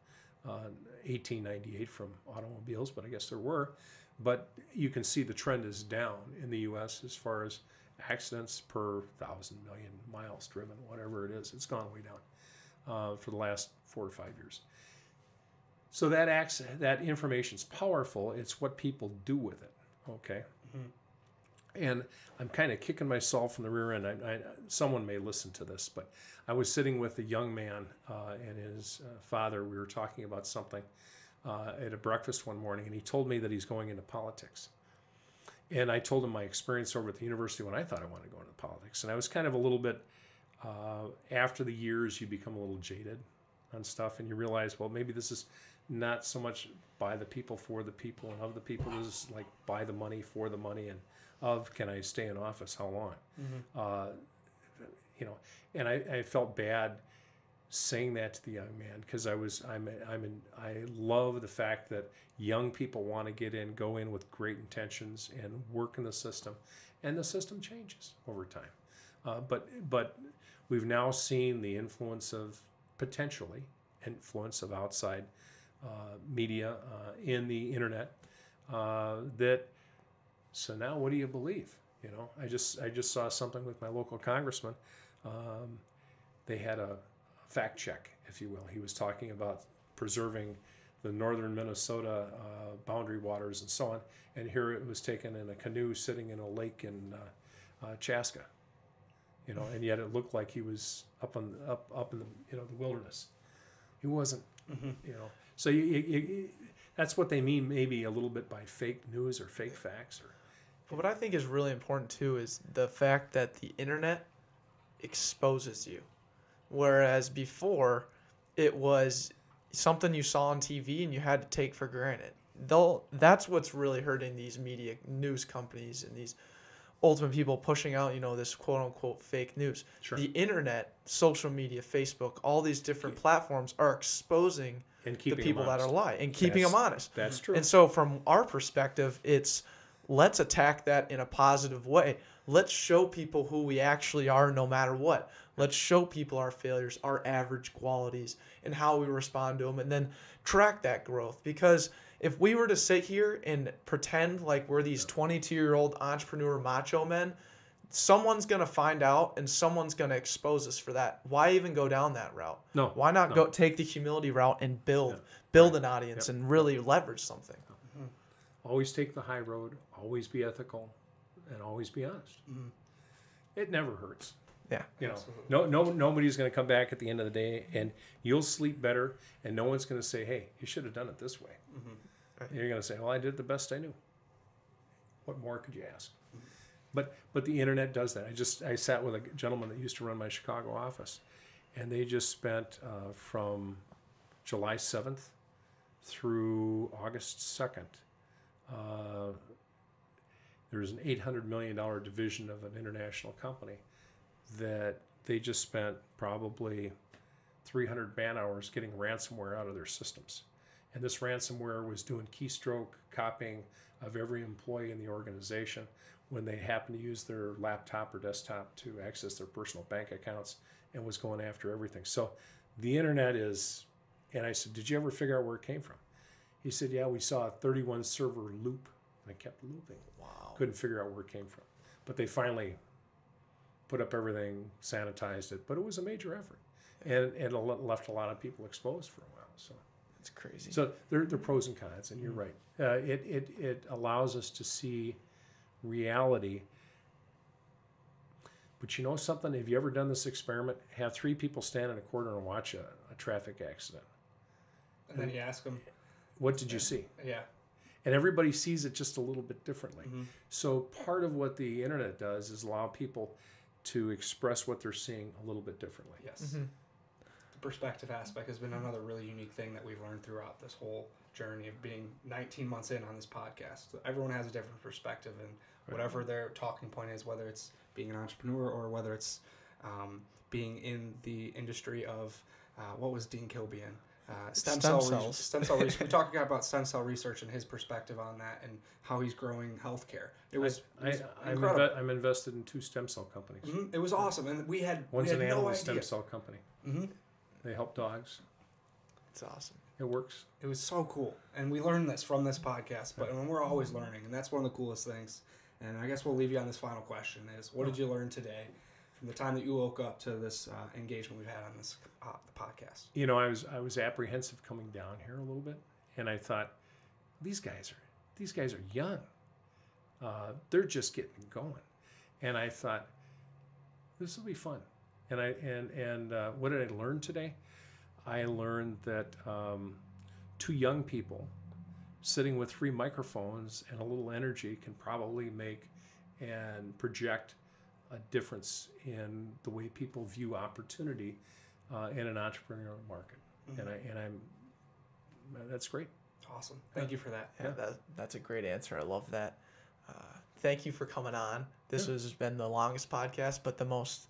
1898 from automobiles, but I guess there were. But you can see the trend is down in the U.S. as far as accidents per 1,000 million miles driven, whatever it is. It's gone way down for the last 4 or 5 years. So that information is powerful. It's what people do with it, okay? And I'm kind of kicking myself in the rear end. Someone may listen to this, but I was sitting with a young man and his father. We were talking about something at a breakfast one morning, and he told me that he's going into politics. And I told him my experience over at the university when I thought I wanted to go into politics. And I was kind of a little bit, after the years, you become a little jaded on stuff, and you realize, well, maybe this is not so much by the people, for the people, and of the people. This is like by the money, for the money, and of can I stay in office, how long? And I felt bad saying that to the young man, because I love the fact that young people want to get in, go in with great intentions and work in the system, and the system changes over time. But we've now seen the influence of outside media in the internet. So now, what do you believe? I just saw something with my local congressman. They had a fact check, if you will. He was talking about preserving the northern Minnesota boundary waters and so on. And here it was taken in a canoe sitting in a lake in Chaska. And yet it looked like he was up in the the wilderness. He wasn't. So that's what they mean, maybe a little bit by fake news or fake facts. But what I think is really important too is the fact that the internet exposes you, whereas before it was something you saw on TV and you had to take for granted. That's what's really hurting these media news companies and these ultimate people pushing out, this quote unquote fake news. Sure. The internet, social media, Facebook, all these different platforms are exposing And the keeping people them that are honest. lying and keeping them honest. That's true. And so from our perspective, it's let's attack that in a positive way. Let's show people who we actually are no matter what. Let's show people our failures, our average qualities, and how we respond to them, and then track that growth. Because if we were to sit here and pretend like we're these 22-year-old entrepreneur macho men, someone's going to find out and someone's going to expose us for that. Why even go down that route? No. Why not no. go take the humility route and build an audience and really leverage something? Always take the high road, always be ethical, and always be honest. It never hurts. Yeah. Nobody's going to come back at the end of the day, and you'll sleep better, and no one's going to say, hey, you should have done it this way. Right. You're going to say, well, I did the best I knew. What more could you ask? But the internet does that. I sat with a gentleman that used to run my Chicago office, and they just spent from July 7th through August 2nd. There's an $800 million division of an international company that they just spent probably 300 man hours getting ransomware out of their systems. And this ransomware was doing keystroke copying of every employee in the organization when they happened to use their laptop or desktop to access their personal bank accounts, and was going after everything. So the internet is, and I said, did you ever figure out where it came from? He said, yeah, we saw a 31 server loop, and it kept looping. Wow. Couldn't figure out where it came from. But they finally put up everything, sanitized it, but it was a major effort. And it left a lot of people exposed for a while. So it's crazy. So there are pros and cons, and you're right. It allows us to see reality. But you know something? Have you ever done this experiment? Have 3 people stand in a corner and watch a traffic accident. And then you ask them, what did you see? Yeah. And everybody sees it just a little bit differently. So part of what the internet does is allow people to express what they're seeing a little bit differently. Yes. The perspective aspect has been another really unique thing that we've learned throughout this whole journey of being 19 months in on this podcast. So everyone has a different perspective, and whatever their talking point is, whether it's being an entrepreneur or whether it's being in the industry of what was Dean Kilby in? Stem cell research. We talked about stem cell research and his perspective on that and how he's growing healthcare. It was incredible. I'm invested in 2 stem cell companies. It was awesome, and we had One's an animal stem cell company. They help dogs. It's awesome. It works. It was so cool, and we learned this from this podcast. But we're always learning, and that's one of the coolest things. And I guess we'll leave you on this final question: is what did you learn today from the time that you woke up to this engagement we've had on this the podcast? You know, I was apprehensive coming down here a little bit, and I thought these guys are young. They're just getting going, and I thought this will be fun. And what did I learn today? I learned that 2 young people sitting with 3 microphones and a little energy can probably make and project a difference in the way people view opportunity in an entrepreneurial market. And that's great. Awesome. Thank you for that. Yeah, that's a great answer. I love that. Thank you for coming on. This has been the longest podcast, but the most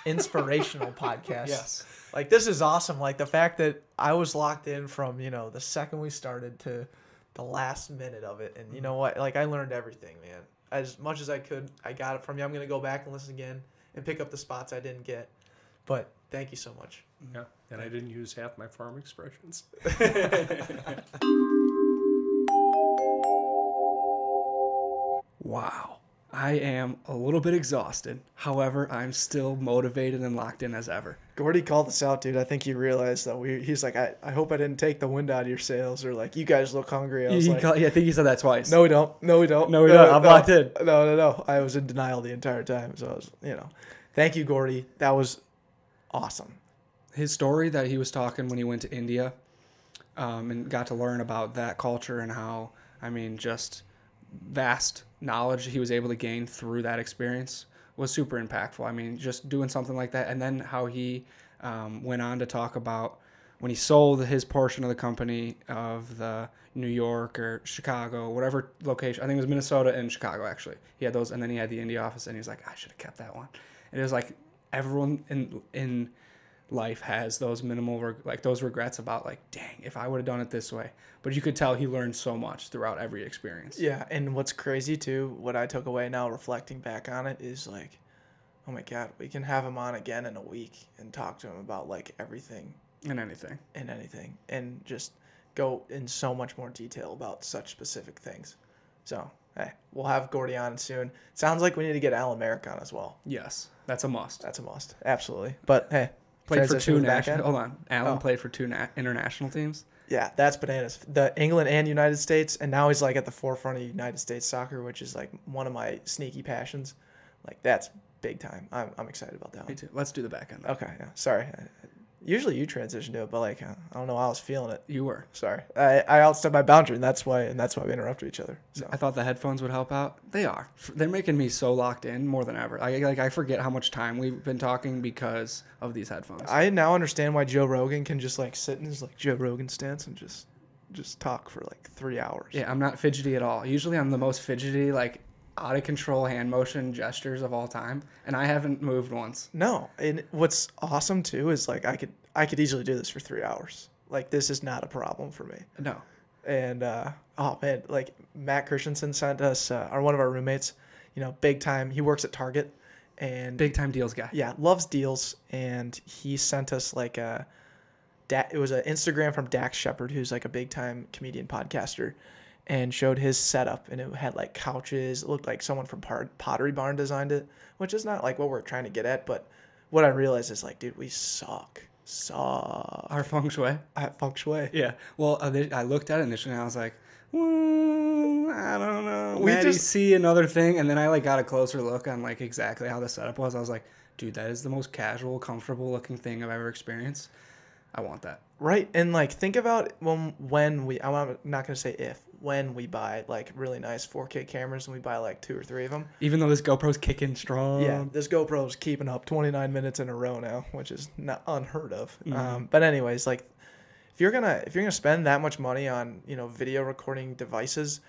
inspirational podcast. Yes. Like, this is awesome. Like, the fact that I was locked in from, the second we started to the last minute of it. And you know what? Like, I learned everything, man. As much as I could, I got it from you. I'm going to go back and listen again and pick up the spots I didn't get. But thank you so much. Yeah. And I didn't use half my farm expressions. Wow. I am a little bit exhausted. However, I'm still motivated and locked in as ever. Gordy called us out, dude. I think he realized that he's like, I hope I didn't take the wind out of your sails, or like, you guys look hungry. I was I think he said that twice. No, we don't. No, we don't. I'm locked in. No. I was in denial the entire time. So I was, thank you, Gordy. That was awesome. His story that he was talking when he went to India and got to learn about that culture and how, just vast knowledge he was able to gain through that experience was super impactful. Just doing something like that, and then how he went on to talk about when he sold his portion of the company of the New York or Chicago, whatever location, I think it was Minnesota and Chicago actually. He had those, and then he had the India office, and he was like, I should have kept that one. And it was like everyone in life has those minimal those regrets about like, dang, if I would have done it this way. But you could tell he learned so much throughout every experience. Yeah, and what's crazy too, what I took away now reflecting back on it is like, oh my God, we can have him on again in a week and talk to him about like everything And anything. and just go in so much more detail about such specific things. So, hey, we'll have Gordy on soon. Sounds like we need to get Alan Merrick on as well. Yes, that's a must. That's a must. Absolutely. But hey, Played for two national. national. Hold on, Alan played for two international teams. Yeah, that's bananas. The England and United States, and now he's like at the forefront of United States soccer, which is like one of my sneaky passions. Like that's big time. I'm excited about that Me one. too. Let's do the back end. Okay, yeah. Sorry. Usually you transition to it, but like I don't know how I was feeling it. You were. Sorry, I outstepped my boundary, and that's why we interrupted each other. So I thought the headphones would help out. They are. They're making me so locked in more than ever. I forget how much time we've been talking because of these headphones. I now understand why Joe Rogan can just like sit in his like Joe Rogan stance and just talk for like 3 hours. Yeah, I'm not fidgety at all. Usually I'm the most fidgety, like out of control hand motion gestures of all time, and I haven't moved once. No, and what's awesome too is like I could easily do this for 3 hours. Like this is not a problem for me. No. And oh man, like Matt Christensen sent us, or one of our roommates, big time. He works at Target, and Big time deals guy. yeah, loves deals. And he sent us like it was an Instagram from Dax Shepard, who's like a big time comedian podcaster, and showed his setup, and it had like couches. It looked like someone from Pottery Barn designed it, which is not like what we're trying to get at. But what I realized is like, dude, we suck. Our feng shui. At feng shui. Yeah. Well, I looked at it initially and I was like, well, I don't know. We Maybe just- see another thing, and then I like got a closer look on like exactly how the setup was. I was like, dude, that is the most casual, comfortable looking thing I've ever experienced. I want that. Right, and like think about when I'm not gonna say if, when we buy like really nice 4K cameras and we buy like 2 or 3 of them. Even though this GoPro's kicking strong. Yeah, this GoPro's keeping up 29 minutes in a row now, which is not unheard of. Mm-hmm. But anyways, like if you're gonna spend that much money on video recording devices,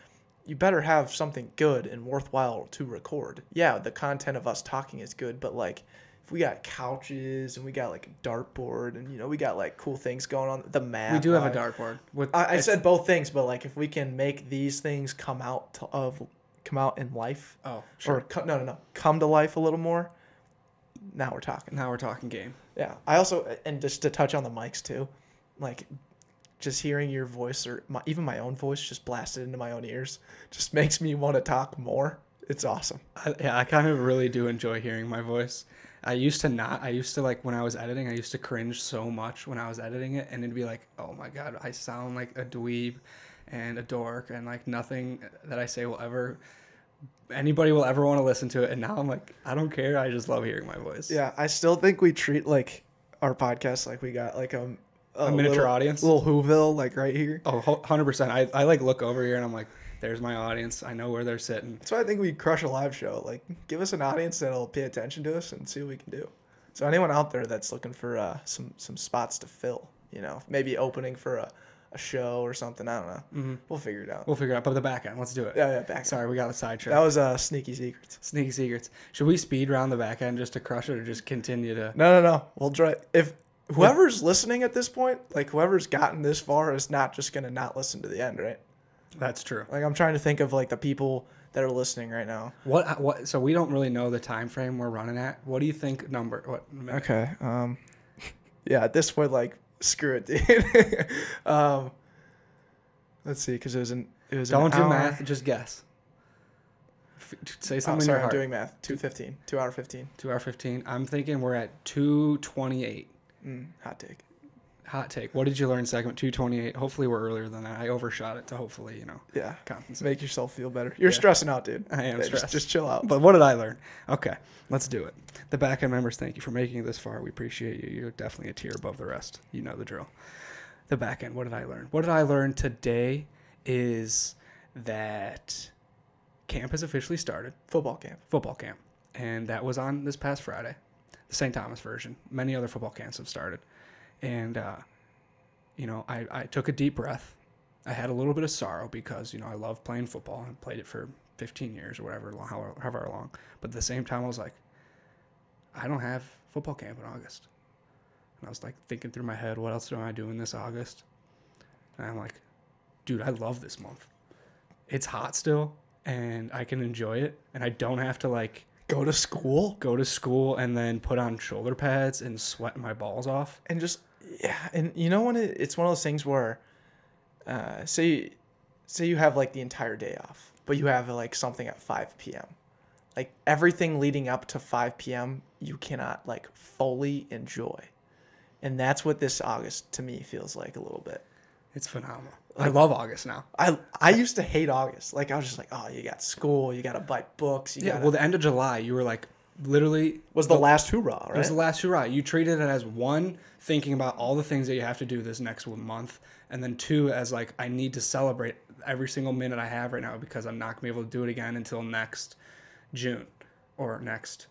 you better have something good and worthwhile to record. Yeah, the content of us talking is good, but like if we got couches and we got like a dartboard and we got like cool things going on, the map. We do have a dartboard. I said both things, but like if we can make these things come out in life. Oh, sure. Or no, come to life a little more. Now we're talking. Now we're talking game. Yeah. I also, and just to touch on the mics too, like just hearing your voice or even my own voice just blasted into my own ears just makes me want to talk more. It's awesome. I kind of really do enjoy hearing my voice. I used to like when I was editing, I used to cringe so much when I was editing it, and it'd be like, oh my God, I sound like a dweeb and a dork, and like nothing that I say anybody will ever want to listen to it. And now I'm like, I don't care. I just love hearing my voice. Yeah. I still think we treat like our podcast like we got like a miniature audience. Little Whoville, like right here. Oh, 100%. I like look over here and I'm like, there's my audience. I know where they're sitting. That's why I think we crush a live show. Like, give us an audience that'll pay attention to us and see what we can do. So anyone out there that's looking for some spots to fill, maybe opening for a show or something, I don't know. Mm-hmm. We'll figure it out. But the back end, let's do it. Yeah, back end. Sorry, we got a sidetrack. That was Sneaky Secrets. Sneaky Secrets. Should we speed round the back end just to crush it, or just continue to? No. We'll try. If whoever's listening at this point, like whoever's gotten this far, is not just gonna not listen to the end, right? That's true. Like I'm trying to think of like the people that are listening right now. What? So we don't really know the time frame we're running at. What do you think number? What? Okay. Yeah. At this point, like screw it, dude. Let's see, because it was Don't do hour. math. Just guess. Say something. Oh, sorry, in your I'm heart. doing math. 2:15. 2 hour 15. 2 hour 15. I'm thinking we're at 2:28. Hot take. Hot take. What did you learn segment 2:28? Hopefully we're earlier than that. I overshot it to hopefully, Yeah. compensate. Make yourself feel better. You're stressing out, dude. I am stressed. Just chill out. But what did I learn? Okay, let's do it. The back end members, thank you for making it this far. We appreciate you. You're definitely a tier above the rest. You know the drill. The back end, what did I learn? What did I learn today is that camp has officially started. Football camp. And that was on this past Friday. The St. Thomas version. Many other football camps have started. And I took a deep breath. I had a little bit of sorrow because, I love playing football. I played it for 15 years or whatever, however long. But at the same time, I was like, I don't have football camp in August. And I was like thinking through my head, what else do I do in this August? And I'm like, dude, I love this month. It's hot still, and I can enjoy it, and I don't have to like Go to school and then put on shoulder pads and sweat my balls off. and just and when it's one of those things where say you have like the entire day off, but you have like something at 5 p.m. Like everything leading up to 5 p.m. you cannot like fully enjoy. And that's what this August to me feels like a little bit. It's phenomenal. I love August now. I used to hate August. Like I was just like, oh, you got school, you got to buy books. Well, the end of July, you were like literally was the last hurrah, right? It was the last hurrah. You treated it as one, thinking about all the things that you have to do this next month, and then two, as like I need to celebrate every single minute I have right now because I'm not gonna be able to do it again until next June or next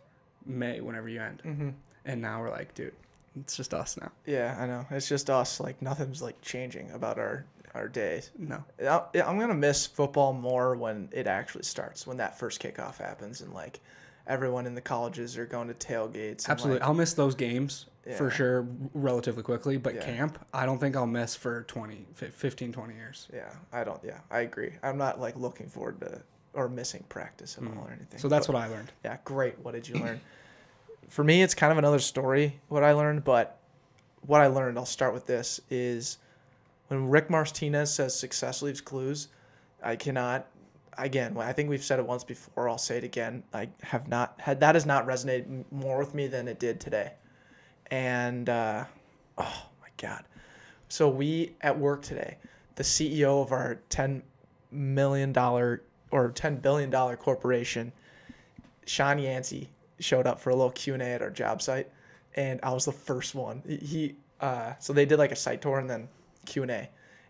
May, whenever you end. Mm-hmm. And now we're like, dude, it's just us now. Yeah, I know. It's just us. Like nothing's like changing about our days. No. I'm gonna miss football more when it actually starts, when that first kickoff happens, and like everyone in the colleges are going to tailgates. Absolutely. Like, I'll miss those games for sure relatively quickly, but Yeah. camp, I don't think I'll miss for 15, 20 years. Yeah, I agree. I'm not like looking forward to or missing practice at all or anything. So that's what I learned. Yeah, great. What did you learn? For me, it's kind of another story, what I learned, but what I learned, I'll start with this, is when Rick Martinez says success leaves clues, I cannot, again, I think we've said it once before, I'll say it again, that has not resonated more with me than it did today. And, oh my God. So we, at work today, the CEO of our $10 million or $10 billion corporation, Sean Yancey, showed up for a little Q&A at our job site, and I was the first one. So they did like a site tour and then Q&A,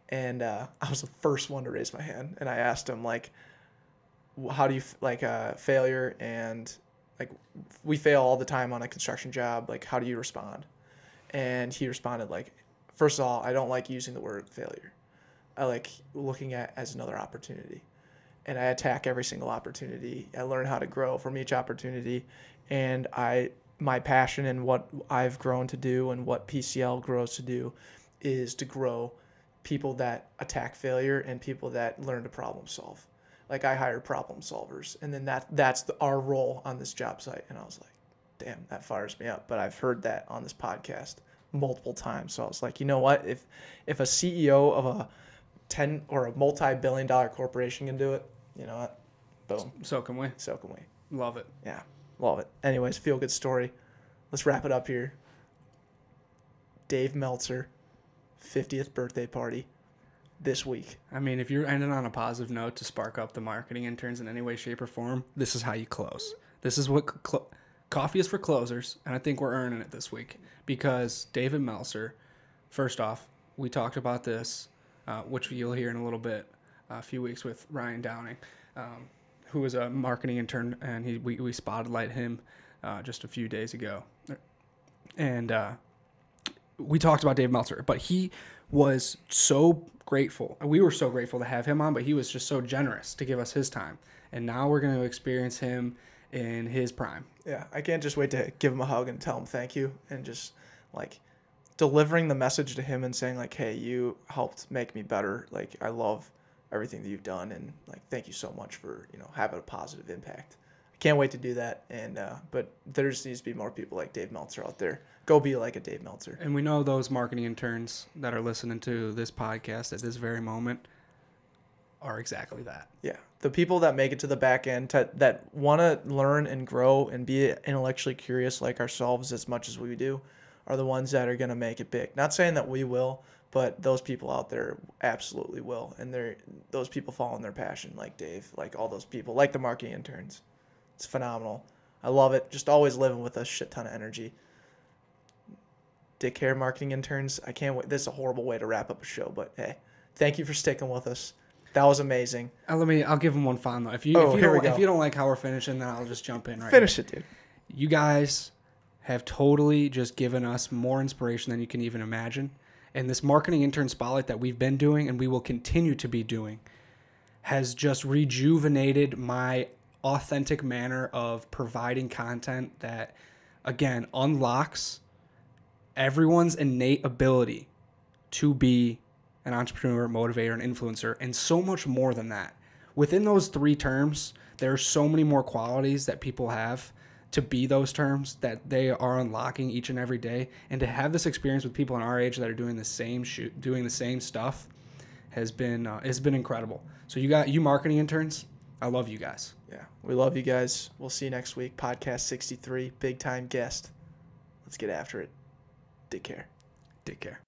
and I was the first one to raise my hand, and I asked him like, how do you failure, and like we fail all the time on a construction job, like how do you respond? And he responded like, first of all, I don't like using the word failure. I like looking at it as another opportunity. And I attack every single opportunity. I learn how to grow from each opportunity. And my passion and what I've grown to do and what PCL grows to do is to grow people that attack failure and people that learn to problem solve. Like I hire problem solvers, and then that's our role on this job site. And I was like, damn, that fires me up. But I've heard that on this podcast multiple times. So I was like, you know what? If a CEO of a 10 or a multi-billion-dollar corporation can do it, you know what? Boom. So can we. Love it. Yeah, love it. Anyways, feel good story. Let's wrap it up here. Dave Meltzer, 50th birthday party this week. I mean, if you're ending on a positive note to spark up the marketing interns in any way, shape, or form, this is how you close. This is what coffee is for closers, and I think we're earning it this week because David Meltzer, first off, we talked about this, which you'll hear in a little bit, a few weeks with Ryan Downing, who was a marketing intern, and we spotlight him just a few days ago. And we talked about Dave Meltzer, but he was so grateful. We were so grateful to have him on, but he was just so generous to give us his time. And now we're going to experience him in his prime. Yeah, I can't just wait to give him a hug and tell him thank you, and just like delivering the message to him and saying like, hey, you helped make me better. Like, I love everything that you've done, and like, thank you so much for, having a positive impact. I can't wait to do that. And but there just needs to be more people like Dave Meltzer out there. Go be like a Dave Meltzer. And we know those marketing interns that are listening to this podcast at this very moment are exactly that. Yeah. The people that make it to the back end that want to learn and grow and be intellectually curious like ourselves as much as we do are the ones that are going to make it big. Not saying that we will, but those people out there absolutely will. And those people follow in their passion like Dave, like all those people, like the marketing interns. It's phenomenal. I love it. Just always living with a shit ton of energy. Dick Hair marketing interns. I can't wait. This is a horrible way to wrap up a show, but hey, thank you for sticking with us. That was amazing. I'll give him one final. If you don't like how we're finishing, then I'll just jump in right Finish it, dude. You guys have totally just given us more inspiration than you can even imagine. And this marketing intern spotlight that we've been doing and we will continue to be doing has just rejuvenated my authentic manner of providing content that, again, unlocks everyone's innate ability to be an entrepreneur, motivator, and influencer, and so much more than that. Within those three terms, there are so many more qualities that people have to be those terms that they are unlocking each and every day. And to have this experience with people in our age that are doing the same stuff has been incredible. So you marketing interns, I love you guys. Yeah, we love you guys. We'll see you next week. Podcast 63, big time guest. Let's get after it. Take care. Take care.